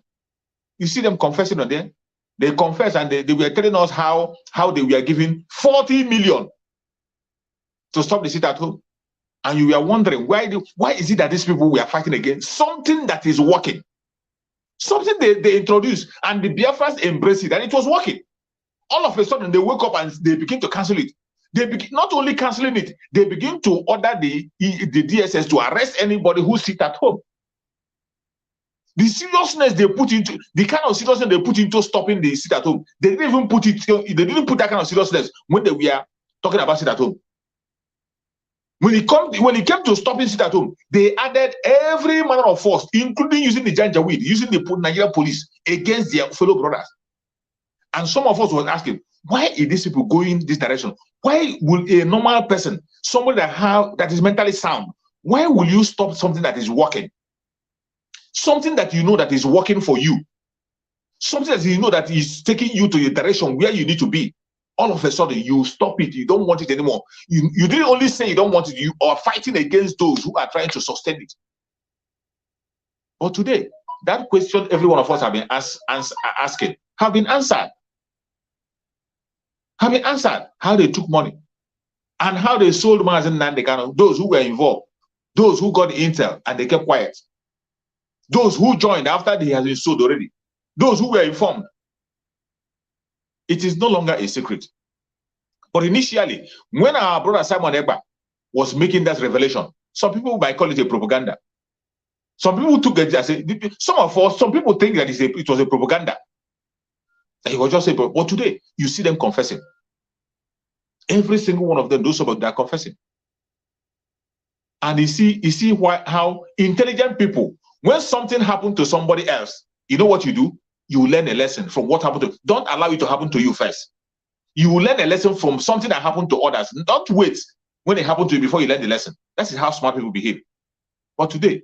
you see them confessing on there. They confess and they were telling us how they were giving 40 million to stop the sit at home. And you were wondering, why is it that these people were fighting against something that is working? Something they introduced, and the Biafrans embraced it, and it was working. All of a sudden, they wake up and they begin to cancel it. They begin not only canceling it, they begin to order the DSS to arrest anybody who sit at home. The seriousness they put into, the kind of seriousness they put into stopping the sit at home, they didn't even put it, they didn't put that kind of seriousness when they were talking about sit at home. When it came to stopping sit at home, they added every manner of force, including using the Janjaweed, using the Nigerian police against their fellow brothers. And some of us were asking, why are these people going this direction? Why will a normal person, somebody that is mentally sound, why will you stop something that is working? Something that you know that is working for you. Something that you know that is taking you to the direction where you need to be. All of a sudden, you stop it. You don't want it anymore. You didn't only say you don't want it. You are fighting against those who are trying to sustain it. But today, that question every one of us have been asking have been answered. Have been answered. How they took money and how they sold Mazen Nnamdi Kanu. Those who were involved, those who got intel and they kept quiet. Those who joined after he has been sold already. Those who were informed. It is no longer a secret. But initially, when our brother Simon Ekpa was making that revelation, some people might call it a propaganda. Some people took it as some people think that it was a propaganda. That he was just saying, but today you see them confessing. Every single one of them, those about they're confessing. And you see how intelligent people, when something happened to somebody else, you know what you do? You learn a lesson from what happened to. Don't allow it to happen to you first. You will learn a lesson from something that happened to others. Don't wait when it happened to you before you learn the lesson. That is how smart people behave. But today,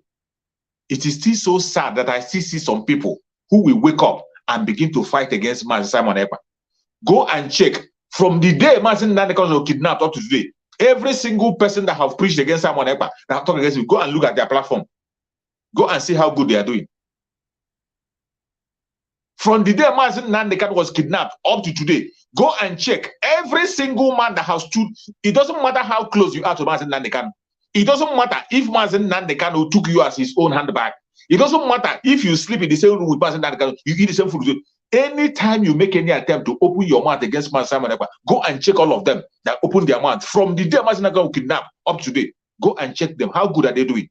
it is still so sad that I still see some people who will wake up and begin to fight against Mazi Simon Ekpa. Go and check. From the day Mazi Nandeka was kidnapped up to today, every single person that have preached against Simon Ekpa, that have talked against him, go and look at their platform. Go and see how good they are doing. From the day Mazi Nandeka was kidnapped up to today, go and check. Every single man that has stood, it doesn't matter how close you are to Mazi Nandeka. It doesn't matter if Mazi Nandeka took you as his own handbag. It doesn't matter if you sleep in the same room with Mazi Nandeka, you eat the same food. Anytime you make any attempt to open your mouth against Mazi Simon Ekpa, go and check all of them that open their mouth. From the day Mazi Nandeka was kidnapped up to today, go and check them. How good are they doing?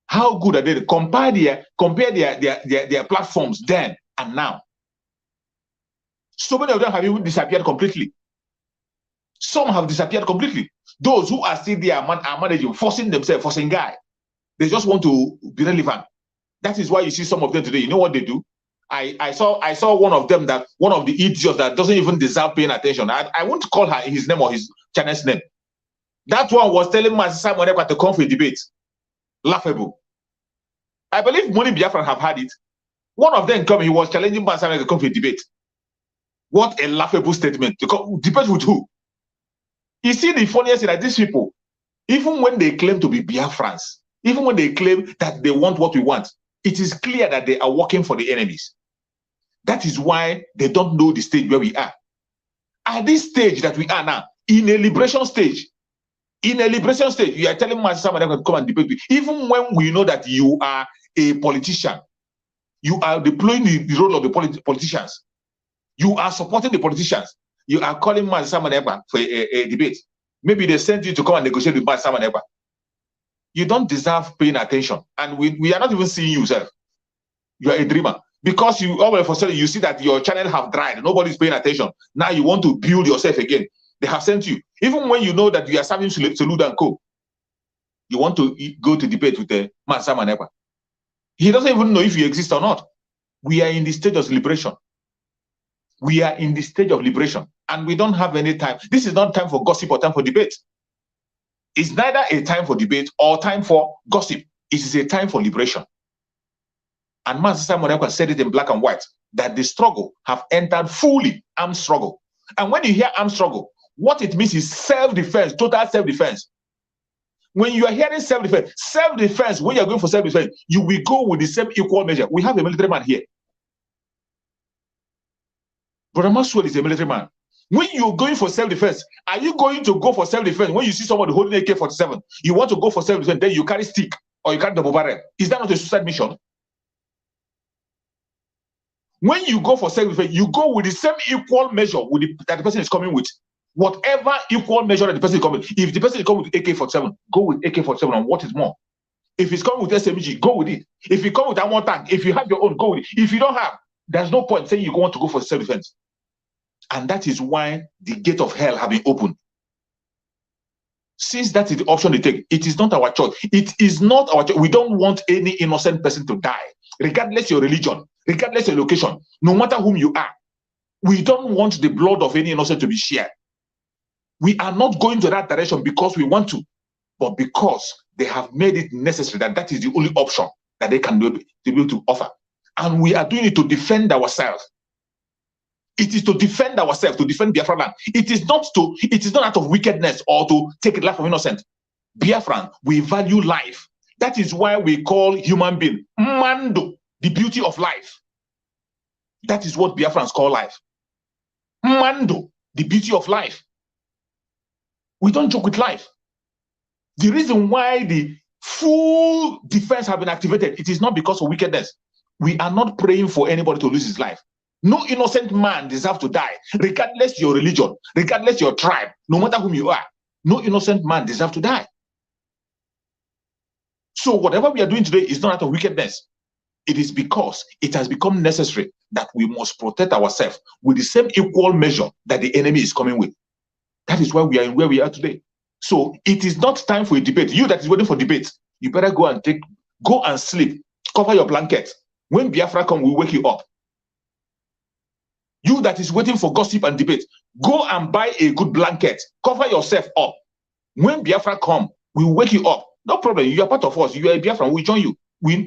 How good are they? Compare their platforms then and now. So many of them have even disappeared completely. Some have disappeared completely. Those who are still there are managing, forcing themselves, forcing guy. They just want to be relevant. That is why you see some of them today. You know what they do? I saw one of them, that one of the idiots that doesn't even deserve paying attention. I won't call her his name or his channel's name. That one was telling Mazi Simon Ekpa to come for a debate. Laughable. I believe Money Biafra have had it. One of them come, he was challenging Mazi Simon Ekpa to come for a debate. What a laughable statement. To come, debate with who? You see, the funniest thing that these people, even when they claim to be Biafrans, even when they claim that they want what we want, it is clear that they are working for the enemies. That is why they don't know the stage where we are. At this stage that we are now, in a liberation stage, you are telling Mazi Simon Ekpa to come and debate with, even when we know that you are a politician, you are deploying the role of the politicians, you are supporting the politicians, you are calling Mazi Simon Ekpa for a debate. Maybe they sent you to come and negotiate with Mazi Simon Ekpa. You don't deserve paying attention. And we are not even seeing you, sir. You are a dreamer. Because you all of a sudden you see that your channel have dried. Nobody's paying attention. Now you want to build yourself again. They have sent you. Even when you know that you are serving Salud and Co. You want to go to debate with the Mazi Simon Ekpa. He doesn't even know if you exist or not. We are in the stage of liberation. We are in the stage of liberation. And we don't have any time. This is not time for gossip or time for debate. It's neither a time for debate or time for gossip. It is a time for liberation. And Mazi Simon Ekpa said it in black and white, that the struggle have entered fully armed struggle. And when you hear armed struggle, what it means is self-defense, total self-defense. When you are hearing self-defense, when you are going for self-defense, you will go with the same equal measure. We have a military man here. Brother Maxwell is a military man. When you're going for self-defense, are you going to go for self-defense when you see somebody holding AK-47? You want to go for self-defense, then you carry stick or you carry double barrel. Is that not a suicide mission? When you go for self-defense, you go with the same equal measure with that the person is coming with. Whatever equal measure that the person is coming with. If the person is coming with AK-47, go with AK-47 and what is more. If he's coming with SMG, go with it. If you come with that one tank, if you have your own, go with it. If you don't have, there's no point saying you want to go for self-defense. And that is why the gate of hell have been opened. Since that is the option they take, it is not our choice. It is not our choice. We don't want any innocent person to die, regardless your religion, regardless your location, no matter whom you are. We don't want the blood of any innocent to be shared. We are not going to that direction because we want to, but because they have made it necessary that that is the only option that they can be able to offer. And we are doing it to defend ourselves. It is to defend ourselves, to defend Biafra land. It is not out of wickedness or to take a life of innocent. Biafran, we value life. That is why we call human being Mando, the beauty of life. That is what Biafrans call life. Mando, the beauty of life. We don't joke with life. The reason why the full defense have been activated, it is not because of wickedness. We are not praying for anybody to lose his life. No innocent man deserves to die, regardless your religion, regardless your tribe, no matter whom you are. No innocent man deserves to die. So whatever we are doing today is not out of wickedness. It is because it has become necessary that we must protect ourselves with the same equal measure that the enemy is coming with. That is why we are in where we are today. So it is not time for a debate. You that is waiting for debate, you better go and sleep, cover your blanket. When Biafra come, we'll wake you up. You that is waiting for gossip and debate, go and buy a good blanket, cover yourself up. When Biafra come, we'll wake you up. No problem. You are part of us. You are a Biafra. We join you.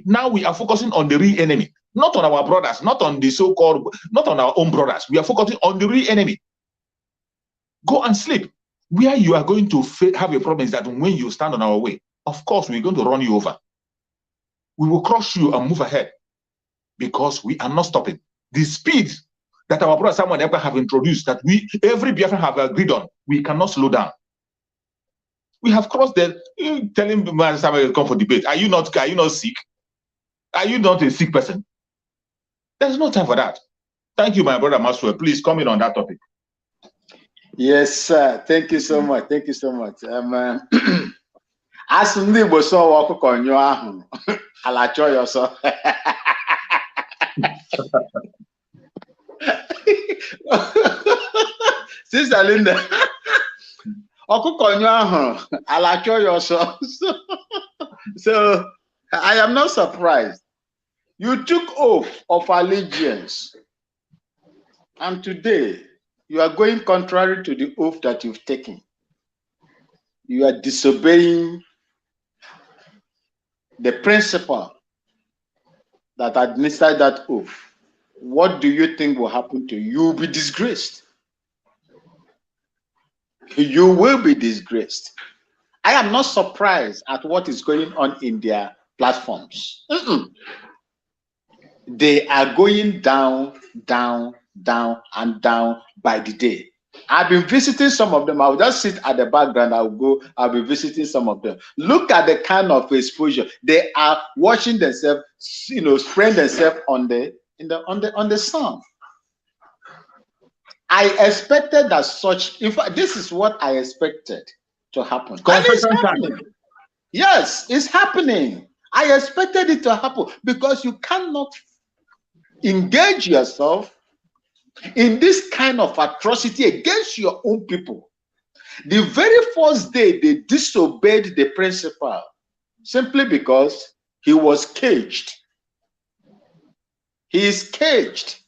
Now we are focusing on the real enemy, not on our brothers, not on the so-called, not on our own brothers. We are focusing on the real enemy. Go and sleep. Where you are going to have a problem is that when you stand on our way, of course, we're going to run you over. We will crush you and move ahead because we are not stopping. The speed that our brother Samuel Ekpa have introduced, that every Biafran have agreed on, we cannot slow down. We have crossed the telling Samuel to come for debate. Are you not sick? Are you not a sick person? There's no time for that. Thank you, my brother Maswell. Please comment on that topic. Yes, sir. Thank you so much. Thank you so much. As ndị Igbo sọ ọkụkọ nyụọ ahụ, ala chọọ ya ọsọ. Sister Linda, ọkụkọ nyụọ ahụ, ala chọọ ya ọsọ. So I am not surprised. You took oath of allegiance, and today you are going contrary to the oath that you've taken. You are disobeying the principle that administered that oath. What do you think will happen to you? You will be disgraced. You will be disgraced. I am not surprised at what is going on in their platforms. They are going down, down, down, and down by the day. I've been visiting some of them. I'll just sit at the background. I'll be visiting some of them. Look at the kind of exposure. They are washing themselves, spraying themselves on the sun. I expected that such, in fact, this is what I expected to happen. And it's happening. Yes, it's happening. I expected it to happen because you cannot engage yourself in this kind of atrocity against your own people. The very first day they disobeyed the principle simply because he was caged. He is caged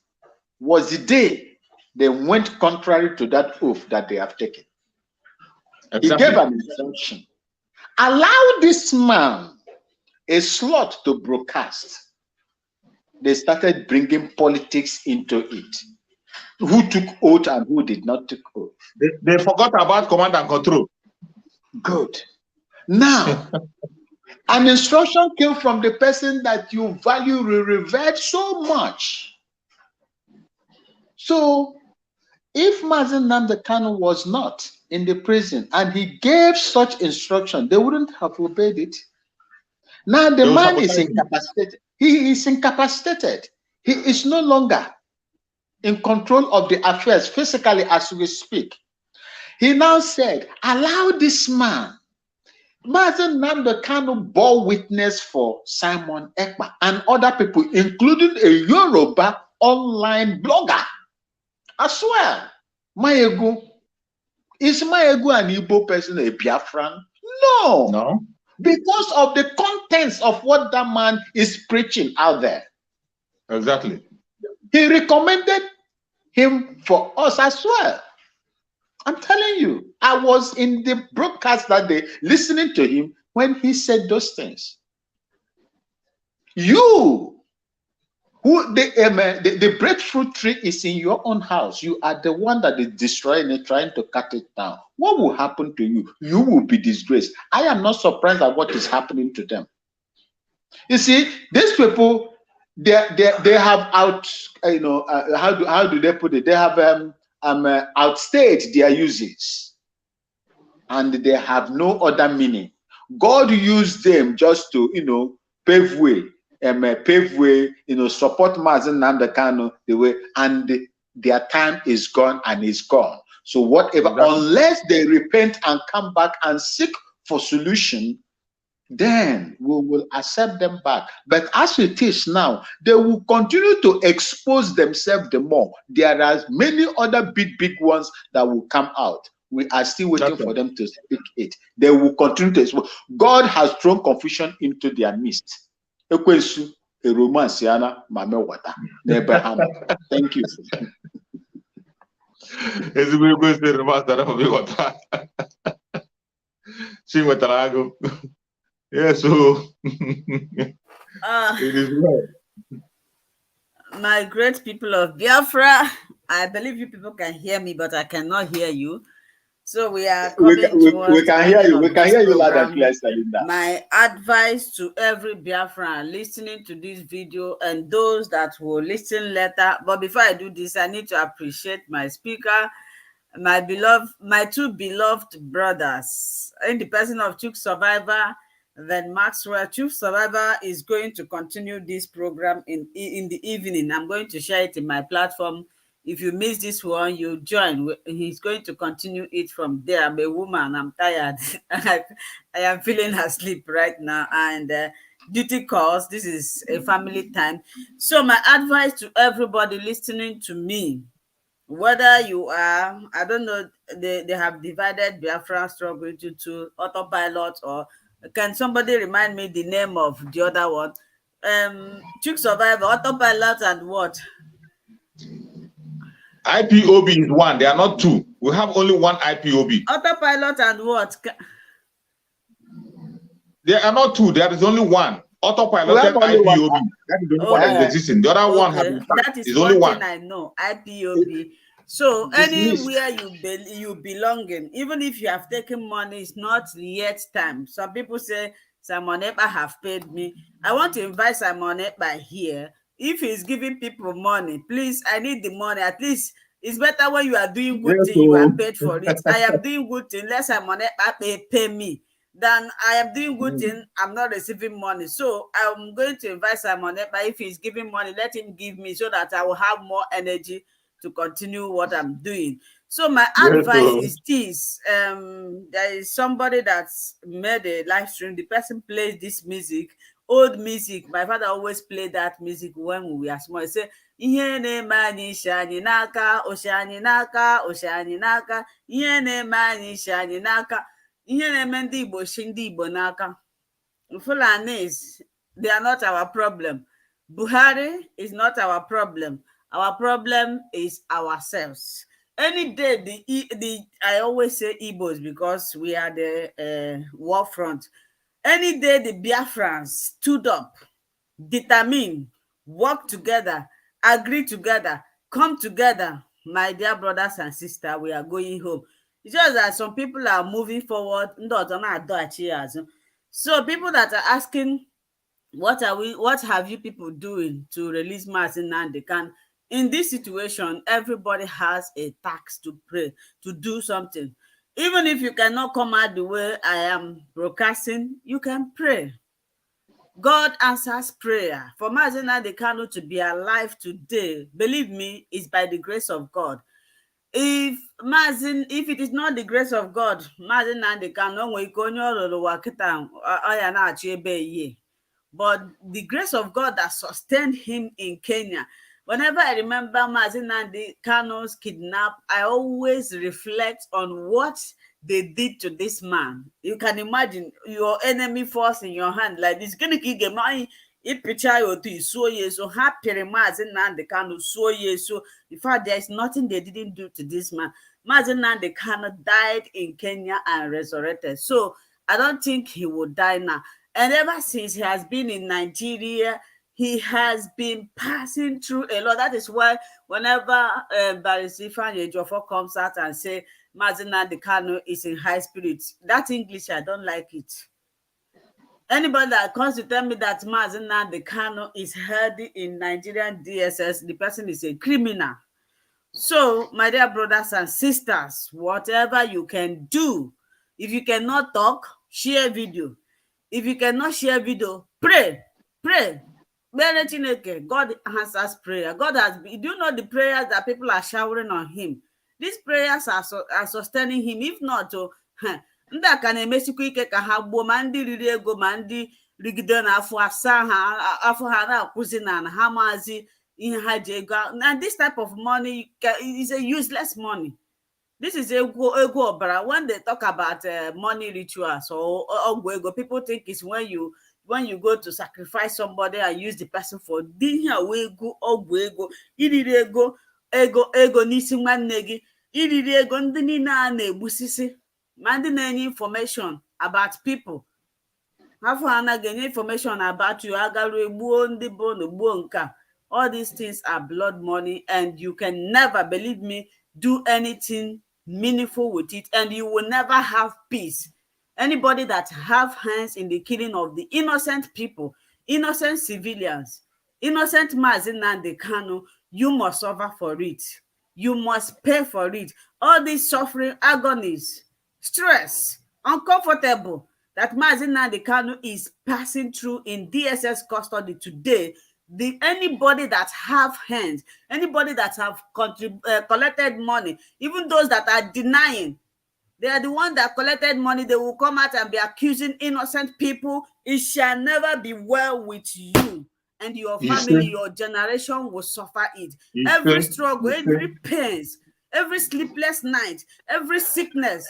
was the day they went contrary to that oath that they have taken. Exactly. He gave an instruction. Allow this man a slot to broadcast. They started bringing politics into it. Who took oath and who did not take oath. They forgot about command and control. Good. Now, an instruction came from the person that you value, revered so much. So, if Mazi Nnamdi Kanu was not in the prison and he gave such instruction, they wouldn't have obeyed it. Now the man is incapacitated. He is incapacitated. He is no longer in control of the affairs physically as we speak. He now said, allow this man. Mazi Nnamdi Kanu bore witness for Simon Ekpa and other people, including a Yoruba online blogger. I swear, Mayegu, is Mayegu an Igbo person, a Biafran? No. No. Because of the contents of what that man is preaching out there. Exactly. He recommended him for us as well. I'm telling you, I was in the broadcast that day listening to him when he said those things. You, who the breadfruit tree is in your own house, you are the one that is destroying it, trying to cut it down. What will happen to you? You will be disgraced. I am not surprised at what is happening to them. You see, these people, they have out, how do they put it? They have outstayed their uses, and they have no other meaning. God used them just to, pave way, support Mazi Nnamdi Kanu the way, and their time is gone and is gone. So whatever, unless they repent and come back and seek for solution, then we will accept them back. But as it is now, they will continue to expose themselves the more. There are many other big ones that will come out. We are still waiting for them to speak it. They will continue to expose. God has thrown confusion into their midst. Ekwensu, a romansiana, mame wata, Nebraham. Thank you. Yes, so it is well. My great people of Biafra, I believe you people can hear me, but I cannot hear you. So we are coming towards we can the hear ending you. We of can this hear you loud and program. clear, Salinda. My advice to every Biafran listening to this video and those that will listen later. But before I do this, I need to appreciate my speaker, my two beloved brothers, in the person of Chuk Survivor, then Maxwell. Chuk Survivor is going to continue this program in the evening. I'm going to share it in my platform. If you miss this one, you join. He's going to continue it from there. I'm a woman. I'm tired. I am feeling asleep right now. And duty calls. This is a family time. So my advice to everybody listening to me, whether you are, I don't know, they have divided Biafra struggle into autopilot, or can somebody remind me the name of the other one? Chuk Survivor, autopilot, and what? IPOB is one. They are not two. We have only one IPOB. Autopilot and what? There are not two. There is only one. Autopilot and IPOB. That is the only one that is existing. The other one has been started. That is It's only one thing I know. IPOB. So anywhere you belong in, even if you have taken money, it's not yet time. Some people say Simon Ekpa have paid me. I want to invite Simon Ekpa here. If he's giving people money, please, I need the money. At least it's better when you are doing good thing, you are paid for it. I am doing good thing, let Simon Ekpa pay me. Then I am doing good thing, I'm not receiving money. So I'm going to invite Simon Ekpa. If he's giving money, let him give me so that I will have more energy to continue what I'm doing. So my advice is this. There is somebody that's made a live stream. The person plays this music, old music. My father always played that music when we were small. He said, ihe na-eme anyị isi anyị n'aka, oshi anyị n'aka, oshi anyị n'aka, ihe na-eme anyị isi anyị n'aka, ihe na-eme ndị Igbo shi ndị Igbo n'aka. Fulanis, they are not our problem. Buhari is not our problem. Our problem is ourselves. Any day, I always say Igbos because we are the war front. Any day the Biafrans stood up, determined, work together, agree together, come together, my dear brothers and sisters, we are going home. It's just that some people are moving forward. So people that are asking, what have you people doing to release Mazi Nnamdi Kanu? In this situation, everybody has a task to pray, to do something. Even if you cannot come out the way I am broadcasting, you can pray. God answers prayer. For Mazi Nnamdi Kanu to be alive today, believe me, is by the grace of God. If it is not the grace of God, Mazi Nnamdi Kanu but the grace of God that sustained him in Kenya. Whenever I remember Mazi Nnamdi Kanu's kidnap, I always reflect on what they did to this man. You can imagine your enemy force in your hand like this. In fact, there is nothing they didn't do to this man. Mazi Nnamdi Kanu died in Kenya and resurrected. So I don't think he will die now. And ever since he has been in Nigeria, he has been passing through a lot. That is why whenever Barrister Ifeanyi Ejiofor comes out and say Mazi Nnamdi Kanu is in high spirits, that English, I don't like it. Anybody that comes to tell me that Mazi Nnamdi Kanu is healthy in Nigerian DSS, the person is a criminal. So, my dear brothers and sisters, whatever you can do, if you cannot talk, share video. If you cannot share video, pray. God answers prayer. God has, do you know the prayers that people are showering on him? These prayers are sustaining him. If not, ndị a ka na-emesikwa ike ka ha gbuo ma ndị riri ego ma ndị rigide n'afọ asa ha afọ ha na-akwụzi na ha maazi ihe ha ji ego. And this type of money is a useless money. This is ego ọbara. When they talk about money rituals or ọgwụ ego, people think it's when you go to sacrifice somebody and use the person for ihe ego ọgwụ ego. Iriri ego n'isi nwanne gị, iriri ego ndị niile a na-egbusisi ma ndị na-enye information about people. Afọ ha na-enye information about you, agarụ egbuo ndị bụ na gbuo nka. All these things are blood money, and you can never, believe me, do anything meaningful with it, and you will never have peace. Anybody that have hands in the killing of the innocent people, innocent civilians, innocent Mazi Nnamdi Kanu, you must suffer for it. You must pay for it. All these suffering, agonies, stress, uncomfortable that Mazi Nnamdi Kanu is passing through in DSS custody today. Anybody that have hands, anybody that have collected money, even those that are denying, they are the one that collected money, they will come out and be accusing innocent people. It shall never be well with you and your family. Your generation will suffer it. Every struggle, every pains, every sleepless night, every sickness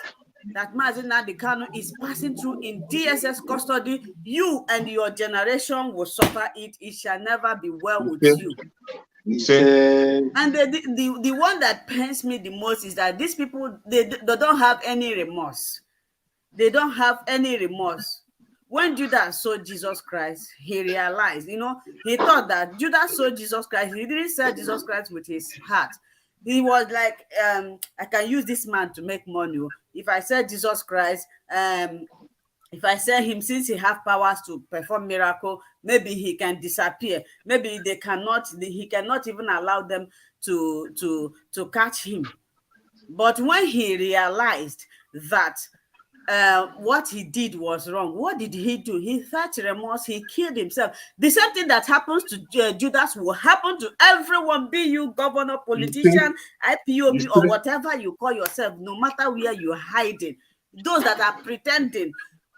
that Mazi Nnamdi Kanu is passing through in DSS custody, you and your generation will suffer it. It shall never be well with you. And the one that pains me the most is that these people, they don't have any remorse. They don't have any remorse. When Judas saw Jesus Christ, he realized, he thought that Judas saw Jesus Christ. He didn't sell Jesus Christ with his heart. He was like, I can use this man to make money. If I sell Jesus Christ, if I sell him, since he have powers to perform miracle, maybe he can disappear. Maybe he cannot even allow them to catch him. But when he realized that what he did was wrong, what did he do? He felt remorse. He killed himself. The same thing that happens to Judas will happen to everyone, be you governor, politician, IPOB, or whatever you call yourself, no matter where you're hiding. Those that are pretending,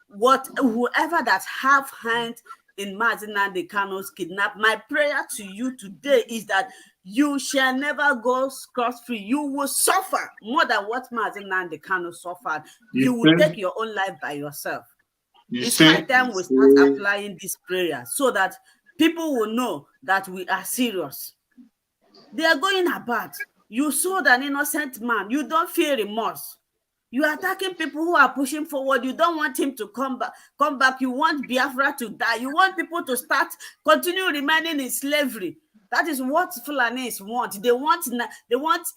whoever that have hand in Mazi Nnamdi Kanu's kidnap, my prayer to you today is that you shall never go scot-free. You will suffer more than what Mazi Nnamdi Kanu suffered. You will take your own life by yourself. It's high time we start applying this prayer so that people will know that we are serious. They are going about. You sold an innocent man. You don't feel remorse. You are attacking people who are pushing forward. You don't want him to come back. You want Biafra to die. You want people to continue remaining in slavery. That is what Fulanis want. They want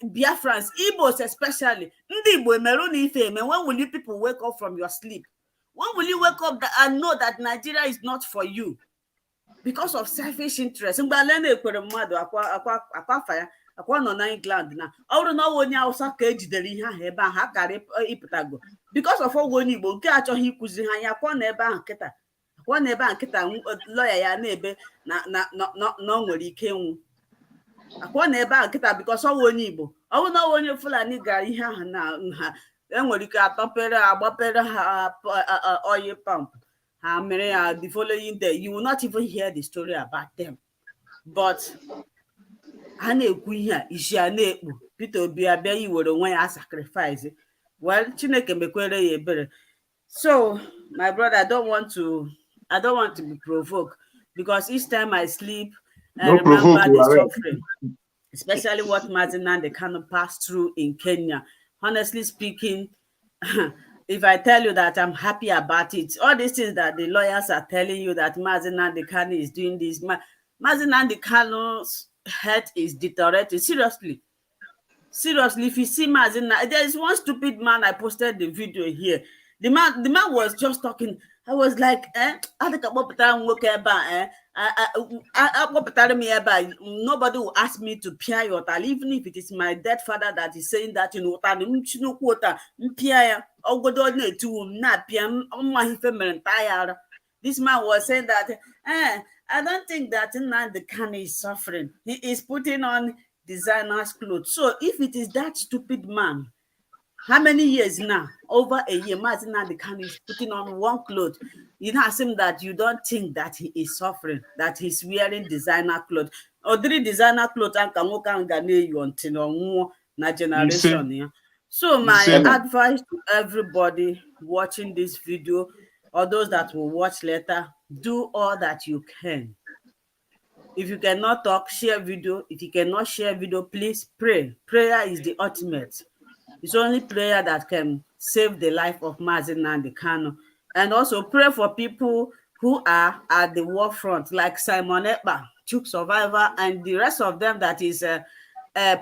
Biafrans, Igbos especially. When will you people wake up from your sleep? When will you wake up and know that Nigeria is not for you? Because of selfish interest. Akwa nọ na England na ọrụ na onye Hausa ka ejidere ihe ahụ ebe ahụ akara ịpụtago because of ọgwụ onye Igbo nke achọghị ikuzi ha ya akwa na ebe ahụ nkịta lawyer ya na-ebe na ọ nwere ike ịnwụ akwa na ebe ahụ nkịta because ọgwụ onye Igbo ọrụ na onye Fulani gara ihe ahụ na nha enwere ike agbapere ha oil pump ha mere ya the following day. You will not even hear the story about them. But a na-ekwu ihe a isi a na-ekpu Peter Obi abịa iwere onwe ya sacrifice. Well, Chineke mekwere ya ebere. So my brother, I don't want to be provoked because each time I sleep I remember the suffering, especially what Mazi Nnamdi Kanu passed through in Kenya. Honestly speaking, if I tell you that I'm happy about it, all these things that the lawyers are telling you that Mazi Nnamdi Kanu is doing this, Mazi Nnamdi Kanu's health is deteriorating. Seriously, if you see Mazi Nnamdi, there is one stupid man. I posted the video here. The man was just talking. I was like, nobody will ask me to pay your tal, even if it is my dead father that is saying that, this man was saying that I don't think that Nnamdi Kanu is suffering. He is putting on designers clothes. So if it is that stupid man How many years now? Over a year. Mazi Nnamdi Kanu is putting on one clothes. You ask him that you don't think that he is suffering, that he's wearing designer clothes. Or three designer clothes and can walk and you until na generation. Yeah. So my advice to everybody watching this video, or those that will watch later, do all that you can. If you cannot talk, share video. If you cannot share video, please pray. Prayer is the ultimate. It's only prayer that can save the life of Mazi Nnamdi Kanu. And also pray for people who are at the war front, like Simon Ekpa, Chuk Survivor, and the rest of them that is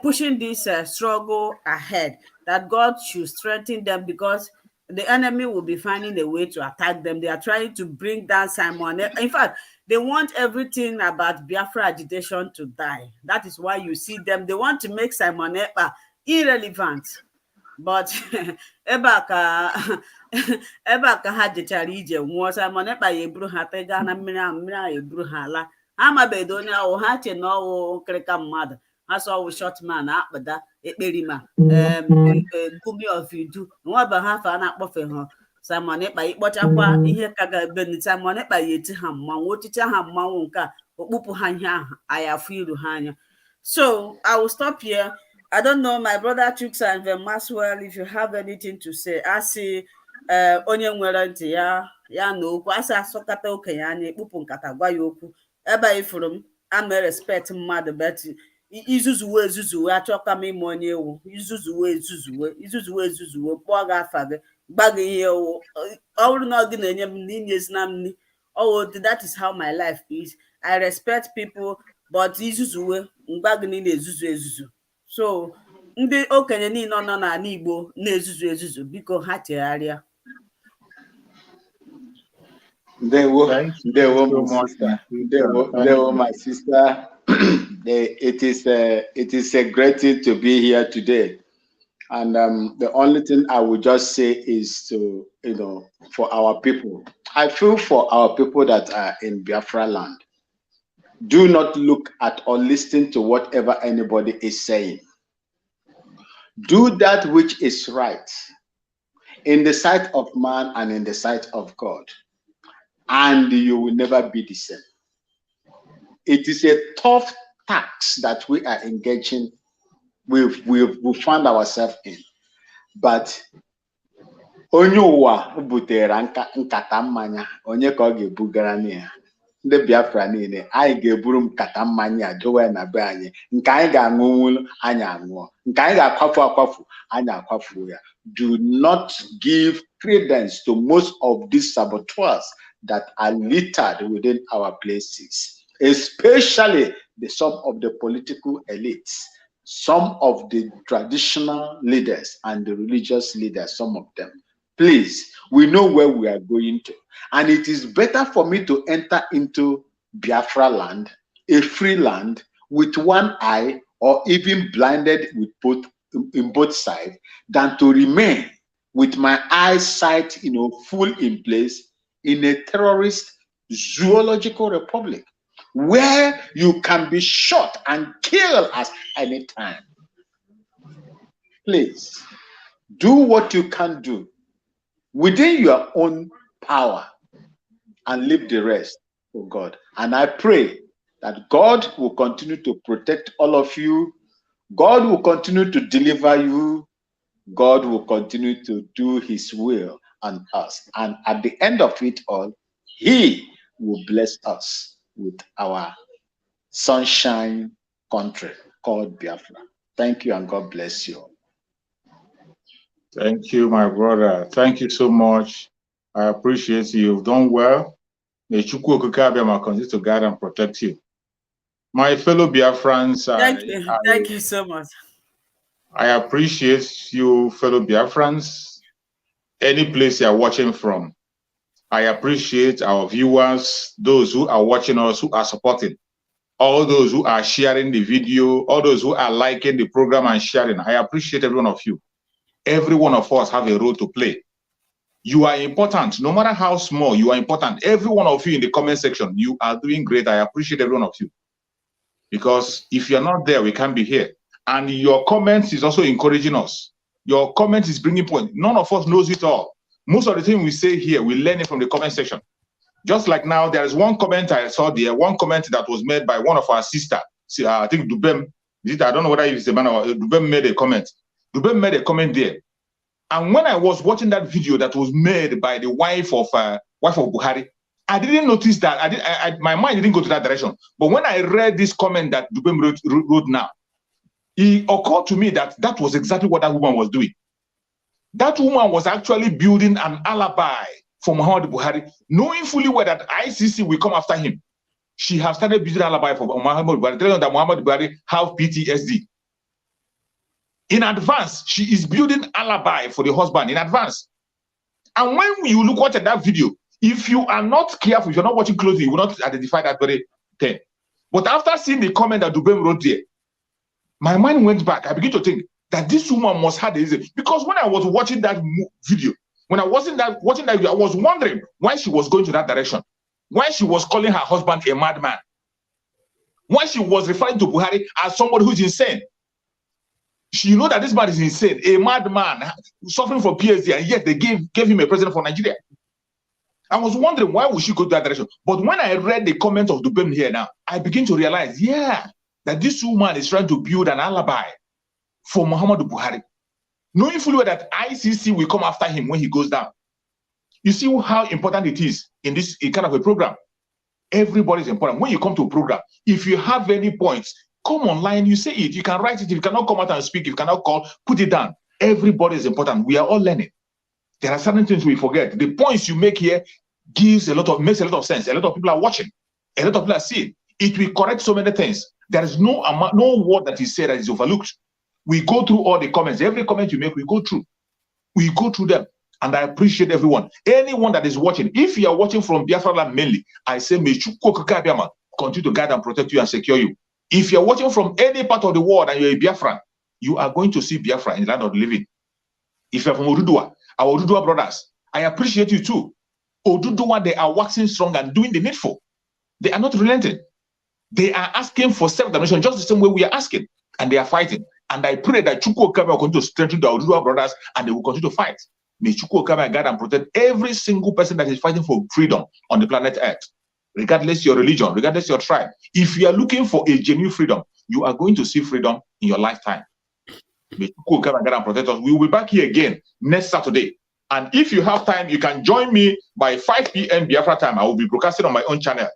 pushing this struggle ahead, that God should strengthen them, because the enemy will be finding a way to attack them. They are trying to bring down Simon Ekpa. In fact, they want everything about Biafra agitation to die. That is why you see them. They want to make Simon Ekpa irrelevant. But ebe a ka ha jechara ije nwụọ, Simon Ekpa ya eburu ha tega na mmiri ahụ, mmiri ahụ eburu ha ala. Ha amabedo onye ahụ, ha che na ọwụ nkịrịka mmadụ, ha sọ ọwụ shọtman akpụda ekperima Gumi of Idu, nwaba ha fa na-akpọfe ha Simon Ekpa. Ịkpọchakwa ihe ka ga-ebe Simon Ekpa ya eti ha mmanwụ, ochicha ha mmanwụ nke a, okpupu ha ihe ahụ, ayafu iru ha anya. So I will stop here. I don't know, my brother Chuks and Maxwell, if you have anything to say. I see onye nwere ntị ya na okwu, asị asọkata okenye anya ekpupu nkata gwa ya okwu. Ebe ifuru m, ama respect mmadụ, bet izuzuwe ezuzuwe achọka m ime onye ewu. Izuzuwe ezuzuwe kpọọ gị afa gị, gba gị ihe ewu. Ọ bụrụ na ọ gị na-enye m n'inyezina m nri, that is how my life is. I respect people, but izuzuwe mgba gị niile ezuzu. So ndị okenye niile nọ n'ala Igbo na-ezuzu biko ha chegharịa. They were my sister. It is a great thing to be here today. And the only thing I would just say is to, for our people. I feel for our people that are in Biafra land. Do not look at or listen to whatever anybody is saying. Do that which is right in the sight of man and in the sight of God, and you will never be the same. It is a tough task that we are engaging, we found ourselves in. But onye ụwa butere nkata mmanya, onye ka ọ ga-ebugara n'ihe. Ndị Biafra niile, anyị ga-eburu nkata mmanya dowe na be anyị, nke anyị ga-aṅụnwu anyị aṅụọ, nke anyị ga-akwafu anyị akwafu ya. Do not give credence to most of these saboteurs that are littered within our places, especially some of the political elites, some of the traditional leaders and the religious leaders, some of them. Please, we know where we are going to. And it is better for me to enter into Biafra land, a free land, with one eye or even blinded with in both sides, than to remain with my eyesight, full in place in a terrorist zoological republic where you can be shot and killed at any time. Please, do what you can do within your own power and leave the rest for God. And I pray that God will continue to protect all of you. God will continue to deliver you. God will continue to do his will on us. And at the end of it all, he will bless us with our sunshine country called Biafra. Thank you, and God bless you. Thank you, my brother. Thank you so much. I appreciate you. You've done well. May Chukwu Okike continue to guide and protect you. My fellow Biafrans, thank you so much. I appreciate you, fellow Biafrans, any place you're watching from. I appreciate our viewers, those who are watching us, who are supporting, all those who are sharing the video, all those who are liking the program and sharing. I appreciate every one of you. Every one of us have a role to play. You are important. No matter how small, you are important. Every one of you in the comment section, you are doing great. I appreciate every one of you. Because if you're not there, we can't be here. And your comments is also encouraging us. Your comment is bringing point. None of us knows it all. Most of the things we say here, we learn it from the comment section. Just like now, there is one comment I saw there, one comment that was made by one of our sisters. I think Dubem, I don't know whether it's a man or Dubem made a comment. Dubem made a comment there. And when I was watching that video that was made by the wife of Buhari, I didn't notice that. My mind didn't go to that direction. But when I read this comment that Dubem wrote now, it occurred to me that that was exactly what that woman was doing. That woman was actually building an alibi for Muhammad Buhari, knowing fully well that ICC will come after him. She has started building an alibi for Muhammad Buhari, telling them that Muhammad Buhari have PTSD. In advance, she is building alibi for the husband in advance. And when you look at that video, if you are not careful, if you're not watching closely, you will not identify that very thing. But after seeing the comment that Dubem wrote there, my mind went back. I began to think that this woman must have the reason. Because when I was watching that video, when I wasn't watching that video, I was wondering why she was going to that direction, why she was calling her husband a madman, why she was referring to Buhari as somebody who's insane. You know that this man is insane, a madman suffering from PTSD, and yet they gave him a president for Nigeria. I was wondering why would she go to that direction. But when I read the comment of Dubem here now, I begin to realize, yeah, that this woman is trying to build an alibi for Muhammadu Buhari, knowing fully well that ICC will come after him when he goes down. You see how important it is in this kind of a program. Everybody is important. When you come to a program, if you have any points, come online, you say it. You can write it. If you cannot come out and speak, if you cannot call, put it down. Everybody is important. We are all learning. There are certain things we forget. The points you make here makes a lot of sense. A lot of people are watching. A lot of people are seeing. It will correct so many things. There is no word that is said that is overlooked. We go through all the comments. Every comment you make, we go through. We go through them. And I appreciate everyone. Anyone that is watching, if you are watching from Biafra land mainly, I say, may Chukwu continue to guide and protect you and secure you. If you're watching from any part of the world and you're a Biafran, you are going to see Biafra in the land of the living. If you're from Oduduwa, our Oduduwa brothers, I appreciate you too. Oduduwa, they are waxing strong and doing the needful. They are not relenting. They are asking for self-determination just the same way we are asking, and they are fighting. And I pray that Chukwu Okame will continue to strengthen the Oduduwa brothers, and they will continue to fight. May Chukwu Okame guide and protect every single person that is fighting for freedom on the planet Earth, regardless your religion, regardless your tribe. If you are looking for a genuine freedom, you are going to see freedom in your lifetime. May Chukwu Okame guide and protect us. We will be back here again next Saturday. And if you have time, you can join me by 5 p.m. Biafra time. I will be broadcasting on my own channel.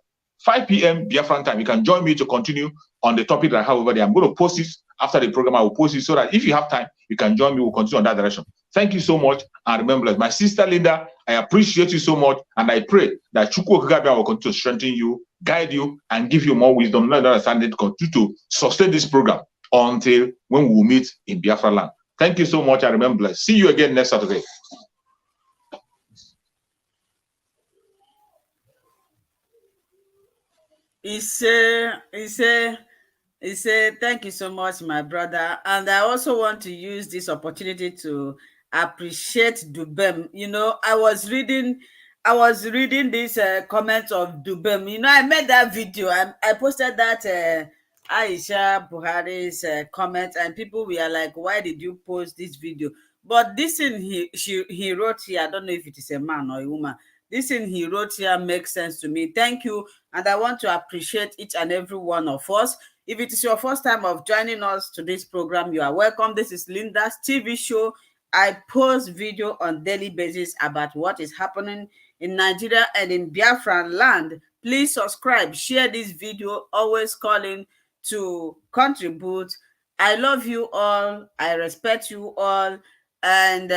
5 p.m. Biafran time. You can join me to continue on the topic that I have over there. I'm going to post it after the program. I will post it so that if you have time, you can join me. We'll continue on that direction. Thank you so much. And remember, my sister Linda, I appreciate you so much. And I pray that Chukwu Okagabia will continue to strengthen you, guide you, and give you more wisdom, and understanding to continue to sustain this program until when we will meet in Biafra land. Thank you so much. And remember, see you again next Saturday. He said, thank you so much, my brother. And I also want to use this opportunity to appreciate Dubem. You know, I was reading this comment of Dubem. You know, I made that video. I posted that Aisha Buhari's comment, and people were like, why did you post this video? But this thing he wrote here, I don't know if it is a man or a woman. This thing he wrote here makes sense to me. Thank you. And I want to appreciate each and every one of us. If it is your first time of joining us to this program, you are welcome. This is Linda's TV show. I post video on daily basis about what is happening in Nigeria and in Biafran land. Please subscribe, share this video, always calling to contribute. I love you all. I respect you all. And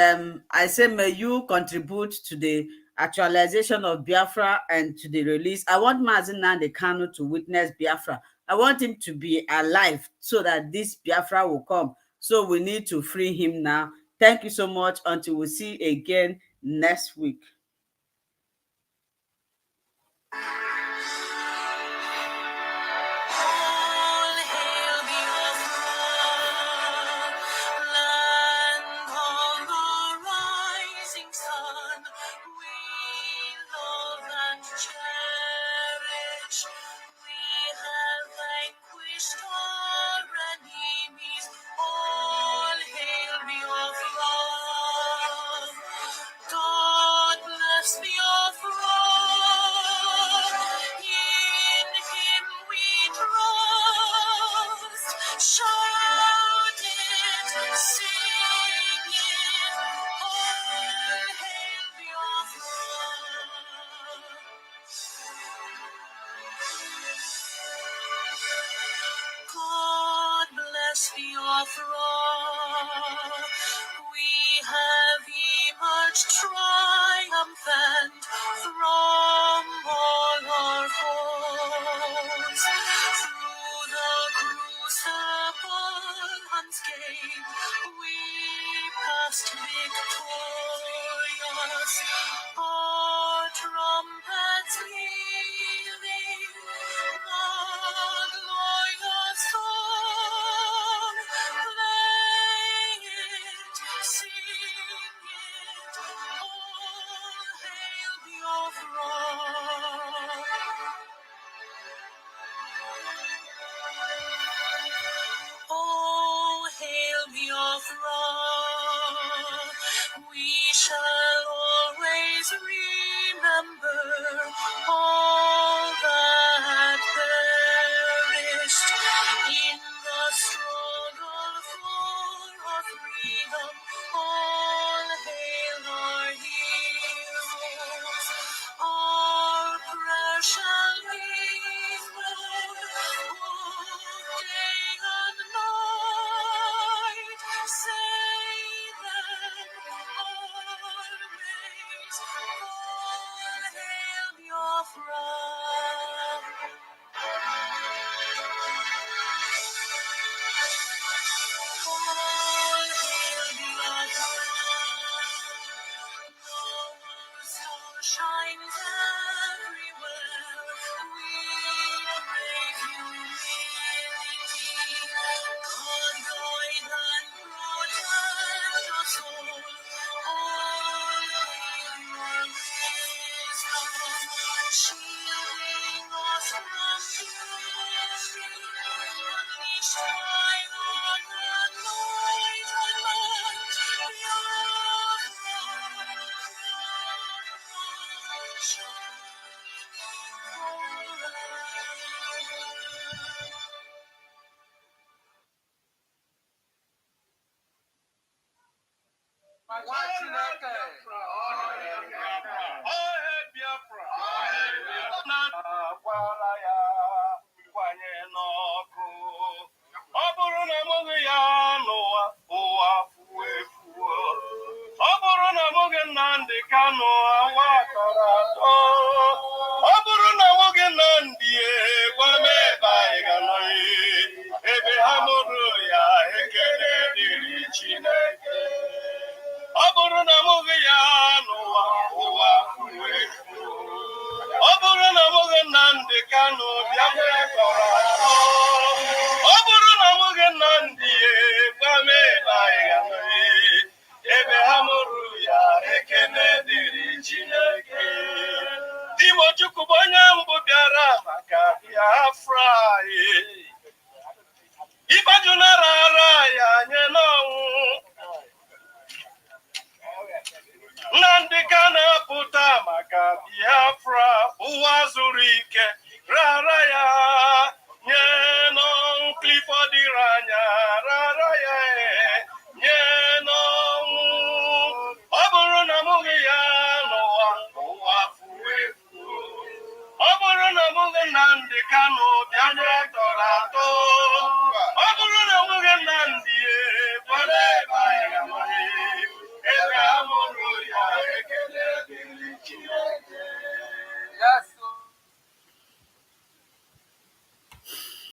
I say, may you contribute to the actualization of Biafra and to the release. I want Mazi Nnamdi Kanu to witness Biafra. I want him to be alive so that this Biafra will come. So we need to free him now. Thank you so much. Until we see again next week. All hail Biafra. We have emerged triumphant from all our foes. Through the crucible unscathed, we passed victorious. Our trumpets leading the glorious song, play it, sing it, all hail Biafra. Oh, hail Biafra. We shall always remember all that perished in the struggle for our freedom. All hail our heroes, our precious living, day and night. Say them, always, all hail Biafra. All hail Biafra. Our star shines everywhere. We crave humility. God guide and protect us all. All hail your wisdom, shielding us from fury. Unleash thine anointed light. Ọ bụrụ na amụghị ya n'ụwa, ụwa fuo efuo. Ọ bụrụ na amụghị Nnamdi Kanu, ụwa tọrọ atọ. Ọ bụrụ na amụghị Nnamdi, gwa m ebe anyị ga-anọ. Ebe ha mụrụ ya, ekele dịrị Chineke. Ọ bụrụ na amụghị ya n'ụwa, ụwa fuo efuo. Ọ bụrụ na amụghị Nnamdi Kanu, Biafra tọrọ atọ. Ọ bụrụ na amụghị Nnamdi, gwa m ebe anyị ga-anọ. Ebe ha mụrụ ya, ekele dịrị Chineke. Timochukwu bụ onye mbụ bịara maka Biafra. Ịgbaju nara ara ya nye n'ọnwụ. Nnamdi Kanu apụta maka Biafra. Ụwa zuru ike rara ya nye n'ọnwụ. Clifford Iranya rara ya nye n'ọnwụ. Ọ bụrụ na amụghị ya n'ụwa, ụwa fuo efuo. Ọ bụrụ na amụghị Nnamdi Kanu, Biafra tọrọ